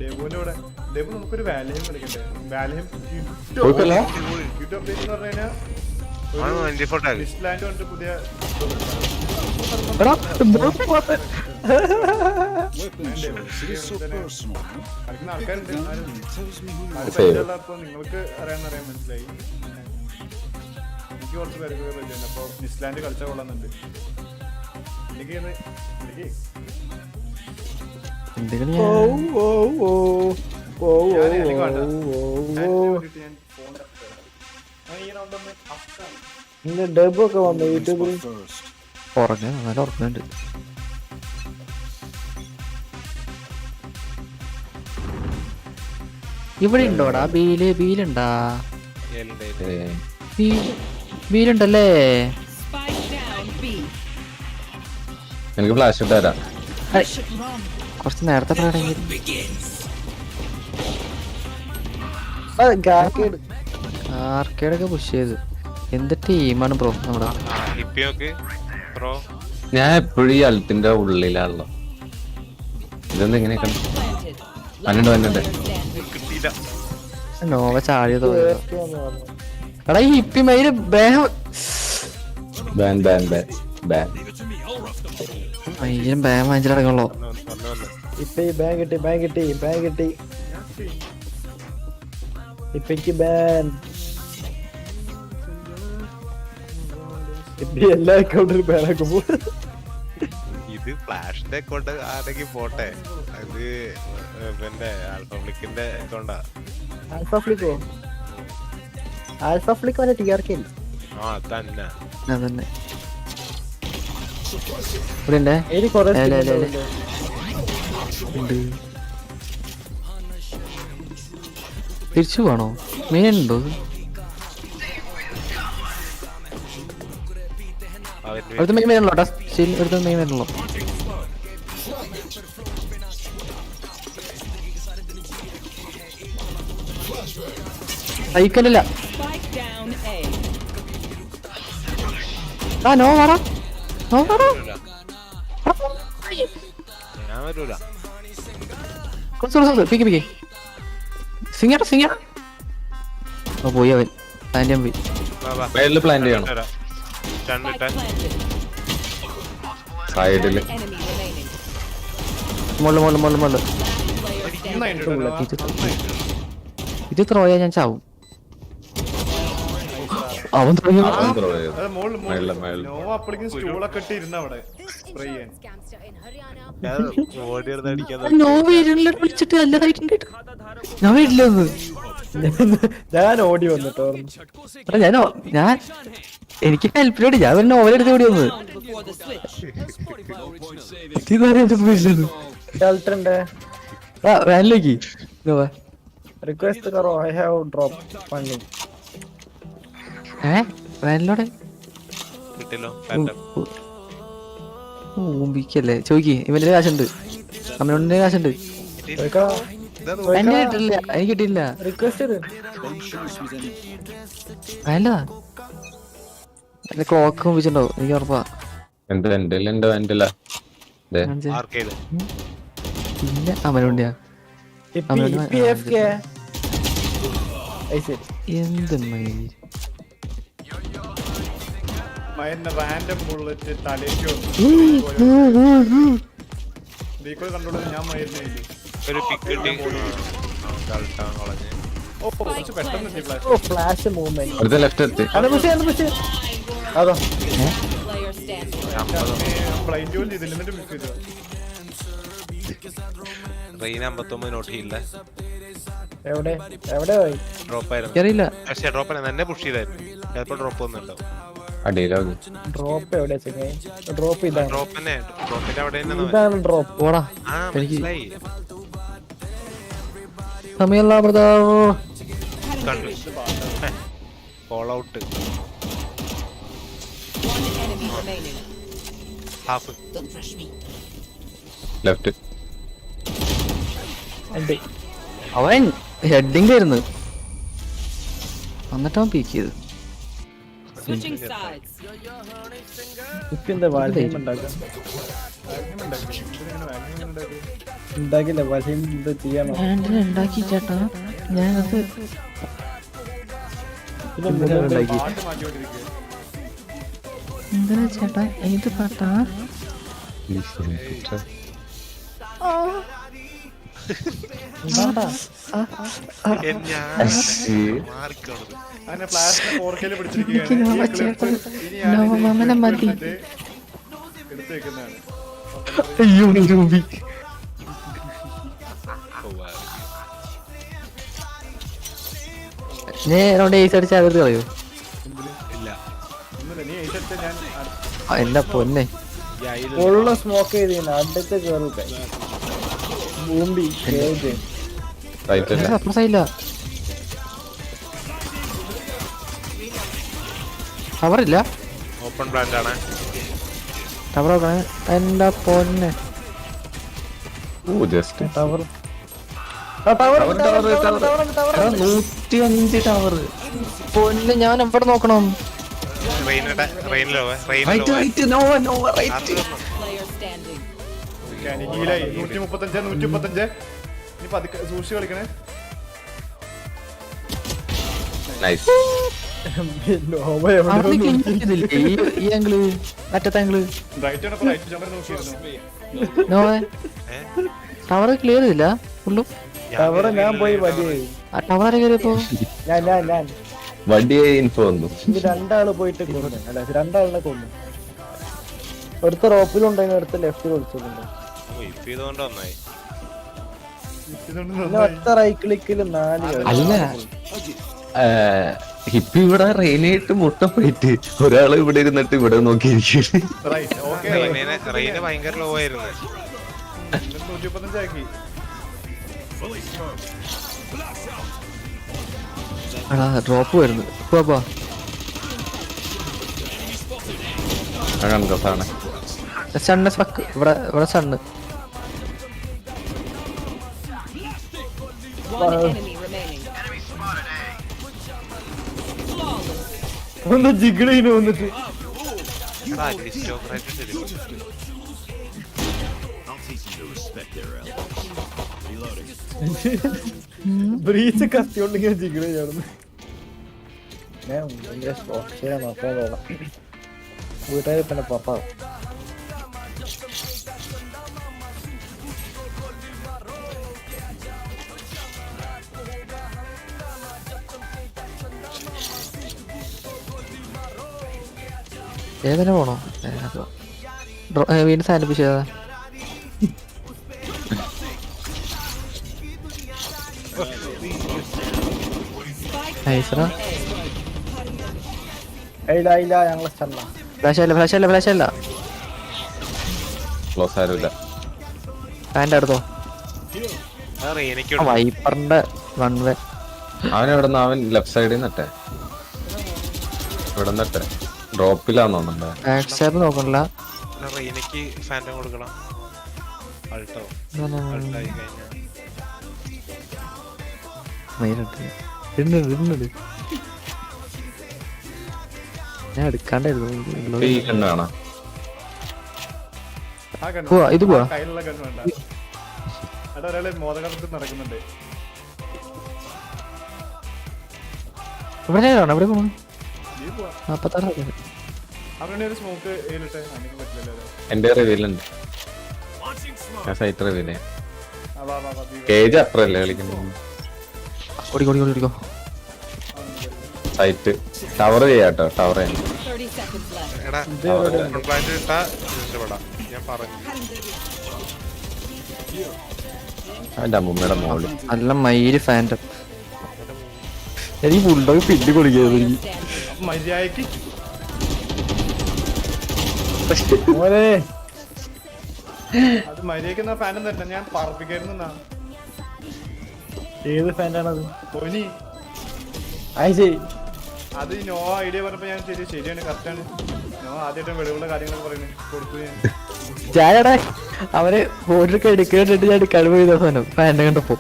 ഡെബുവിനോടെ ഡെബു നമുക്കൊരു വാലയും കളിക്കണ്ടേ? വാലയും കുഴപ്പമില്ല. ക്യൂട്ട് അപ്ഡേറ്റ് എന്ന് പറഞ്ഞു കഴിഞ്ഞാൽ ആണ് 94 ടാഗ്. ലിസ്റ്റ്ലാൻഡ് കൊണ്ട് പുതിയ Weapon choice. It is so personal. കളിക്കുന്ന ആൾക്കാരുണ്ട്. ആരും Tells me who you ആരും are. പരിചയമുള്ളപ്പോ നിങ്ങൾക്ക് അറിയാൻ മനസ്സിലായി. എനിക്ക് കുറച്ച് പേർക്ക് പരിചയമുണ്ട്. അപ്പൊ ലിസ്റ്റ്ലാൻഡ് കളിച്ചാൽ കൊള്ളുന്നുണ്ട്. എനിക്ക് എന്തെങ്കിലും ഞാൻ എനിക്ക് വേണ്ട. ഞാൻ ഫോൺ ഈ റൗണ്ട് ഒന്ന് അഫ്ഗാൻ ഇന്ന് ഡബ് ഒക്കെ വന്നു യൂട്യൂബിൽ. First. ഉറങ്ങ നല്ല ഉറക്കുന്നുണ്ട്. ഇവിടെ ഉണ്ടോടാ ബീലുണ്ടാ? ബീലുണ്ടല്ലേ? Spike down B. എനിക്ക് ഫ്ലാഷ് ഇട്ട് തരാം. കുറച്ച് നേരത്തെ പറയണെങ്കിൽ ആർക്കേഡൊക്കെ പുഷ് ചെയ്ത്. എന്ത് ടീമാണ് ബ്രോ നമ്മുടെ. ഹിപ്പിയൊക്കെ ബ്രോ ഞാൻ എപ്പോഴും ഈ അൽത്തിന്റെ ഉള്ളിലാണല്ലോ. ഇതെന്താ ഇങ്ങനെയൊക്കെ Planted. പന്നുണ്ട് കിട്ടിയില്ല. നോവ ചാടിയ തോന്നുന്നു. എടാ ഈ ഹിപ്പി മയില് ബേഹം ബാൻ ബാൻ ബാൻ ബാൻ മയിലും ബേഹം വാങ്ങിച്ചിടക്കണല്ലോ. വന്ന് ഇപ്പൊ ഈ ബാൻ കിട്ടി ഇപ്പക്ക് ബാൻ. ഇപ്പൊ എല്ലാ അക്കൗണ്ടിലും ബാൻ ആക്കുമ്പോ ഇത് ഫ്ലാഷിന്റെ അക്കൗണ്ട് ആരെങ്കിലും പോട്ടെ. അത് പിന്നെ ആൽഫബ്ലിക്കിന്റെ അക്കൗണ്ടാ. ആൽഫാഫ്ലിക്ക് വരെ TRK ആ തന്നെ. അതന്നെ ഇവിടെ ഉണ്ടേ. ഏത് കൊറേ ഉണ്ട്. തിരിച്ചു പോണോ? മെയിൻ ഉണ്ടോ? അടുത്ത മെയിൻ വരുന്നല്ലോ അടുത്ത മെയിൻ വരുന്നല്ലോ. സൈക്കലില്ല. Spike down A. നോ വാടാ ഞാൻ വരൂല. പിക്ക് സിംഗർ പോയി അവൻ പ്ലാന്റ് പോയി. മേളില് പ്ലാൻ ചെയ്യണം. Spike planted. സൈഡില് Enemy remaining. മുകളിൽ Last player standing. ഇത് ത്രോയാ ഞാൻ ചാവും. അവൻ ത്രോ അത് മേളില്. നോ അപ്പോഴേക്കും സ്റ്റൂളൊക്കെ ഇട്ട് ഇരുന്ന അവിടെ സ്പ്രേ ചെയ്യാൻ. ഓടിയിരുന്ന് അടിക്കാൻ വിളിച്ചിട്ട് നല്ലതായിട്ടുണ്ട്. ഞാൻ വീട്ടിലൊന്ന് ഞാൻ ഓടി വന്നിട്ടോ. ഞാൻ എനിക്ക് ഹെൽപ്പിനോട് ഞാൻ പിന്നെ ഓലെടുത്ത് ഓടി വന്നത്. Before the switch. വീട്ടിലെന്ന് ഷെൽട്ടർ ഉണ്ട്. വാനിലേക്ക് റിക്വസ്റ്റ് കറോ ഐ ഹാവ് ഡ്രോപ്പ് ഫണ്ടിങ്. വാനിലോടെ കിട്ടില്ലോ. ഊമ്പിക്കല്ലേ ചോദിക്ക്. ഇവന്റെ കാശുണ്ട്, അമ്മയോടെ കാശുണ്ട്. എന്നെ കിട്ടില്ല, എനിക്ക് കിട്ടിയില്ല. Request Patience with enemy. അല്ല എന്റെ ക്ലോക്ക് മുമ്പിച്ചിട്ടുണ്ടോ എനിക്ക് ഉറപ്പാ. എന്റെ ആർക്കേഡ് പിന്നെ അമലുണ്ടിയാ എന്ത് മയന്റെ റാൻഡം ബുള്ളറ്റ് തലേക്ക് വന്നു. ഡീക്കോൾ കണ്ടോളൂ, ഞാൻ മയറിനെ ഒരു പിക്ക് കിട്ടി കളഞ്ഞ്. ഓ കുറച്ച് പെട്ടെന്ന് എത്തി ഫ്ലാഷ്. ഫ്ലാഷ് മൂവ്മെന്റ് ലെഫ്റ്റ് എത്തി. അതോ Player standing. ബ്ലൈൻഡ് ജോലി ചെയ്തില്ല, എന്നിട്ട് മിസ് ചെയ്തു. റെയിന് 59 നോട്ട് ചെയ്യില്ല. എവിടെ എവിടെ പോയി? ഡ്രോപ്പ് ആയിരുന്നു. അറിയില്ല. പക്ഷെ ഡ്രോപ്പ് എന്നെ പുഷ് ചെയ്തായിരുന്നു. ചിലപ്പോൾ ഡ്രോപ്പ് ഒന്നുണ്ടാവും. അടിയിലാവും. ഡ്രോപ്പ് എവിടെ ഡ്രോപ്പ് ഇതാണ്. ഡ്രോപ്പിന്റെ അവിടെ തന്നെ ഇതാണ് ഡ്രോപ്പ്. പോടാ എനിക്ക് സമയല്ല ബ്രദർ. കണ്ടു call out. One enemy remaining. Half Don't rush me. Left. അവൻ ഹെഡിങ് എന്നിട്ട് അവൻ പീക്ക് ചെയ്ത്. Switching sides. ഇപ്പിന്റെ വാല്യം ഉണ്ടാക്കില്ല. വാല്യം ഇത് ചെയ്യണം. ഉണ്ടാക്കി ചേട്ടാ ഞാനത് ഉണ്ടാക്കി. പാട്ട് മാറ്റിക്കൊണ്ടിരിക്കുക. എന്തിനാ ചേട്ടാ ഏത് പാട്ടാ? അങ്ങനെ ഫ്ലാഷിനെ 4K പിടിച്ചിരിക്കുകയാണ്. മാമനെ മതി. എടുത്തു വെക്കുന്നതാണ്. അയ്യോ രൂപി. ഞാൻ ഏസ് അടിച്ച് അകത്ത് കളയോ? ഒന്നുമില്ല, നീ ഏഷ്യത്തെ ഞാൻ എന്റെ പൊന്നെ ഉള്ള സ്മോക്ക് ചെയ്ത് അടുത്ത് കേറുക. ബൂമ്പി കേജ് സപ്രസായില്ല. ടവറില്ല. ഓപ്പൺ പ്ലാന്റ് ആണ്. ടവർ നോക്കണേ എന്റെ പൊന്നെ. Just tower 105 tower. പൊന്നെ ഞാൻ എവിടെ നോക്കണം? റെയിനിലോ Player standing. ഹീലായി. 135 ഇനി പതുക്കെ സൂക്ഷിച്ച് കളിക്കണേ. നൈസ്. ഈ ആംഗിള് മറ്റത്തെ ആംഗിള് റൈറ്റ് ആണ്, റൈറ്റ് ജമ്പർ നോക്കിയിരുന്നു. ടവർ ക്ലിയർ ചെയ്തില്ല ഫുള്ളും. ടവർ ഞാൻ പോയി വടി. ആ ടവർ ആരെ കയറിയപ്പോ ഞാൻ വടിയെ ഇൻഫോ വന്നു. ഇത് രണ്ടാള് പോയിട്ട് കൊന്നു. അല്ല രണ്ടാളിനെ കൊന്നു. ഒരുത്ത റോപ്പിലുണ്ടെങ്കിൽ അടുത്ത ലെഫ്റ്റിൽ ഒളിച്ചിട്ടുണ്ട്. ഇതുകൊണ്ട് ഒന്നായി. പിന്നെ ഒറ്റ റൈറ്റ് ക്ലിക്കില് 4 അല്ല ഇപ്പൊ ഇവിടെ റെയിനായിട്ട് മുട്ട പോയിട്ട് ഒരാള് ഇവിടെ ഇരുന്നിട്ട് ഇവിടെ നോക്കിയിരിക്കും. Right okay. റെയിന് ഭയങ്കര ലോ ആയിരുന്നു. 135 ആക്കി. ഡ്രോപ്പ് വരുന്നു. പോവാ കണ്ടസാണ്. സണ്ണ് സ്പക്ക് ഇവിടെ സണ്ണ്. One enemy remaining. ഒന്ന് ജിഗിളിന് വന്നിട്ട് ബ്രീച്ച് കത്തിയോണ്ട് ഇങ്ങനെ ജിഗിളി ചേർന്ന്. ഞാൻ ഭയങ്കര സ്റ്റോക്ക് ചെയ്യാൻ നോക്കാൻ പോകാം. വീട്ടുകാർ തന്നെ പപ്പാ. ഏതിനെ പോണോ? വീണ്ടും സാനിപ്പിച്ച ഞങ്ങളെ ചണ്ട ഫ്ലാഷ് അല്ല ക്ലോസ് ആരുമില്ല. പാൻ്റെ അടുത്തോ വൈപ്പറിന്റെ വൺവേ. അവനെവിടുന്ന്? അവൻ ലെഫ്റ്റ് സൈഡിൽ നിന്നട്ടെ. ഇവിടെ നിന്നട്ടെ. ഡ്രോപ്പിലാന്നോന്നുണ്ട്. ബാക്ക് സ്റ്റാബ് നോക്കണില്ല. ഫാൻറ്റം കൊടുക്കണം. മെയിനായിട്ട് ഇടുന്നുണ്ട് ഞാൻ എടുക്കാണ്ടായിരുന്നു. ഈ കണ്ണാണോ ആ കണ്ണു പോവാ, ഇത് പോവാ. കയ്യിലുള്ള കണ്ണു വേണ്ട. അവിടെ ഒരാള് മോദകടത്ത് നടക്കുന്നുണ്ട്. ഇവിടെ ആണോ എവിടെ പോകണം? നീ പോവാ. 46 അവരുടെ ഒരു സ്മോക്ക് ഏലിട്ടെ എനിക്ക് പറ്റില്ലല്ലോ. എന്റെ റിവീലുണ്ട്. ഞാൻ സൈറ്റ് റിവീലേ വാ വാ വാ കേജ് അത്രല്ലേ കളിക്കുന്നത്. ഓടിക്കോ. സൈറ്റ് ടവർ ചെയ്യാട്ടോ, ടവർ ചെയ്യാം. 30 seconds left. എടാ പ്ലാന്റ് ഇട്ടാ രക്ഷപ്പെടാം ഞാൻ പറഞ്ഞു. അവന്റെ അമ്മൂമ്മയുടെ മോള് നല്ല മയില് ഫാൻറ്റം. എനിക്ക് ബുൾഡോഗ് പിന്നി കൊടുക്കുന്നത് എനിക്ക്. Standing. മര്യാദക്ക് മോനെ അത് മര്യാദക്ക് ഫാനും തരട്ടെ. ഞാൻ പറപ്പിക്കായിരുന്നു. ഏത് ഫാൻ്റാണത്? പൊനി അത് ശരി. അത് നോ ഐഡിയ പറഞ്ഞപ്പോ ഞാൻ ശരിയാണ് കറക്റ്റാണ്. നോ ആദ്യമായിട്ട് വെളിവുള്ള കാര്യങ്ങളൊക്കെ പറയുന്നത് കൊടുത്തു ഞാൻ. ഞാനടാ അവര് ഫോണിലൊക്കെ എടുക്കേണ്ടിട്ട് ഞാൻ കഴിവ് ചെയ്ത സാധനം ഫാൻ്റെ കണ്ടപ്പോ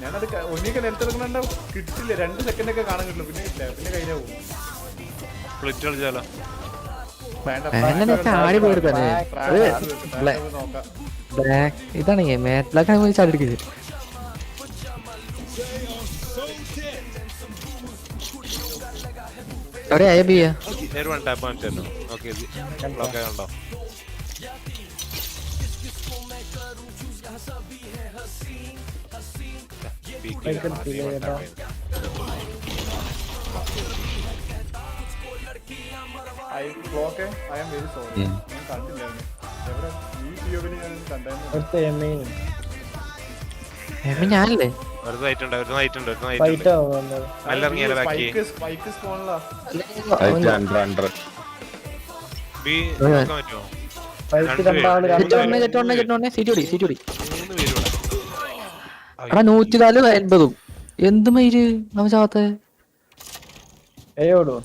ഞാനത് ഒന്നിയൊക്കെ നിലത്തിറങ്ങുന്നുണ്ടാവും. കിട്ടില്ല, 2 സെക്കൻഡ് ഒക്കെ കാണാൻ കിട്ടില്ല. പിന്നെ കിട്ടില്ല, പിന്നെ കയ്യിലാവും. സ്പ്ലിറ്റ് കളിച്ചാലോ? വേണ്ട, ഫാനിനൊക്കെ ആടി പോയി തന്നെ നോക്കാം. ബ്ലാക്ക് ഇതാണെങ്കിൽ മാറ്റ് ബ്ലാക്ക് ആണെങ്കിൽ ചാടിക്കുന്നത്. അവിടെ ആയ ബിയ നേരെ വൺ ടാപ്പ് കാണിച്ചല്ലോ. ഓക്കെ ബ്ലോക്ക് ആയതുണ്ടോ? Block I am very sorry. ഞാൻ കണ്ടില്ലായിരുന്നു. എവിടെ ഈ പിഒവിൽ ഞാൻ കണ്ടായിരുന്നു. അടുത്ത എമ്മയും ഞാനല്ലേ ഒരു നൈറ്റുണ്ട്. ഫൈറ്റ് ആവുന്നത്. നല്ല ഇറങ്ങിയാലോ ബാക്കി സ്പൈക്ക് സ്പോണിലാ. സൈറ്റ് അണ്ടർ ബി നോക്കാൻ പറ്റുമോ? ഫൈറ്റ് രണ്ടാള് സീറ്റ് 3 പേര് എടാ 180 എന്ത് മയില് അവൻ ചാവത്തെ. ഏയോടോ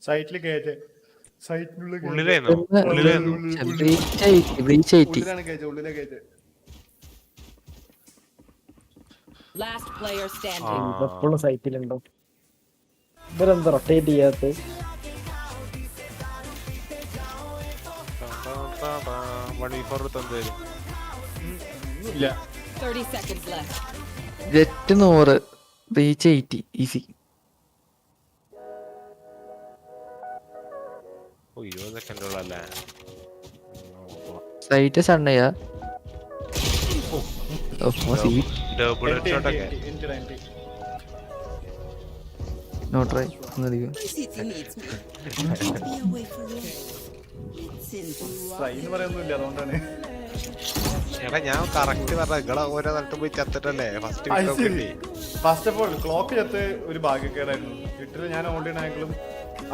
സൈറ്റിൽ കയറ്റേ. സൈറ്റിനുള്ളിൽ ഉള്ളിലായിരുന്നു. ഉള്ളിലാണ് കയറ്റേ. ഉള്ളിലെ കയറ്റേ. Last player standing. എപ്പോഴും സൈറ്റിലുണ്ടോ? ഇവരെന്താ റൊട്ടേറ്റ് ചെയ്യാത്ത? ഇല്ല, 30 seconds left. Jett 100 reach 80 easy. 20 സെക്കൻഡുള്ളല്ലേ? സൈറ്റ് സണ്ണയാ ഡബിൾ ഷോട്ടൊക്കെ നോ ട്രൈ ഒന്നധികം. ട്രൈന്ന് പറയൊന്നുമില്ല, അതുകൊണ്ടാണ്. എടാ ഞാൻ കറക്റ്റ് പറഞ്ഞ നിങ്ങളെ ഓരോ സ്ഥലത്തും പോയി ചത്തിട്ടല്ലേ first. First of all clock ചത്ത് ഒരു ഭാഗ്യക്കേടായിരുന്നു. ട്വിറ്ററിൽ ഞാൻ ഓൺലൈൻ ആയെങ്കിലും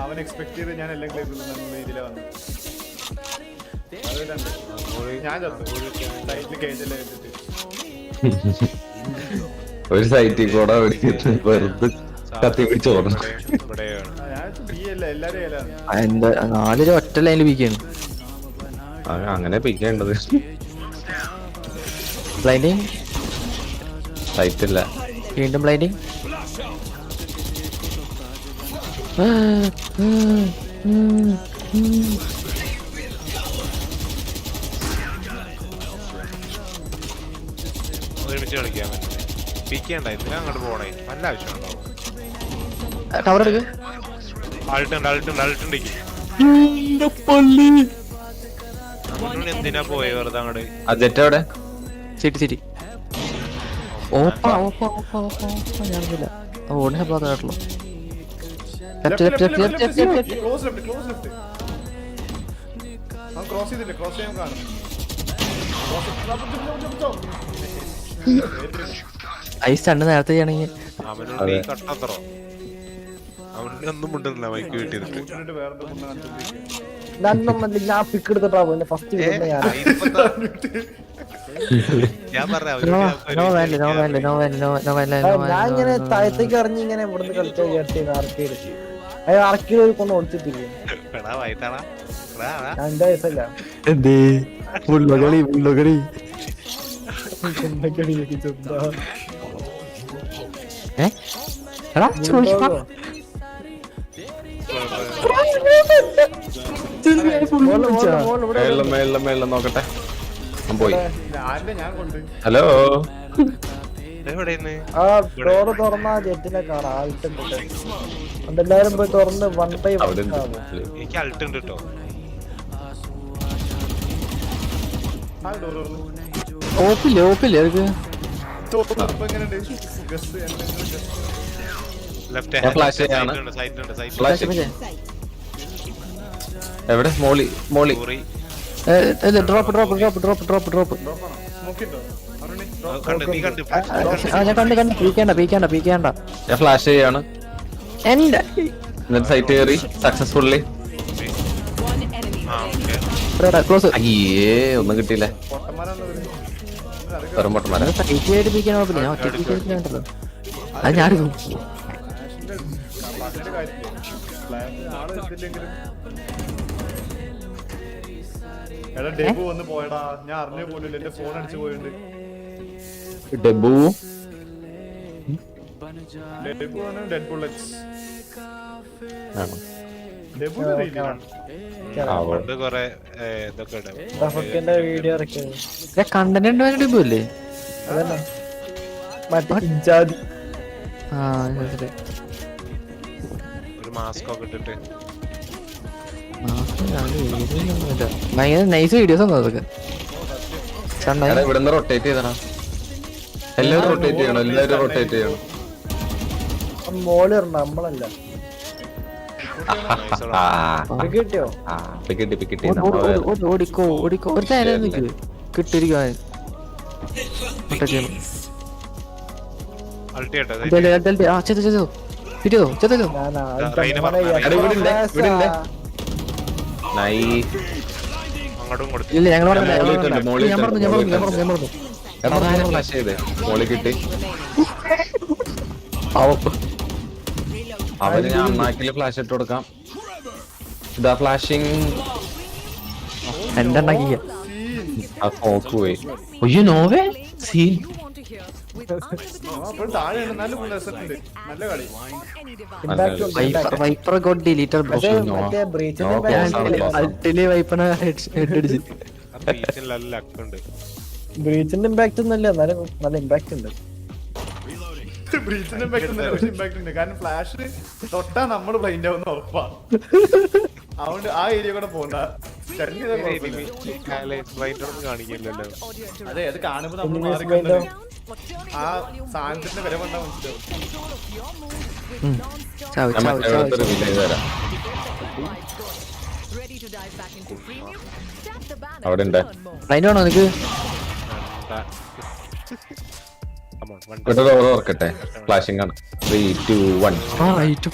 അവൻ എക്സ്പെക്ട് ചെയ്ത് ഞാൻ എല്ലാം ക്ലിയർ എന്നുള്ള രീതിയിലാണ് വന്നത്. ഞാൻ ചത്തു സൈറ്റിൽ കയറ്റല്ലേ വെച്ചിട്ട്. ഒരു സൈറ്റിൽ കൂടെ വെറുതെ കത്തി പിടിച്ച് ഓർമ്മ. ഞാൻ ബി അല്ല, എല്ലാരും ഏലാണ്. 4 ഒറ്റ ലൈനിൽ പിക്കാണ്. അങ്ങനെ പിക്കേണ്ടത്. ബ്ലൈൻഡിങ് സൈറ്റില്ല. വീണ്ടും ബ്ലൈൻഡിങ്. ഒരുമിച്ച് കളിക്കാൻ പിക്കേണ്ട. എന്തിനാ അങ്ങോട്ട് പോണേ? നല്ല ആവശ്യമുണ്ടോ? കവർ എടുക്ക്. ആൾട്ടുണ്ട് എന്തിനാ പോയെ വെറുതെ അങ്ങോട്ട്? അജറ്റ് എവിടെ? സിറ്റി ഓപ്പാ ഞാനില്ല. ഓടിനെ കേട്ടല്ലോ. ക്രോസ് ചെയ്തില്ല, ക്രോസ് ചെയ്യാൻ കാണും. ഐസ് കണ്ട് നേരത്തെ ചെയ്യണെങ്കിൽ അവനോട് ഈ കട്ടത്രോ അവനൊന്നും മുണ്ടില്ല മൈക്ക് കിട്ടിയത്. വേറെ കണ്ടുപിടിക്കുക. ഞാൻ പിക്ക് എടുത്തിട്ടാ പോയി ഫസ്റ്റ് ഞാൻ ഞാൻ ഇങ്ങനെ താഴത്തേക്ക് ഇറങ്ങി ഇങ്ങനെ ഇവിടുന്ന് കളിച്ചാൽ വിചാരിച്ചു ആർക്കേഡ് ആർക്കേഡ് കൊണ്ട് ഓടിച്ചിട്ടില്ല. വൈകിട്ടാണാ ഞാൻ 2 വയസ്സല്ല. എന്തേ മുള്ളുകളി മുള്ളുകളി. എടാ ചോദിച്ചാ മേളില് നോക്കട്ടെ. ഞാൻ പോയി. ഞാൻ കൊണ്ട് ഹലോ എവിടെയെന്ന് ആ ഡോറ് തുറന്നാ ജെറ്റിനെ കാണാം. ആൾട്ടുണ്ട്. എല്ലാരും പോയി തുറന്ന് 1 by 1 അവിടെ ഉണ്ട്. എനിക്ക് അൾട്ട് ഉണ്ട് കേട്ടോ. ആ ഡോർ തുറന്നു. ഓപ്പില്ലേ ഓപ്പില്ലേ അവർക്ക്. ഇപ്പൊ എങ്ങനെയുണ്ട് ഗസ് എന്തെങ്കിലും ഗസ് ലെഫ്റ്റ് ഞാൻ flash ചെയ്യാണ്. സൈഡിലുണ്ട് ഫ്ലാഷ് എവിടെ? മോളി sorry drop drop drop drop drop drop. നോക്കിണ്ടോ അരുണി കണ്ട് നീ കണ്ട് ഞാൻ കണ്ട് പീക്കേണ്ട. ഞാൻ ഫ്ലാഷ് ചെയ്യാണ്. എന്റെ എന്നിട്ട് സൈറ്റ് കയറി സക്സസ്ഫുള്ളി. One enemy ആ remaining. Okay close. അയ്യേ ഒന്നും കിട്ടിയില്ല. പൊട്ടന്മാരാണ് വെറും പൊട്ടന്മാരാ. സൈറ്റ് പീക്കാൻ കുഴപ്പമില്ല. ഞാൻ ഒറ്റ പീക്കണ്ടല്ലോ. അത് ഞാനെടുക്കും. ഫ്ലാഷിന്റെ കാര്യത്തില് ഫ്ലാഷ് ആള് എത്തില്ലെങ്കിലും എടാ ഡെബു വന്ന് പോയടാ. ഞാൻ അറിഞ്ഞ പോലും എന്റെ ഫോൺ അടിച്ചു പോയിട്ടുണ്ട്. ഡെബു ഡെബു ആണ് ഡെഡ് ബുള്ളറ്റ്സ്. ആണോ? ഡെബു അറിയില്ല. പണ്ട് കൊറേ ഇതൊക്കെ ഇടും. റഫക്കിന്റെ വീഡിയോ ഇറക്കിയത് കണ്ടന്റ് ഡിബല്ലേ. അതന്നെ. മറ്റേ ഇജാതി. ആ മനസ്സിലായി. ഒരു മാസ്ക് ഒക്കെ ഇട്ടിട്ട് ഭയങ്കര നൈസ് വീഡിയോസ് ആണ് അതൊക്കെ. എടാ ഇവിടുന്ന് റൊട്ടേറ്റ് ചെയ്തടാ. എല്ലാവരും റൊട്ടേറ്റ് ചെയ്യണം. എല്ലാവരും റൊട്ടേറ്റ് ചെയ്യണം. മോളി ഇറണ്ട നമ്മളല്ല. കിട്ടിയോ? പിക്കിട്ടി ഓടിക്കോ ഓടിക്കോ. ഒരു നേരം നിൽക്ക് കിട്ടിയിരിക്കും. അൾട്ടി കേട്ടോ കിട്ടിയോ ചെത്തോ. അങ്ങോട്ടും കൊടുത്തു. ഇല്ല ഞങ്ങൾ മോളിൽ ഞാൻ പറഞ്ഞു. ഫ്ലാഷ് ചെയ്തേ. മോളി കിട്ടി. അവന് ഞാൻ അണ്ണാക്കില് ഫ്ലാഷ് ഇട്ട് കൊടുക്കാം. ഇതാ ഫ്ലാഷിങ്. എന്റെ ഉണ്ടാക്കിയ ആ ഫോക്ക് പോയി. ഒയ്യോ നോവേ സീൻ. അപ്പോൾ താഴെ നല്ല രസമുണ്ട്. നല്ല കളി. Wiper got deleted bro. മറ്റേ ബ്രീച്ചിന്റെ അൾട്ടിലെ വൈപ്പണ ഹെഡ് അടിച്ച്. നല്ല ലക്കുണ്ട്. ബ്രീച്ചിന്റെ ഇമ്പാക്ട് ഒന്നുമില്ല. എന്നാലും നല്ല ഇമ്പാക്ട് ഉണ്ട്. ബ്രീച്ചിന്റെ ഇമ്പാക്ട് ഉണ്ട്. കാരണം ഫ്ലാഷ് തൊട്ടാ നമ്മള് ബ്ലൈൻഡ് ആവുന്ന ഉറപ്പാ. അതുകൊണ്ട് ആ ഏരിയ കൂടെ പോണ്ട. കാണിക്കില്ലല്ലോ. അതെ അത് കാണുമ്പോ നമ്മൾ മാറിക്കണ്ടത് ആ സാധനത്തിന്റെ വില കൊണ്ടാ മനസ്സിലാവും. ചാവ് ഞാൻ ചാവ് മറ്റേ ചാവ്. ഒരു വില തരാം. Ready to dive back into premium? Tap the banner അവിടെ to ഉണ്ട്. learn more. അതിനാണോ നിനക്ക്? ഇവിടെ ഡോർ തുറക്കട്ടെ. ഫ്ലാഷിംഗ് ആണ്. 3, 2, 1. ആ റൈറ്റ്.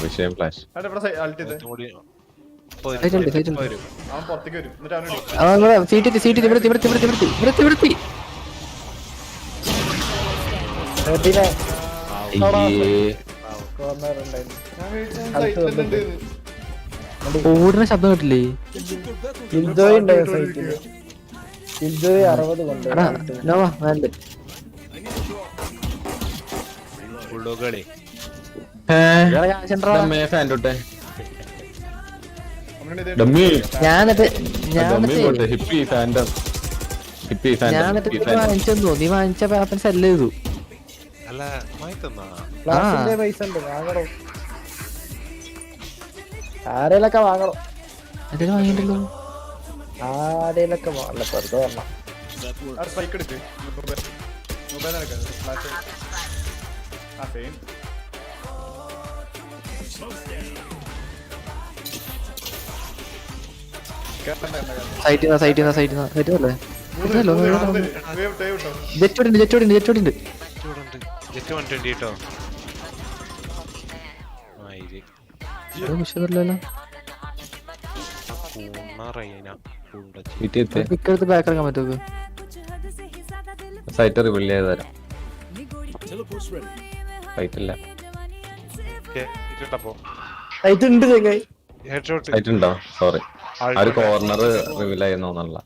വിഷയം ഫ്ലാഷ്. അവിടെ ഇവിടെ അൾട്ട് ചെയ്ത് അവൻ പുറത്തേക്ക് വരും. എന്നിട്ട് അവനോട് സീറ്റ് ഇവിടെ കോർണർ ഉണ്ടായിരുന്നു. ഓടുന്ന ശബ്ദം കേട്ടില്ലേ? കിൽജോയ് ഉണ്ടായിരുന്നു സൈറ്റില്. കിൽജോയ് 60 കൊണ്ട്. എടാ നോവാ വേണ്ട. ബുൾഡോഗുകളെ ഫാൻ തൊട്ടെ. ഞാനിട്ട് ഹിപ്പി ഫാൻഡം. ഹിപ്പി ഫാൻഡം. വാങ്ങിച്ചെന്നു. നീ വാങ്ങിച്ച പേപ്പർ സെല്ല് ചെയ്തു. അല്ല വാങ്ങിത്തന്നാ. ഫ്ലാഷിന്റെ പൈസ ഉണ്ട്. വാങ്ങണോ? ആരേലൊക്കെ വാങ്ങണോ? അതിന് വാങ്ങിയിട്ടല്ലോ. ആരേലൊക്കെ വാങ്ങല. വെറുതെ പറഞ്ഞ സ്പൈക്ക് എടുക്ക്. മൊബൈൽ എടുക്കാം. ഫ്ലാഷ് ആ സെയിം. സൈറ്റ് അല്ലേ? ജെറ്റോടുണ്ട്. ജെറ്റ് 120 കേട്ടോ. ഇക്കടുത്ത് ബാക്ക് ഇറങ്ങാൻ പറ്റുമോ? സൈറ്റ് റിവീൽ ചെയ്ത് തരാം. Teleport's ready. സൈറ്റ് ഇല്ല. സൈറ്റ് ഉണ്ട് ചെങ്ങായി. ഹെഡ്ഷോട്ട് സൈറ്റ് ഉണ്ടോ? സോറി. ആ ഒരു കോർണർ റിവീൽ ആയിരുന്നോന്നല്ല.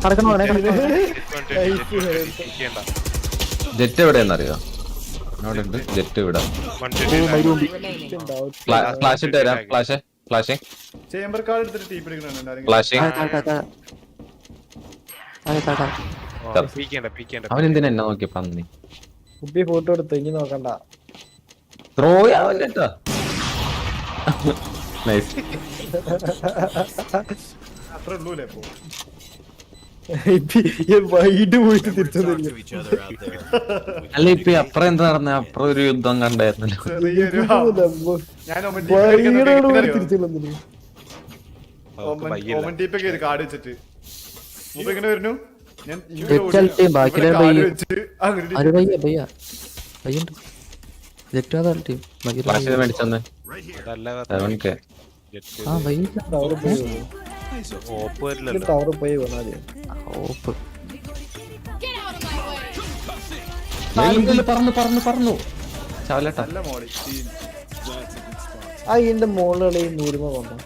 നടക്കണോ ജെറ്റ് എവിടെയെന്നറിയോ? എന്നോടുണ്ട് ജെറ്റ് ഇവിടെ. ഫ്ലാഷ് ഇട്ട് തരാം. ഫ്ലാഷിങ് ചേംബർ കാർഡ് എടുത്തിട്ട് ടീപ്പ് എടുക്കണോ? ഫ്ലാഷിങ്. അവൻ എന്തിനാ എന്നെ നോക്കിയ പന്നി? കുപ്പി ഫോട്ടോ എടുത്ത് ഇനി നോക്കണ്ട. ത്രോ ആവല്ലേട്ടാ. നൈസ്. അത്ര ഉള്ളൂലേ ഇപ്പൊ. വൈകിട്ട് പോയിട്ട് തിരിച്ചു അല്ല ഇപ്പൊ അപ്പുറം എന്താ നടന്ന? അപ്പുറം ഒരു യുദ്ധം കണ്ടായിരുന്നല്ലോ. ചെറിയൊരു ഞാൻ ഓമൻ ടീപ്പൊക്കെ ഒരു കാർഡ് വെച്ചിട്ട് മുമ്പ് ഇങ്ങനെ വരുന്നു. ഞാൻ ഫ്ലാഷ് മേടിച്ചെന്ന് ടവർ പോയി വന്നാല് പറഞ്ഞു ചാവലേട്ടാ. നല്ല മോളി ആ ഇതിന്റെ മോളുകളെ നൂരുമ കൊണ്ടോ.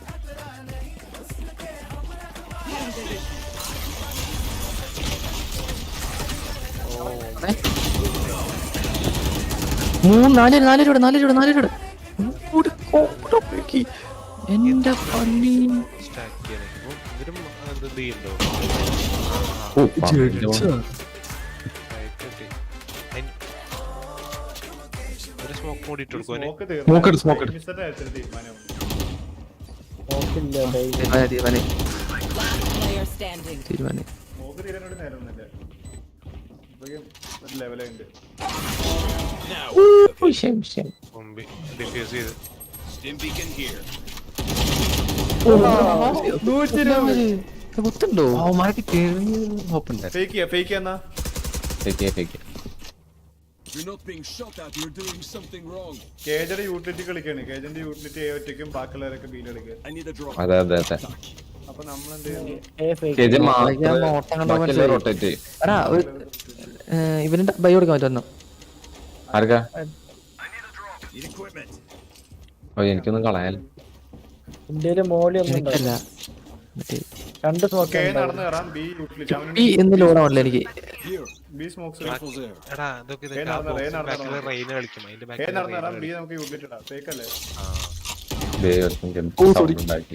എന്റെ പള്ളി Player standing. തീരുമാനം മോക്ക് തീരാനോട് നേരമൊന്നുമില്ല. ഒരു ലെവലുണ്ട്. കുത്തുണ്ടോ? ഫേക്ക് എന്നാ You're not being shot at, you're doing something wrong. കേജയുടെ യൂട്ടിലിറ്റി കളിക്കാണ്. കേജന്റെ യൂട്ടിലിറ്റി ഒറ്റയ്ക്കും ബാക്കിയുള്ളവരൊക്കെ ബീൽ കളിക്കുക. I need a drop. അതെ അപ്പൊ നമ്മളെന്ത് ചെയ്യുന്നു? റൊട്ടേറ്റ് എടാ ഇവന് ബൈ കൊടുക്കാൻ പറ്റുമോ? ആർക്കാ? Need equipment. ഓ എനിക്കൊന്നും കളയാൻ. ഇന്ത്യയിലെ മോളി ഒന്നും എനിക്കല്ല രണ്ട് സ്മോക്ക് കെ നടന്ന് കയറാം. ബി യൂട്ടിലിറ്റി ഈ എന്ന് ലോഡാണല്ലോ എനിക്ക്. Here. B smokes Rifles there. നടന്ന് കയറാം. ബി നമുക്ക് യൂട്ടിലിറ്റി ഇടാം. ഫേക്ക് അല്ലേ? ഉണ്ടാക്കി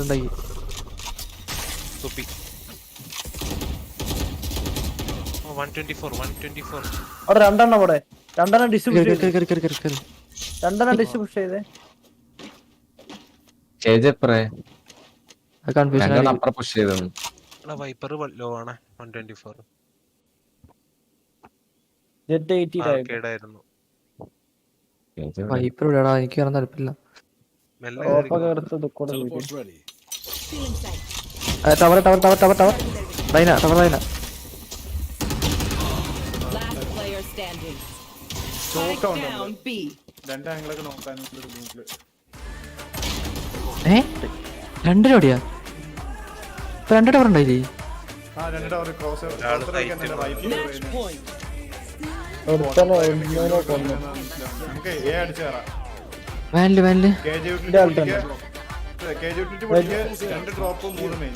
ഉണ്ടാക്കി അവിടെ രണ്ടെണ്ണം അവിടെ രണ്ടെണ്ണം ഡിസ്ട്രിബ്യൂട്ട് രണ്ടെണ്ണം ഡിസ്ട്രിബ്യൂട്ട് ചെയ്തേ. കൺഫ്യൂഷൻ അപ്പുറം പുഷ് ചെയ്തു. ജെറ്റ് 80 വൈപ്പർ ഇടാ. എനിക്ക് കയറാൻ താല്പര്യമില്ല. ഓപ്പൊക്കെ എടുത്തത് കൂടെ Teleport's ready. Tower Rhine tower Rhine. Last player standing. Choke down Down B. രണ്ട് ആംഗിളൊക്കെ നോക്കാനും ബുദ്ധിമുട്ടില്. രണ്ട് ജോഡിയാ? ഇപ്പൊ രണ്ട് ടവർ ഉണ്ടായില്ലേ? രണ്ട് ടവർ ക്രോസ് Match point. നമുക്ക് എ അടിച്ചു കയറാം. വാനില് കേജ് യൂട്ടിലിറ്റി പൊട്ടിക്ക് 2 ഡ്രോപ്പ് 3 മെയിൻ.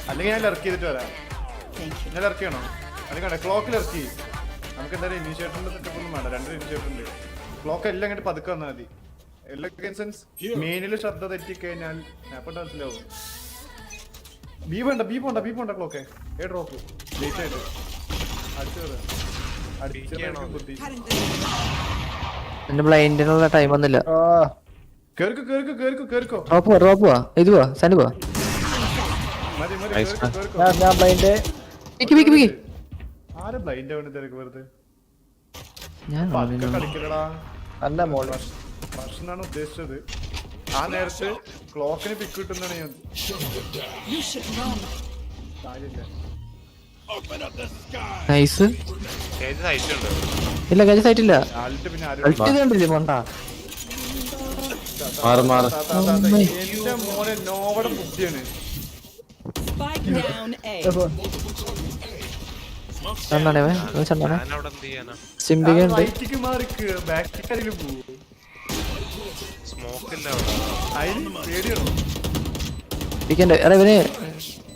അല്ലെങ്കിൽ ഞാൻ ഇറക്കി ചെയ്തിട്ട് വരാം. ഞാൻ ഇറക്കിയാണോ? അല്ലെങ്കിൽ ക്ലോക്കിൽ ഇറക്കി. നമുക്ക് എന്തായാലും ഇനീഷ്യേറ്ററിന്റെ സെറ്റപ്പ് ഒന്നും വേണ്ട. 2 ഇനീഷ്യേറ്റർ ഉണ്ട്. ക്ലോക്ക് എല്ലാം അങ്ങോട്ട് പതുക്കെ വന്നാൽ മതി. എല്ലാ സെൻസ് മെയിനിൽ ശ്രദ്ധ തെറ്റിക്കഴിഞ്ഞാൽ മനസ്സിലാവും. ബി പോണ്ട ക്ലോക്കെ. ഏ ഡ്രോപ്പ് ലേറ്റ് ആയിട്ട് അടിച്ചു ബുദ്ധി. എന്റെ ബ്ലൈൻഡിനുള്ള ടൈം ഒന്നുമില്ല. കേറിക്കോ. ഡ്രോപ്പ് പോവാ. ഇത് പോവാ. സാൻഡ് പോവാ. മതി ഞാൻ ബ്ലൈൻഡ് ആരെ ബ്ലൈൻഡ് ആവണ തിരക്ക് വെറുതെ ഞാൻ കളിക്കലടാ. നല്ല മോൾ ഭക്ഷണാണ് ഉദ്ദേശിച്ചത്. ആ നേരത്ത് ക്ലോക്കിന് പിക്ക് കിട്ടുന്നതാണ് ഞാൻ. നൈസ്. ഇല്ല കഴിച്ച സൈറ്റില്ല. ആളിട്ട് പിന്നെ കണ്ടില്ലേ മോണ്ട? എന്റെ മോനെ നോവടെ ബുദ്ധിയാണ്. Spike down A. ചണ്ടാണേ ചണ്ടാണേ സിംബിക ഉണ്ട്. റൈറ്റിക്ക് മാറിക്ക് ബാക്കിൽ പോകും. സ്മോക്കില്ല അവിടെ. അതിന് പേടിയാണോ? ഇരിക്കണ്ടേ എടാ ഇവന്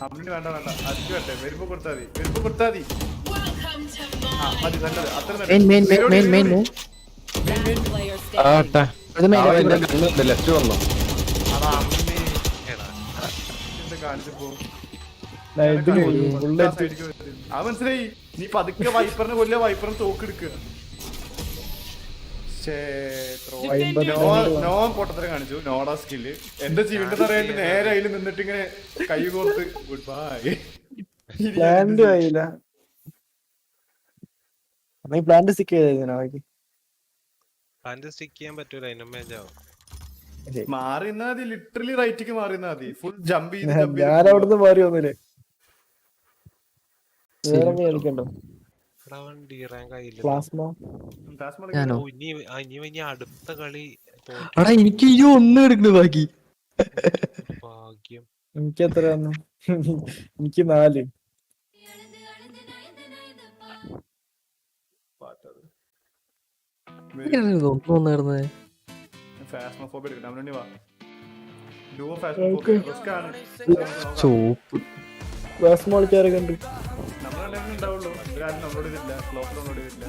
അമ്മിന് വേണ്ട അഞ്ചു വേണ്ടേ? വരുമ്പോ കൊടുത്താൽ മതി. മതി നല്ലത്. അത്ര മെയിൻ മെയിൻ Last player ആ standing. ട്ടാ. ഇത് മെയിൻ ആ, എന്റെ കണ്ണ് ലെഫ്റ്റ് വന്നു. അതാ അമ്മേ. എടാ. കാണിച്ചപ്പോ ഇത് ബുള്ളറ്റ് അത് മനസ്സിലായി. നീ പതുക്കെ വൈപ്പറിനെ കൊല്ല, വൈപ്പറിന് തോക്കെടുക്കുക. നോൺ പൊട്ടത്തരം കാണിച്ചു. നോടാ സ്കില്ല് എന്റെ ജീവിതത്തിൽ അറിയാണ്ട് നേരെ അതിൽ നിന്നിട്ട് ഇങ്ങനെ കൈ കോർത്ത് ഗുഡ് ബൈ. പ്ലാന്റ് ആയില്ല. അമ്മ പ്ലാന്റ് സ്റ്റിക്ക് ചെയ്താ പാന്റ് സ്റ്റിക്ക് ചെയ്യാൻ പറ്റൂല, അതിനുമേജ് ആവും. മാറിന്നാ മതി, ലിറ്ററലി റൈറ്റിക്ക് മാറിന്നാ മതി. ഫുൾ ജമ്പ് ഞാൻ അവിടുന്ന് മാറി വന്നില്ലേ. വേറെ കളിക്കണ്ടോ? എടാ, അവൻ D-rank ആയില്ല. പ്ലാസ്മ ഞാനോ ഓ, ഇനി അടുത്ത കളി എടാ എനിക്ക് ഈ ഒന്ന് എടുക്കണ ബാക്കി. ഭാഗ്യം. എനിക്ക് എത്ര വന്നു? എനിക്ക് 4. ഒന്നായിരുന്നേ ഫാസ്മോഫോബിയ എടുക്കണം. അവനുണ്ടി വാ. ഡുവോ ഫാസ്മോഫോബിയ റിസ്ക് ആണ്. ചോപ്പ് പ്ലാസ്മ കളിക്കാരൊക്കെ ഉണ്ട്. നമ്മളെല്ലാം ഉണ്ടാവുള്ളൂ. ഇവരാരും ഡൗൺലോഡ് ചെയ്തില്ല, ക്ലോക്ക് ഡൗൺലോഡ് ചെയ്തില്ല.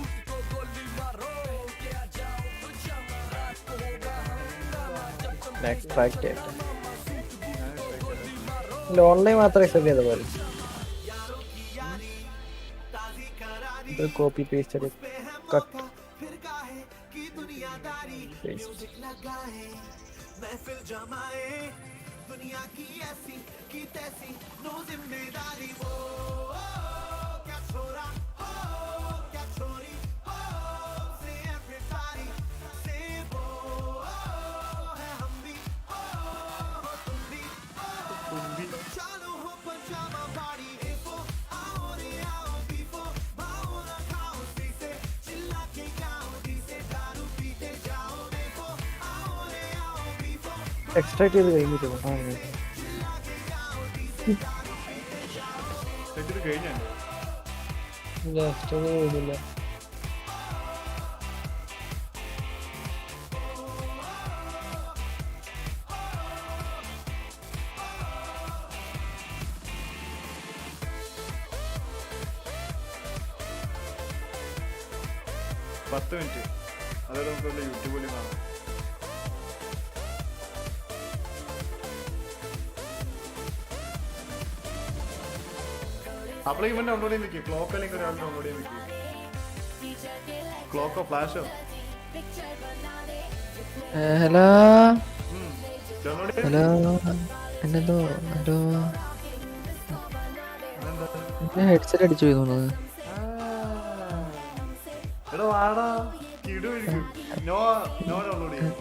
ഓൺലൈൻ മാത്രമേ എക്സെപ്റ്റ് ചെയ്ത പോലെ കോപ്പി പേസ്റ്റ് കട്ട് എക്സ്ട്രാക്ട് ചെയ്ത് കഴിഞ്ഞിട്ട് കഴിഞ്ഞ എക്സ്ട്രാ ചെയ്തില്ല. പത്ത് മിനിറ്റ് അതോടെ നമുക്ക് യൂട്യൂബിൽ കാണാം. അപ്പോൾ ഇവൻ ഡൗൺലോഡ് ചെയ്ത് നിൽക്കും. ക്ലോക്ക് അല്ലെങ്കിൽ ഒരാൾ ഡൗൺലോഡ് ചെയ്ത് നിൽക്കും. ക്ലോക്കോ ഫ്ലാഷോ ഹലോ ഡൗൺലോഡ് ചെയ്ത് ഹലോ എന്നെന്തോ ഹലോ ഹെഡ്സെറ്റ് അടിച്ചു പോയി തോന്നുന്നത്. എടാ വാടാ കിടു നോ നോ ഡൗൺലോഡ് ചെയ്യും.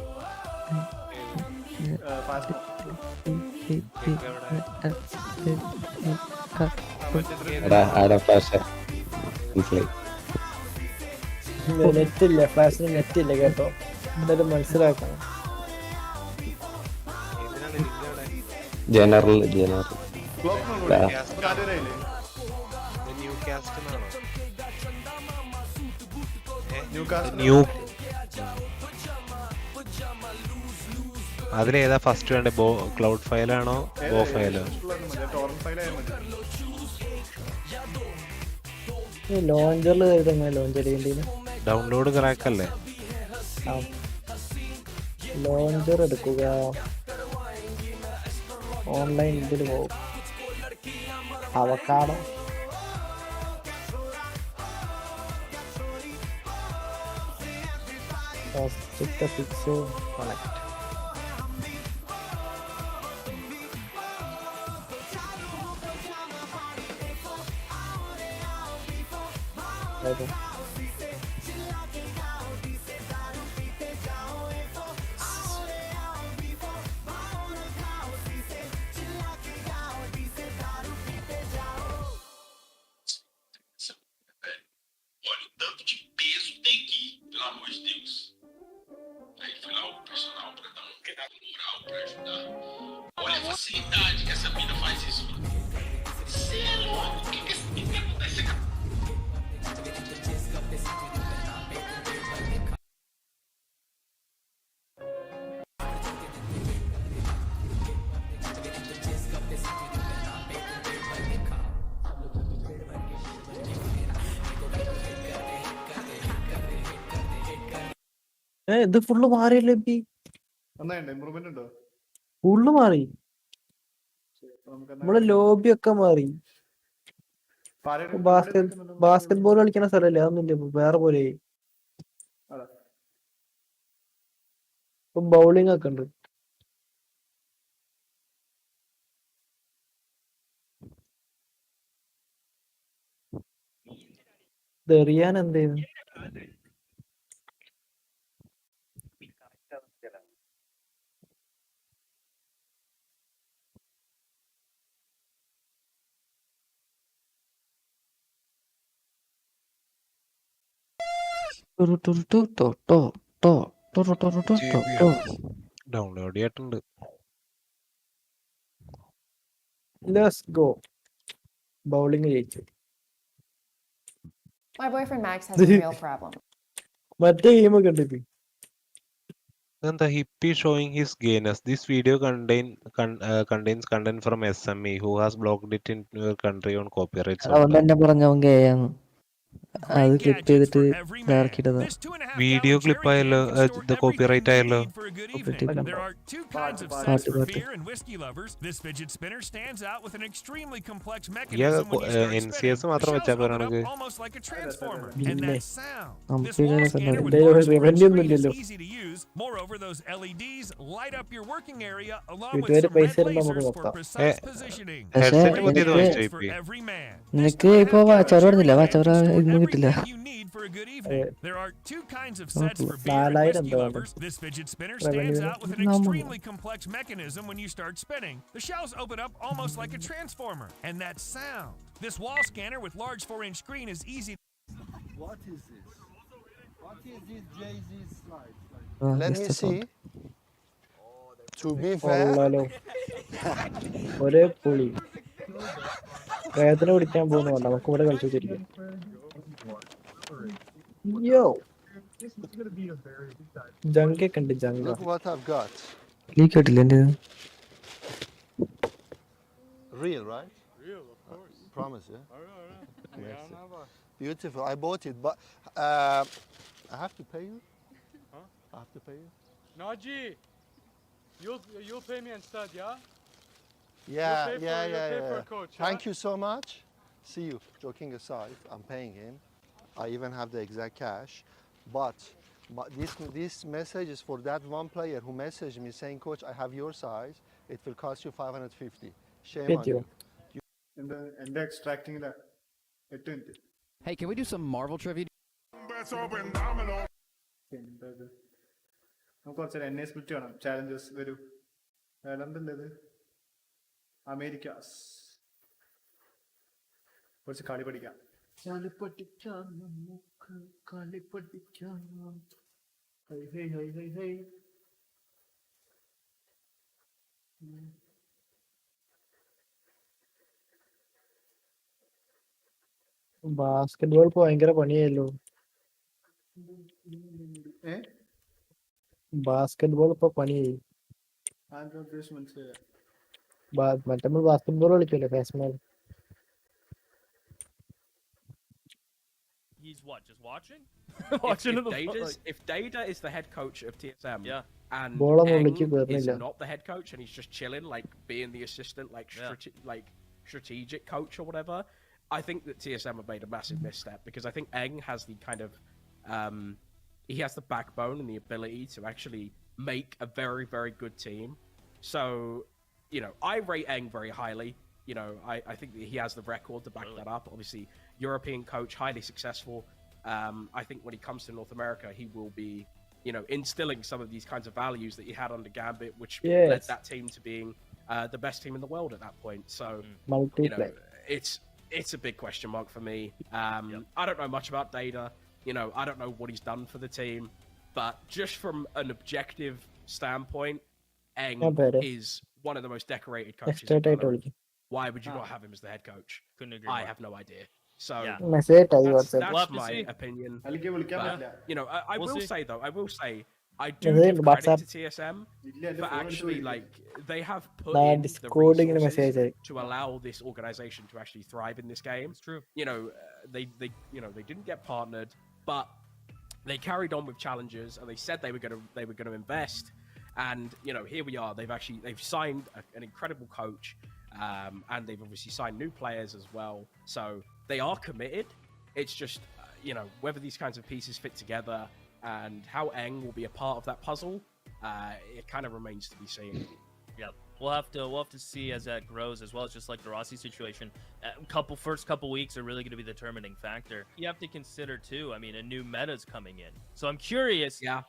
എടാ, ആരാ ഫ്ലാഷ്? മനസ്സിലായി. നെറ്റ് ഇല്ല, ഫ്ലാഷിന് നെറ്റ് ഇല്ല കേട്ടോ. എന്തായാലും മനസ്സിലാക്കണം. ജനറൽ ക്ലോക്ക് ഡൗൺലോഡ് ചെയ്യും. ആദ്യമായില്ലേ ന്യൂ കാസ്റ്റ് എന്നാണോ? ന്യൂ കാസ്റ്റ് ന്യൂ അതിലേതാ ഫസ്റ്റ് വേണ്ടേ? ക്ലൗഡ് ഫയലാണോ ബോ ഫയലോ? ടോറന്റ് ഫയൽ ആയാൽ മതി. ലോഞ്ചറിൽ കരുതുന്ന ലോഞ്ചർ ചെയ്യേണ്ടി. ഡൗൺലോഡ് ക്രാക്ക് അല്ലേ? ലോഞ്ചർ എടുക്കുക, ഓൺലൈൻ ഇതിൽ പോകും. Avocado fix connect. ഇത് ഫുള്ള് മാറിയല്ലേ ഇപ്പി? നന്നായിട്ടുണ്ട്, ഇമ്പ്രൂവ്മെന്റ് ഉണ്ടോ? ഫുള്ള് മാറി. നമുക്ക് നമ്മളെ ലോബി ഒക്കെ മാറി. ബാസ്കറ്റ് ബോൾ കളിക്കുന്ന സ്ഥലല്ലേ, അതൊന്നുമില്ല ഇപ്പൊ, വേറെ പോലെ. ഇപ്പൊ ബൗളിംഗ് ഒക്കെ ഉണ്ട്. എറിയാൻ എന്തേന്ന് ഡൗൺലോഡ് ചെയ്തിട്ടുണ്ട്. Let's go. ബൗളിംഗ് ജയിച്ചു. My boyfriend Max has a real problem. മറ്റേ ഗെയിമൊക്കെ ഉണ്ട് ഇപ്പൊ. The hippie showing his gayness. This video contains content from SME who has blocked it in your country on copyright അതുകൊണ്ട് software. തന്നെ പറഞ്ഞവൻ ഗേയാന്ന്. അത് ക്ലിപ്പ് ചെയ്തിട്ട് ഇറക്കിയിട്ടതാ. വീഡിയോ ക്ലിപ്പ് ആയല്ലോ, ഇത് കോപ്പിറൈറ്റ് ആയല്ലോ. There are two kinds of Party, sets for party. beer and whiskey lovers. This fidget spinner stands out with an extremely complex Yeah, mechanism when you start NCS spinning. The മാത്രം shells വെച്ചാ open up പോരാണെങ്കിൽ. almost like a transformer, and ഇല്ലേ? that sound. This നമുക്ക് wall ഇങ്ങനെ scanner with കണ്ടു. large Revenue screen is ഒന്നുമില്ലല്ലോ. easy to use. Moreover, those LEDs light up your working area along with വീട്ടുകാര് some പൈസ red തരുമ്പോ നമുക്ക് lasers for നോക്കാം. precise positioning. പക്ഷേ Headset പുതിയത് നിനക്ക് വാങ്ങിച്ചോ For ഇപ്പി? every man. നിനക്ക് ഇപ്പൊ വാച്ചവർ പറഞ്ഞില്ല, വാച്ചവർ ഇന്ന് കിട്ടില്ല. Everything you need for a good evening. There are two kinds of sets for beer and 4000 whiskey എന്താ lovers. This fidget spinner Revenue. stands out with an extremely complex mechanism when you start spinning. The shells open up almost like a transformer, and that sound. This wall scanner with large 4-inch screen is easy. What is this? What is this Jay-Z's slide? Let Let me see. To be fair, കൊള്ളാലോ. ഒരേ പുളി വേദന പിടിക്കാൻ പോകുന്നതല്ല, നമുക്ക് ഇവിടെ കളിച്ചു വെച്ചിരിക്കും. യോ ജങ്കൊക്കെ ഉണ്ട്, ജങ്ക. look what I've got. നീ കേട്ടില്ല എന്റെ? Real, right? Real, of course. Promise, yeah? Yes. Beautiful. I bought it, but I have to pay you? Huh? I have to pay you? Naji, you'll pay me instead, yeah? Yeah, pay for- yeah, you'll yeah, pay for yeah. a coach, Thank yeah? you so much. See you. Joking aside, I'm paying him. I even have the exact cash. But this message is for that one player who messaged me saying, Coach, I have your size. It will cost you 550. Shame on you. എന്റെ എക്സ്ട്രാക്ടിങ്ങില 8 minute. Hey, can we do some Marvel trivia? എന്താത്? നമുക്ക് കുറച്ച് എന്നെ സ്പ്ലിറ്റ് വേണം. ചാലഞ്ചസ് വരൂ. എന്തല്ലത്? അമേരിക്ക. കുറച്ച് കളി പഠിക്കാം. കളി പഠിക്കാം നമുക്ക്, കളി പഠിക്കാം. High high high high high. Basket ball ഇപ്പൊ ഭയങ്കര പണിയായല്ലോ. ബാസ്കറ്റ് ബോൾ ഇപ്പൊ പണിയായി. മനസ്സിലായി. മറ്റേ ബാസ്കറ്റ് ബോൾ കളിക്കല്ലേ ഫാസ്മാൻ. He's what, just watching? If Data is the head coach of TSM, and ബോളൊന്നും Eng വിളിക്ക് is കയറുന്നില്ല. not the head coach and he's just chilling, like being the assistant, like strategic coach or whatever, I think that TSM have made a massive misstep, because I think Eng has the kind of he has the backbone and the ability to actually make a very, very good team. So, you know, I rate Eng very highly. You know, I think that he has the record to back that up. Obviously, European coach, highly successful. I think when he comes to North America, he will be, you know, instilling some of these kinds of values that he had under Gambit, which led that team to being the best team in the world at that point. So, you know, it's a big question mark for me. I don't know much about Data. You know, I don't know what he's done for the team, but just from an objective standpoint, Eng is one of the most decorated coaches in the world. Why would you not have him as the head coach? Couldn't agree more. I have no idea. So that's my opinion. But, you know, I We'll will see. say though, I do give credit to TSM for actually, like, they have put in the resources to allow this organization to actually thrive in this game. It's true. You know, they didn't get partnered, but they carried on with challenges, and they said they were gonna invest. And here we are. They've signed an incredible coach, and they've obviously signed new players as well. So they are committed. It's just whether these kinds of pieces fit together and how Eng will be a part of that puzzle, it kind of remains to be seen. Yep. We'll have to see as that grows, as well as just like the Rossi situation. First couple weeks are really going to be the determining factor. You have to consider too. I mean, a new meta's coming in, so I'm curious. Yeah.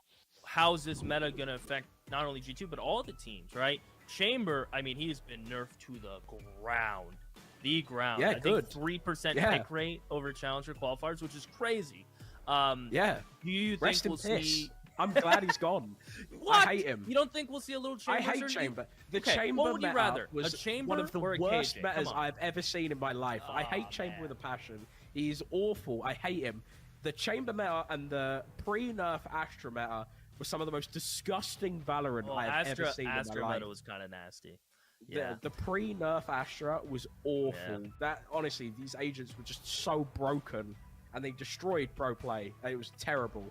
How's this meta going to affect not only G2 but all the teams, right? Chamber, I mean, he's been nerfed to the ground. Yeah, I good. think 3% Yeah. pick rate over Challenger qualifiers, which is crazy. Yeah. Do you think Rest in we'll piss. see? I'm glad he's gone. What? I hate him. You don't think we'll see a little Chamber? I hate surgery? Chamber. The Okay, Chamber what would you meta rather? was A Chamber one of the or a worst KJ? metas Come on. I've ever seen in my life. I hate Chamber with a passion. He's awful. I hate him. The Chamber meta and the pre-nerf Astra meta were some of the most disgusting Valorant Well, I've ever seen in my Astra life. meta was kind of nasty. Yeah. The pre-nerf Astra was awful. Yeah. That honestly, these agents were just so broken, and they destroyed pro play. It was terrible.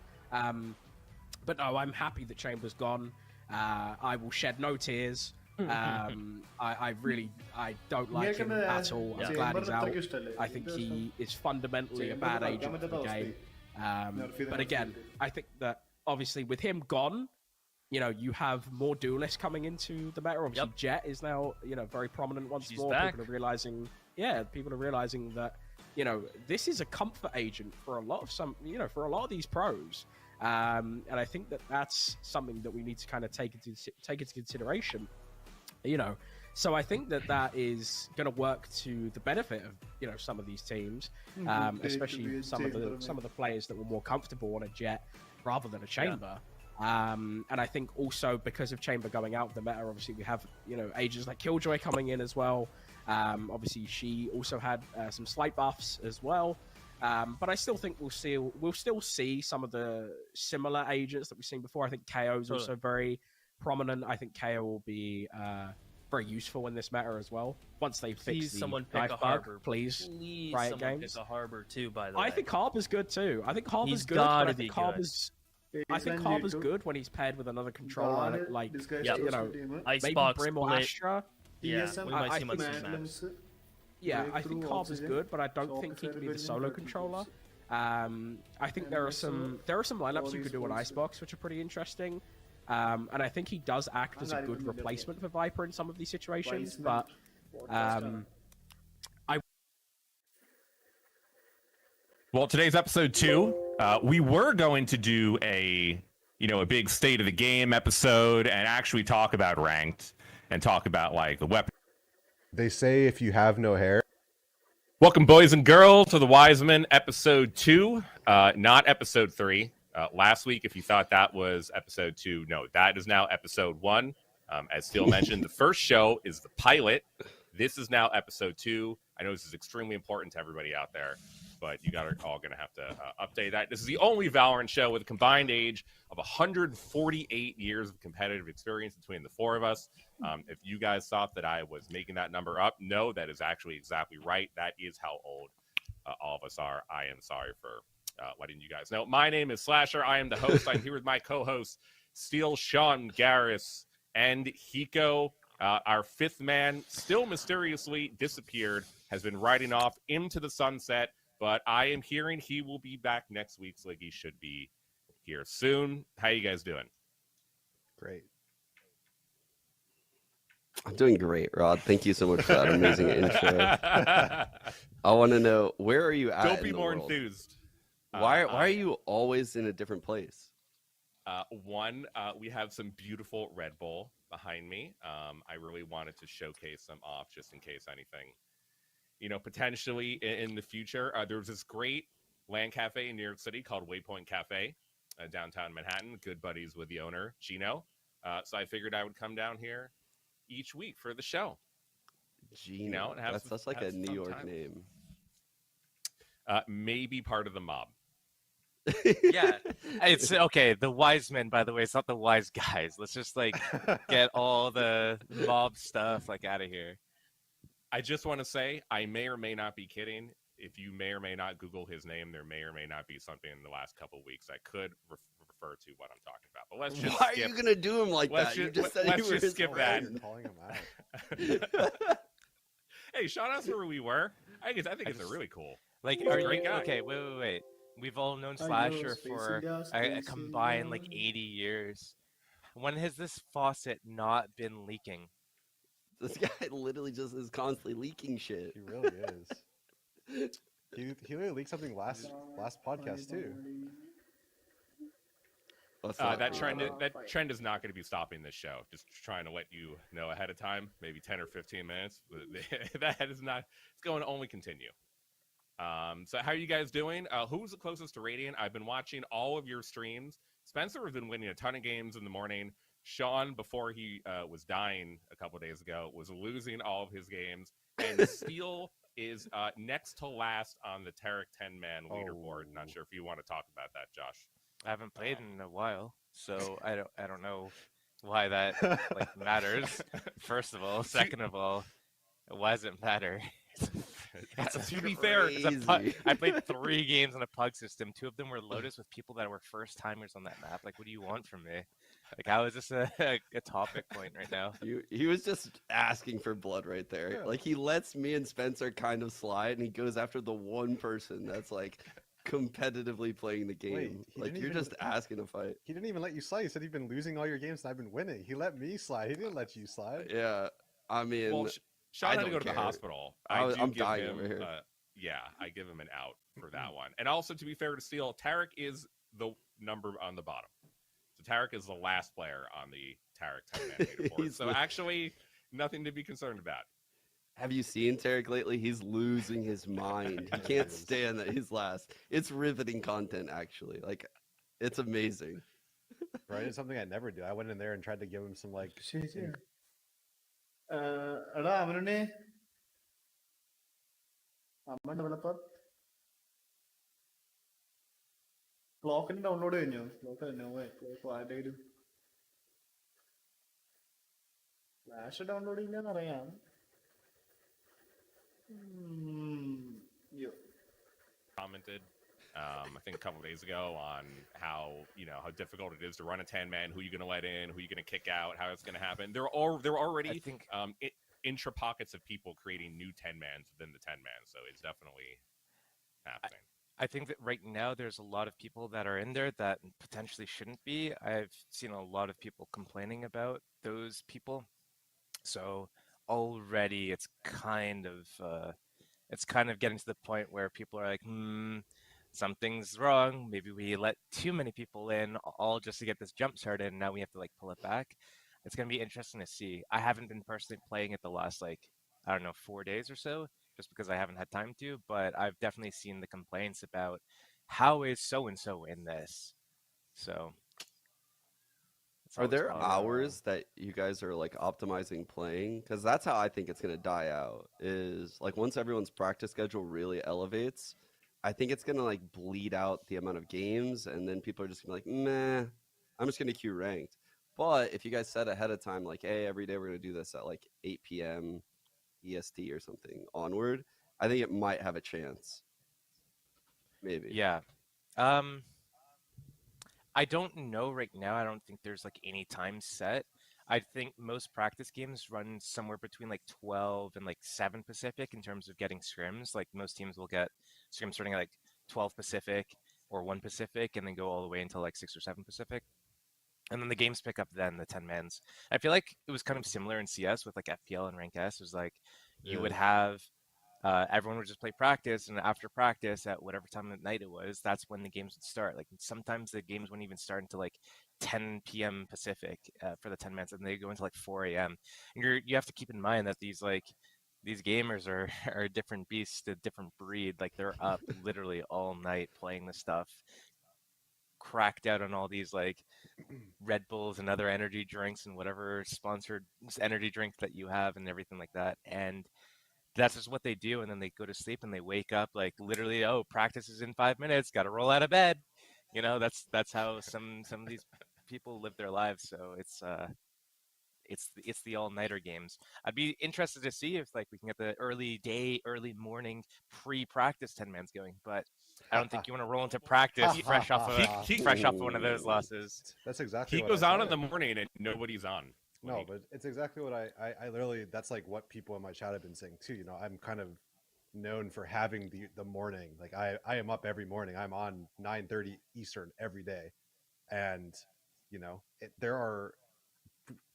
But no, I'm happy that Chamber's gone. I will shed no tears. I don't like him at all. I'm glad he's out. I think he is fundamentally a bad agent for the game. But again, I think that obviously with him gone, you have more duelists coming into the meta. Obviously, Jet is now, very prominent once more. back. People are realizing that, this is a comfort agent for a lot of these pros. And I think that that's something that we need to kind of take into consideration. So I think that is going to work to the benefit of some of these teams, especially some of the players that were more comfortable on a Jet rather than a Chamber. And I think also because of Chamber going out of the meta, obviously we have agents like Killjoy coming in as well. Obviously she also had some slight buffs as well. But I still think we'll still see some of the similar agents that we've seen before. I think KO is also very prominent. I think KO will be very useful in this meta as well. Once they fix the someone pick knife a bug, Harbor. please Riot someone Games. pick a Harbor too, by the way. I think Harbor's good too. I think Harbor's He's good. But gotta I be think good. Harbor's good when he's paired with another controller, like maybe Icebox, Brim or Split. Astra. Yeah, we might see I him on think- some maps. Yeah, I think Harbor's good, but I don't think he can be the solo controller. I think there are some lineups you could do on Icebox which are pretty interesting. And I think he does act as a good replacement for Viper in some of these situations, but Well, today's episode 2. We were going to do a big state of the game episode and actually talk about ranked and talk about like the weapon. They say if you have no hair. Welcome, boys and girls, to the Wiseman episode 2, not episode 3. Last week, if you thought that was episode 2, no, that is now episode 1. As Steele mentioned, the first show is the pilot. This is now episode 2. I know this is extremely important to everybody out there, but you guys are all going to have to update that. This is the only Valorant show with a combined age of 148 years of competitive experience between the 4 of us. If you guys thought that I was making that number up, no, that is actually exactly right. That is how old all of us are. I am sorry for letting you guys know. My name is Slasher. I am the host. I'm here with my co-hosts, Steele, Sean, Garrus, and Hiko. Our 5th man still mysteriously disappeared, has been riding off into the sunset, but I am hearing he will be back next week, so he should be here soon. How you guys doing? Great. I'm doing great, Rod. Thank you so much for that amazing intro. I want to know, where are you at? Don't be in the more world? enthused. Why are you always in a different place? One, we have some beautiful Red Bull behind me. I really wanted to showcase them off just in case anything, potentially in the future. There's this great LAN cafe in New York City called Waypoint Cafe, downtown Manhattan. Good buddies with the owner, Gino. So I figured I would come down here each week for the show. Gino, that's like a New York name. Maybe part of the mob. Yeah, it's okay. The wise men, by the way, it's not the wise guys. Let's just get all the mob stuff out of here. I just want to say, I may or may not be kidding. if you may or may not Google his name, there may or may not be something in the last couple of weeks that could refer to what I'm talking about. But let's just Why skip. are you gonna do him like let's that? You ju- just said let's you were just his skip that. friend. Calling him out. Hey, Sean asked where we were. I think it's a really cool. Like, He's are a great you guy. okay? Wait. We've all known I know, Slasher Spacey for Gas, a Spacey combined like Gas. 80 years. When has this faucet not been leaking? This guy literally just is constantly leaking shit. He really is. He literally leaked something last podcast too. That trend is not going to be stopping this show. Just trying to let you know ahead of time, maybe 10 or 15 minutes. That is not. It's going to only continue. So how are you guys doing? Who's the closest to Radiant? I've been watching all of your streams. Spencer has been winning a ton of games in the morning. Sean, before he was dying a couple days ago, was losing all of his games. And Steel is next to last on the Tarek 10-man leaderboard. Not sure if you want to talk about that, Josh. I haven't played in a while, so I don't know why that like matters. First of all, second of all, why does it matter? To be fair, I played 3 games on a pug system. 2 of them were Lotus with people that were first timers on that map. Like, what do you want from me? Like, how is this a topic point right now? He was just asking for blood right there. Yeah. Like, he lets me and Spencer kind of slide, and he goes after the one person that's like competitively playing the game. Wait, he like, didn't you're even- just asking to fight. He didn't even let you slide. He said you've been losing all your games and I've been winning. He let me slide. He didn't let you slide. Yeah, I mean, Well, Sean I had to don't go to the care. hospital. I'm give dying him, over here. Yeah, I give him an out for that one. And also, to be fair to Steel, Tarek is the number on the bottom. So Tarek is the last player on the Tarek 10-man leaderboard. He's So the- actually, nothing to be concerned about. Have you seen Tarek lately? He's losing his mind. He can't stand that he's last. It's riveting content, actually. Like, it's amazing. Right? It's something I never do. I went in there and tried to give him some like. എടാ അവനെ അമ്മ ഡെവലപ്പർ ക്ലോക്കിന് ഡൗൺലോഡ് കഴിഞ്ഞോ ക്ലോക്ക് കഴിഞ്ഞോ ക്ലോക്ക് ആരുടെയും ഫ്ലാഷ് ഡൗൺലോഡ് ചെയ്യാന്ന് അറിയാം Commented, I think a couple days ago on how difficult it is to run a 10-man. Who you going to let in? Who you going to kick out? How it's going to happen? There were already intra pockets of people creating new 10-mans within the 10-man. So it's definitely happening. I think that right now there's a lot of people that are in there that potentially shouldn't be. I've seen a lot of people complaining about those people. So already it's kind of getting to the point where people are like, something's wrong. Maybe we let too many people in all just to get this jump started, and now we have to like pull it back. It's going to be interesting to see. I haven't been personally playing it the last 4 days or so, just because I haven't had time to, but I've definitely seen the complaints about how is so-and-so in this. So Are there hours that you guys are like optimizing playing? Because that's how I think it's going to die out. Is like once everyone's practice schedule really elevates, I think it's going to like bleed out the amount of games, and then people are just going to be like, meh, I'm just going to queue ranked. But if you guys said ahead of time, like, hey, every day we're going to do this at like 8 p.m. EST or something onward, I think it might have a chance. Maybe. Yeah. I don't know right now. I don't think there's like any time set. I think most practice games run somewhere between like 12 and like 7 Pacific in terms of getting scrims. Like most teams will get scrims starting at like 12 Pacific or 1 Pacific and then go all the way until like 6 or 7 Pacific. And then the games pick up then, the 10-mans. I feel like it was kind of similar in CS with like FPL and Rank S. It was like you would have everyone would just play practice, and after practice at whatever time of night it was, that's when the games would start. Like sometimes the games wouldn't even start until like 10 p.m. Pacific for the 10-mans, and they go until like 4 a.m. And you have to keep in mind that these gamers are a different beast, a different breed. Like they're up literally all night playing this stuff, cracked out on all these like Red Bulls and other energy drinks and whatever sponsored energy drink that you have and everything like that. And that's just what they do, and then they go to sleep and they wake up like literally, oh, practice is in 5 minutes, got to roll out of bed. That's how some of these people live their lives. So it's the all-nighter games. I'd be interested to see if like we can get the early morning pre-practice 10-mans going, but I don't think you want to roll into practice fresh off of one of those losses. That's exactly He what goes I on in said. the morning and nobody's on. No, but it's exactly what I literally, that's like what people in my chat have been saying too. You know, I'm kind of known for having the morning. Like I am up every morning. I'm on 9:30 Eastern every day. And, you know, there are,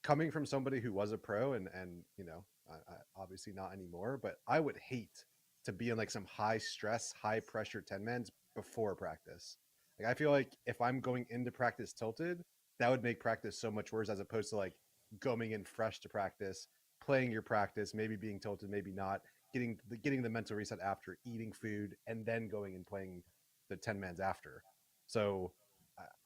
coming from somebody who was a pro and you know, I obviously not anymore, but I would hate to be in like some high stress, high pressure 10-mans before practice. Like I feel like if I'm going into practice tilted, that would make practice so much worse as opposed to like going in fresh to practice, playing your practice, maybe being tilted, maybe not, getting the mental reset after, eating food, and then going and playing the 10-mans after. So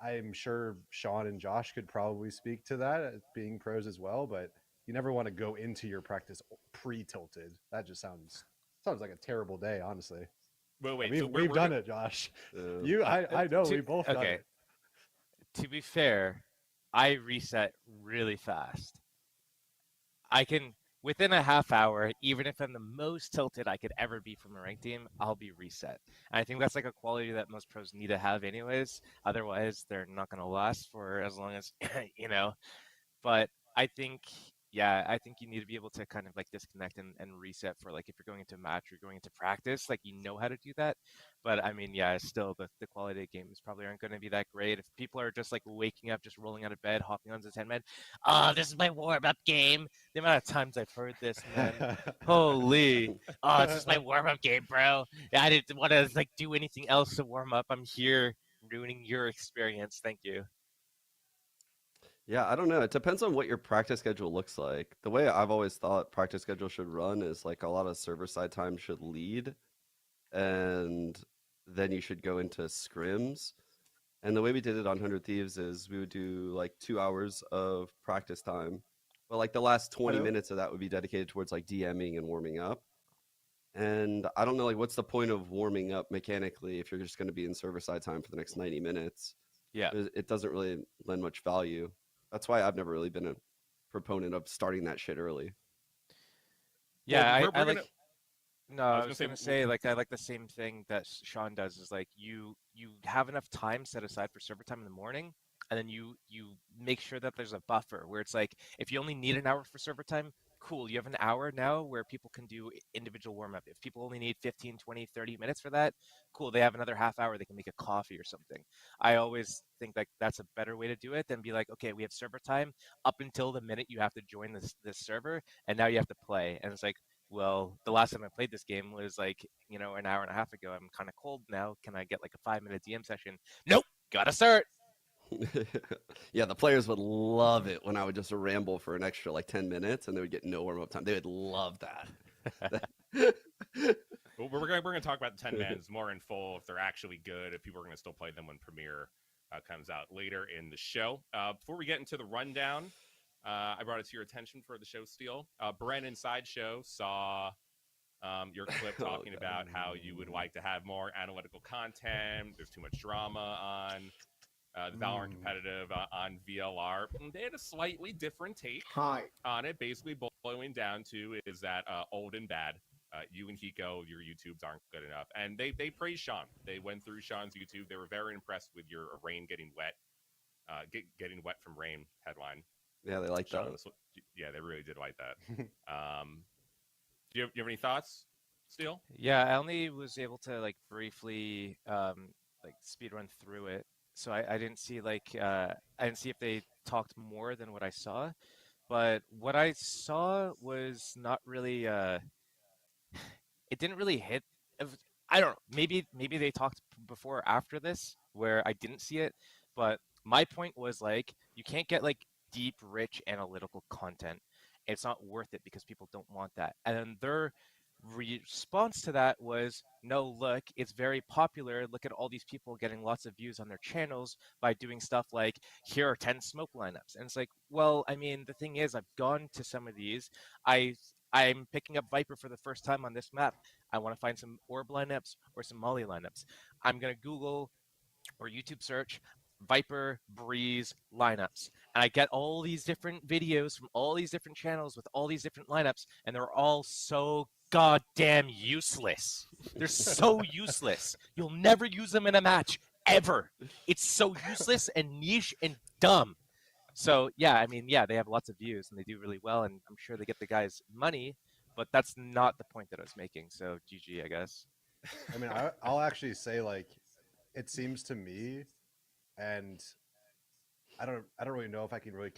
I'm sure Sean and Josh could probably speak to that as being pros as well, but you never want to go into your practice pre-tilted. That just sounds like a terrible day, honestly. Wait, I mean, so we've done it, Josh. I know we both done it. To be fair, I reset really fast. I can, within a half hour, even if I'm the most tilted I could ever be from a ranked team, I'll be reset. And I think that's like a quality that most pros need to have anyways. Otherwise, they're not going to last for as long as, you know. But I think, yeah, I think you need to be able to kind of like disconnect and reset for like if you're going into a match or going into practice, like you know how to do that. But I mean, yeah, still the quality of games probably aren't going to be that great. If people are just like waking up, just rolling out of bed, hopping onto 10-man, this is my warm-up game. The amount of times I've heard this, man, holy, this is my warm-up game, bro. I didn't want to like do anything else to warm up. I'm here ruining your experience. Thank you. Yeah, I don't know. It depends on what your practice schedule looks like. The way I've always thought practice schedule should run is like a lot of server side time should lead, and then you should go into scrims. And the way we did it on 100 Thieves is we would do like 2 hours of practice time, but like the last 20 minutes of that would be dedicated towards like DMing and warming up. And I don't know, like, what's the point of warming up mechanically if you're just going to be in server side time for the next 90 minutes? Yeah, it doesn't really lend much value. That's why I've never really been a proponent of starting that shit early. Yeah, Well, I we're like. No, I was gonna say like I like the same thing that Sean does is like you have enough time set aside for server time in the morning, and then you make sure that there's a buffer where it's like if you only need an hour for server time, cool, you have an hour now where people can do individual warm up. If people only need 15, 20, 30 minutes for that, cool, they have another half hour, they can make a coffee or something. I always think like that's a better way to do it than be like, okay, we have server time up until the minute you have to join this server, and now you have to play. And it's like, well, the last time I played this game was like, you know, an hour and a half ago. I'm kind of cold now. Can I get like a 5-minute DM session? Nope, gotta start. Yeah, the players would love it when I would just ramble for an extra like 10 minutes and they would get no warm up time. They would love that. Well, we're gonna talk about the 10-mans more in full if they're actually good. If people are gonna still play them when Premiere comes out later in the show. Before we get into the rundown, I brought it to your attention for the show steal. Brennan Sideshow saw your clip talking about how you would like to have more analytical content. There's too much drama on the Valorant competitive on VLR. They had a slightly different take on it. Basically, boiling down to is that old and bad. You and Hiko, your YouTubes aren't good enough. And they praised Sean. They went through Sean's YouTube. They were very impressed with your rain getting wet. Getting wet from rain headline. Yeah, they like that. Yeah, they really did like that. Do you have any thoughts, Steele? Yeah, I only was able to like briefly like speed run through it, so I didn't see like I didn't see if they talked more than what I saw, but what I saw was not really it didn't really hit. I don't know. Maybe they talked before or after this where I didn't see it, but my point was like you can't get like deep, rich analytical content. It's not worth it because people don't want that. And then their response to that was, no, look, it's very popular. Look at all these people getting lots of views on their channels by doing stuff like, here are 10 smoke lineups. And it's like, well, I mean, the thing is, I've gone to some of these. I'm picking up Viper for the first time on this map. I want to find some orb lineups or some molly lineups. I'm going to Google or YouTube search Viper, Breeze lineups. And I get all these different videos from all these different channels with all these different lineups, and they're all so goddamn useless. They're so useless. You'll never use them in a match, ever. It's so useless and niche and dumb. So, yeah, I mean, yeah, they have lots of views and they do really well, and I'm sure they get the guys money, but that's not the point that I was making. So, GG, I guess. I mean, I'll actually say, like, it seems to me, and I don't really know if I can really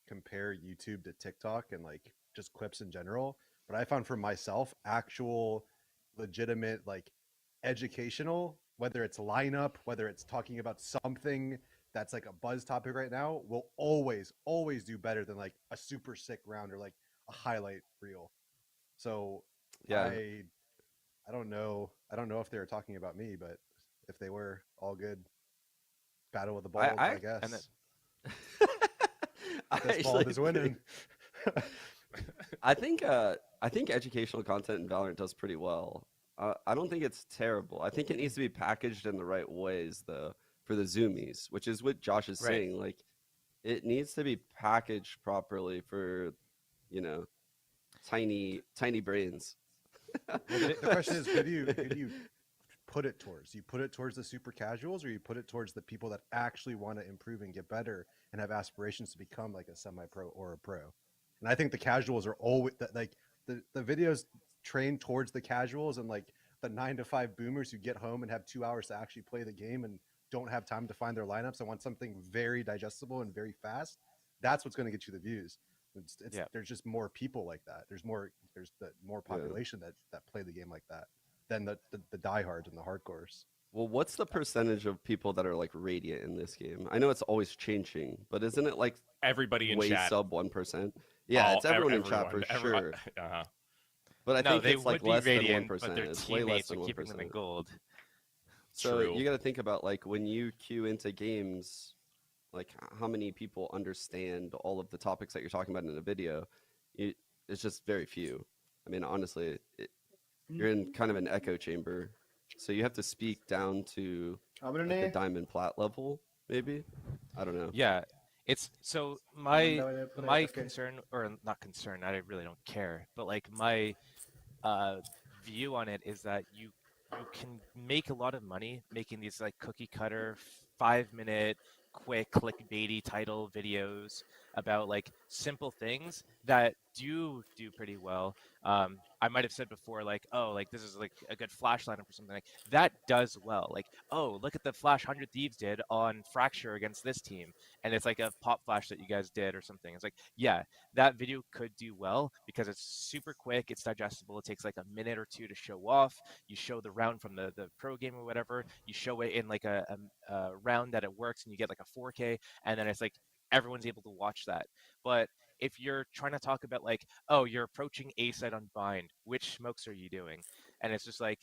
compare YouTube to TikTok and like just clips in general, but I found for myself actual legitimate like educational, whether it's lineup, whether it's talking about something that's like a buzz topic right now, will always do better than like a super sick round or like a highlight reel. So Yeah. I don't know if they were talking about me, but if they were, all good. Battle with the ball, I guess. And this ball is winning. I think educational content in Valorant does pretty well. I don't think it's terrible. I think it needs to be packaged in the right ways, though, for the zoomies, which is what Josh is saying. Like, it needs to be packaged properly for, you know, tiny brains. Well, the question is, who do you put it towards? You put it towards the super casuals, or you put it towards the people that actually want to improve and get better and have aspirations to become like a semi-pro or a pro? And I think the casuals are always like the videos trained towards the casuals and like the 9-to-5 boomers who get home and have 2 hours to actually play the game and don't have time to find their lineups and want something very digestible and very fast. That's what's going to get you the views. There's just more people like that. There's the more population that play the game like that than the diehards and the hardcores. Well, what's the percentage of people that are like radiant in this game? I know it's always changing, but isn't it like everybody in way chat? Sub 1%? Yeah, it's everyone in chat for sure. Uh-huh. But I think they it's like would be less radiant, than 1%. but their It's way less teammates are than keeping them in 1%. gold. So True. you got to think about like when you queue into games, like how many people understand all of the topics that you're talking about in a video. It's just very few. I mean, honestly, you're in kind of an echo chamber, so you have to speak down to like, the diamond plat level, maybe. I don't know. Yeah, it's so my concern, or not concern, I really don't care, but like my view on it is that you can make a lot of money making these like cookie cutter 5-minute quick clickbaity title videos about like simple things that do pretty well. I might have said before, like, oh, like this is like a good flash lineup or something like that does well. Like, oh, look at the flash 100 Thieves did on Fracture against this team, and it's like a pop flash that you guys did or something. It's like, yeah, that video could do well because it's super quick, it's digestible, it takes like a minute or two to show off. You show the round from the pro game or whatever, you show it in like a round that it works, and you get like a 4K, and then it's like everyone's able to watch that. But if you're trying to talk about like, oh, you're approaching A side on bind, which smokes are you doing? And it's just like,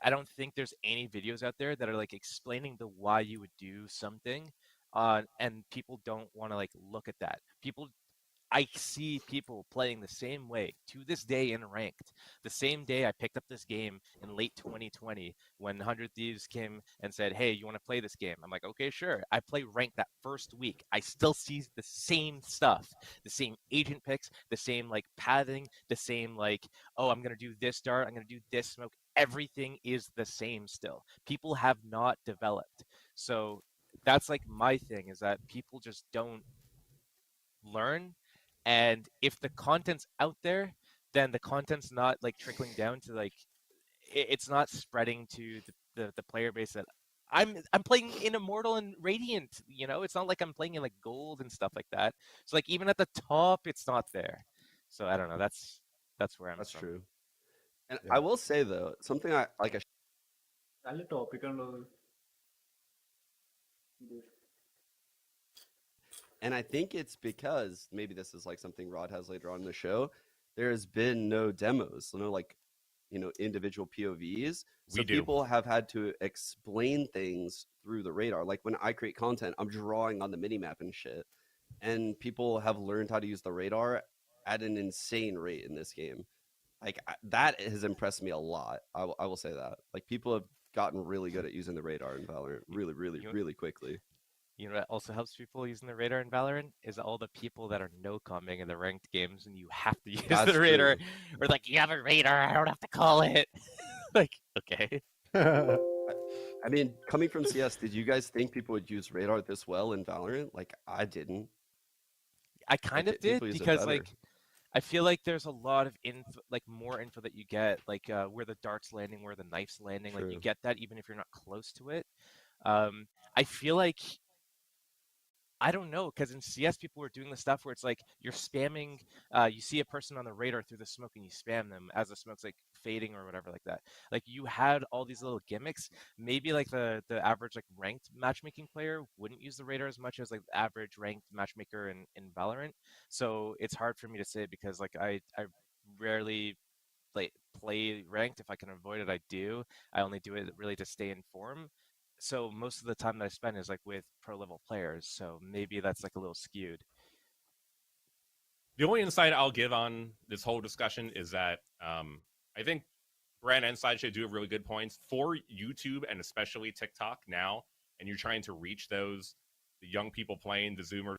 I don't think there's any videos out there that are like explaining the why you would do something, and people don't want to like look at that. I see people playing the same way to this day in ranked. The same day I picked up this game in late 2020 when 100 Thieves came and said, hey, you want to play this game? I'm like, okay, sure. I play ranked that first week. I still see the same stuff, the same agent picks, the same like pathing, the same like, oh, I'm going to do this dart, I'm going to do this smoke. Everything is the same still. People have not developed. So that's like my thing, is that people just don't learn. And if the content's out there, then the content's not like trickling down to like it's not spreading to the player base that I'm playing in Immortal and Radiant, you know. It's not like I'm playing in like Gold and stuff like that. So like even at the top it's not there. So I don't know, that's where I'm That's from. true. And I will say though, something I like നല്ല ടോപ്പിക് ആണല്ലോ. And I think it's because maybe this is like something Rod has later on in the show. There has been no demos, no like, you know, individual POVs. So people have had to explain things through the radar. Like when I create content, I'm drawing on the minimap and shit. And people have learned how to use the radar at an insane rate in this game. Like that has impressed me a lot. I will say that. Like people have gotten really good at using the radar in Valorant really quickly. You know what also helps people using the radar in Valorant is all the people that are no-comming in the ranked games, and you have to use That's the radar. true. Or like, you have a radar, I don't have to call it. Like, okay. I mean, coming from CS, did you guys think people would use radar this well in Valorant? Like, I didn't. I kind of did people use it because better. like I feel like there's a lot of info, like more info that you get, like where the dart's landing, where the knife's landing. Like you True. get that even if you're not close to it. I feel like I don't know, because in CS people were doing the stuff where it's like you're spamming, you see a person on the radar through the smoke and you spam them as the smoke's like fading or whatever like that. Like you had all these little gimmicks. Maybe like the average like ranked matchmaking player wouldn't use the radar as much as like the average ranked matchmaker in Valorant. So it's hard for me to say because like I rarely play ranked. If I can avoid it, I do. I only do it really to stay in form. So most of the time that I spend is like with pro level players. So maybe that's like a little skewed. The only insight I'll give on this whole discussion is that I think Brand and Sideshow do have really good points for YouTube and especially TikTok now. And you're trying to reach the young people playing the Zoomers.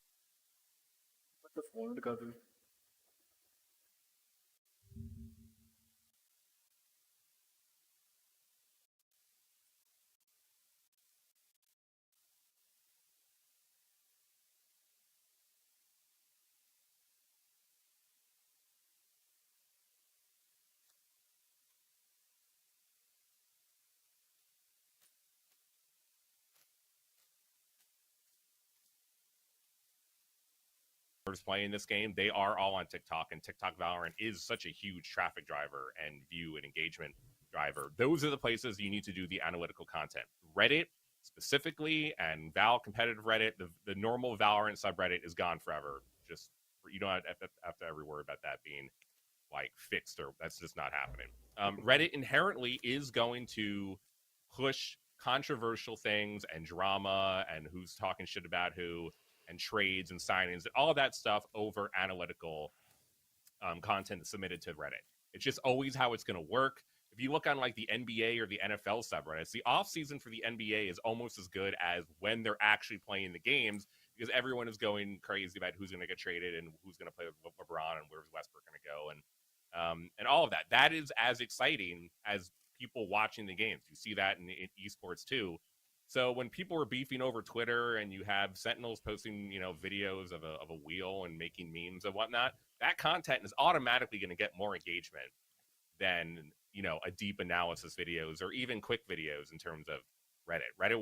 Playing this game, they are all on TikTok, and TikTok Valorant is such a huge traffic driver and view and engagement driver. Those are the places you need to do the analytical content. Reddit specifically and Val competitive Reddit, the normal Valorant subreddit is gone forever. Just you don't have to ever worry about that being like fixed, or that's just not happening. Reddit inherently is going to push controversial things and drama and who's talking shit about who and trades and signings and all of that stuff over analytical content submitted to Reddit. It's just always how it's going to work. If you look on like the NBA or the NFL subreddits, the off season for the NBA is almost as good as when they're actually playing the games, because everyone is going crazy about who's going to get traded and who's going to play with LeBron and where's Westbrook going to go and all of that. That is as exciting as people watching the games. You see that in esports too. So when people are beefing over Twitter and you have Sentinels posting, videos of a wheel and making memes and whatnot, that content is automatically going to get more engagement than, a deep analysis videos or even quick videos in terms of Reddit. Reddit will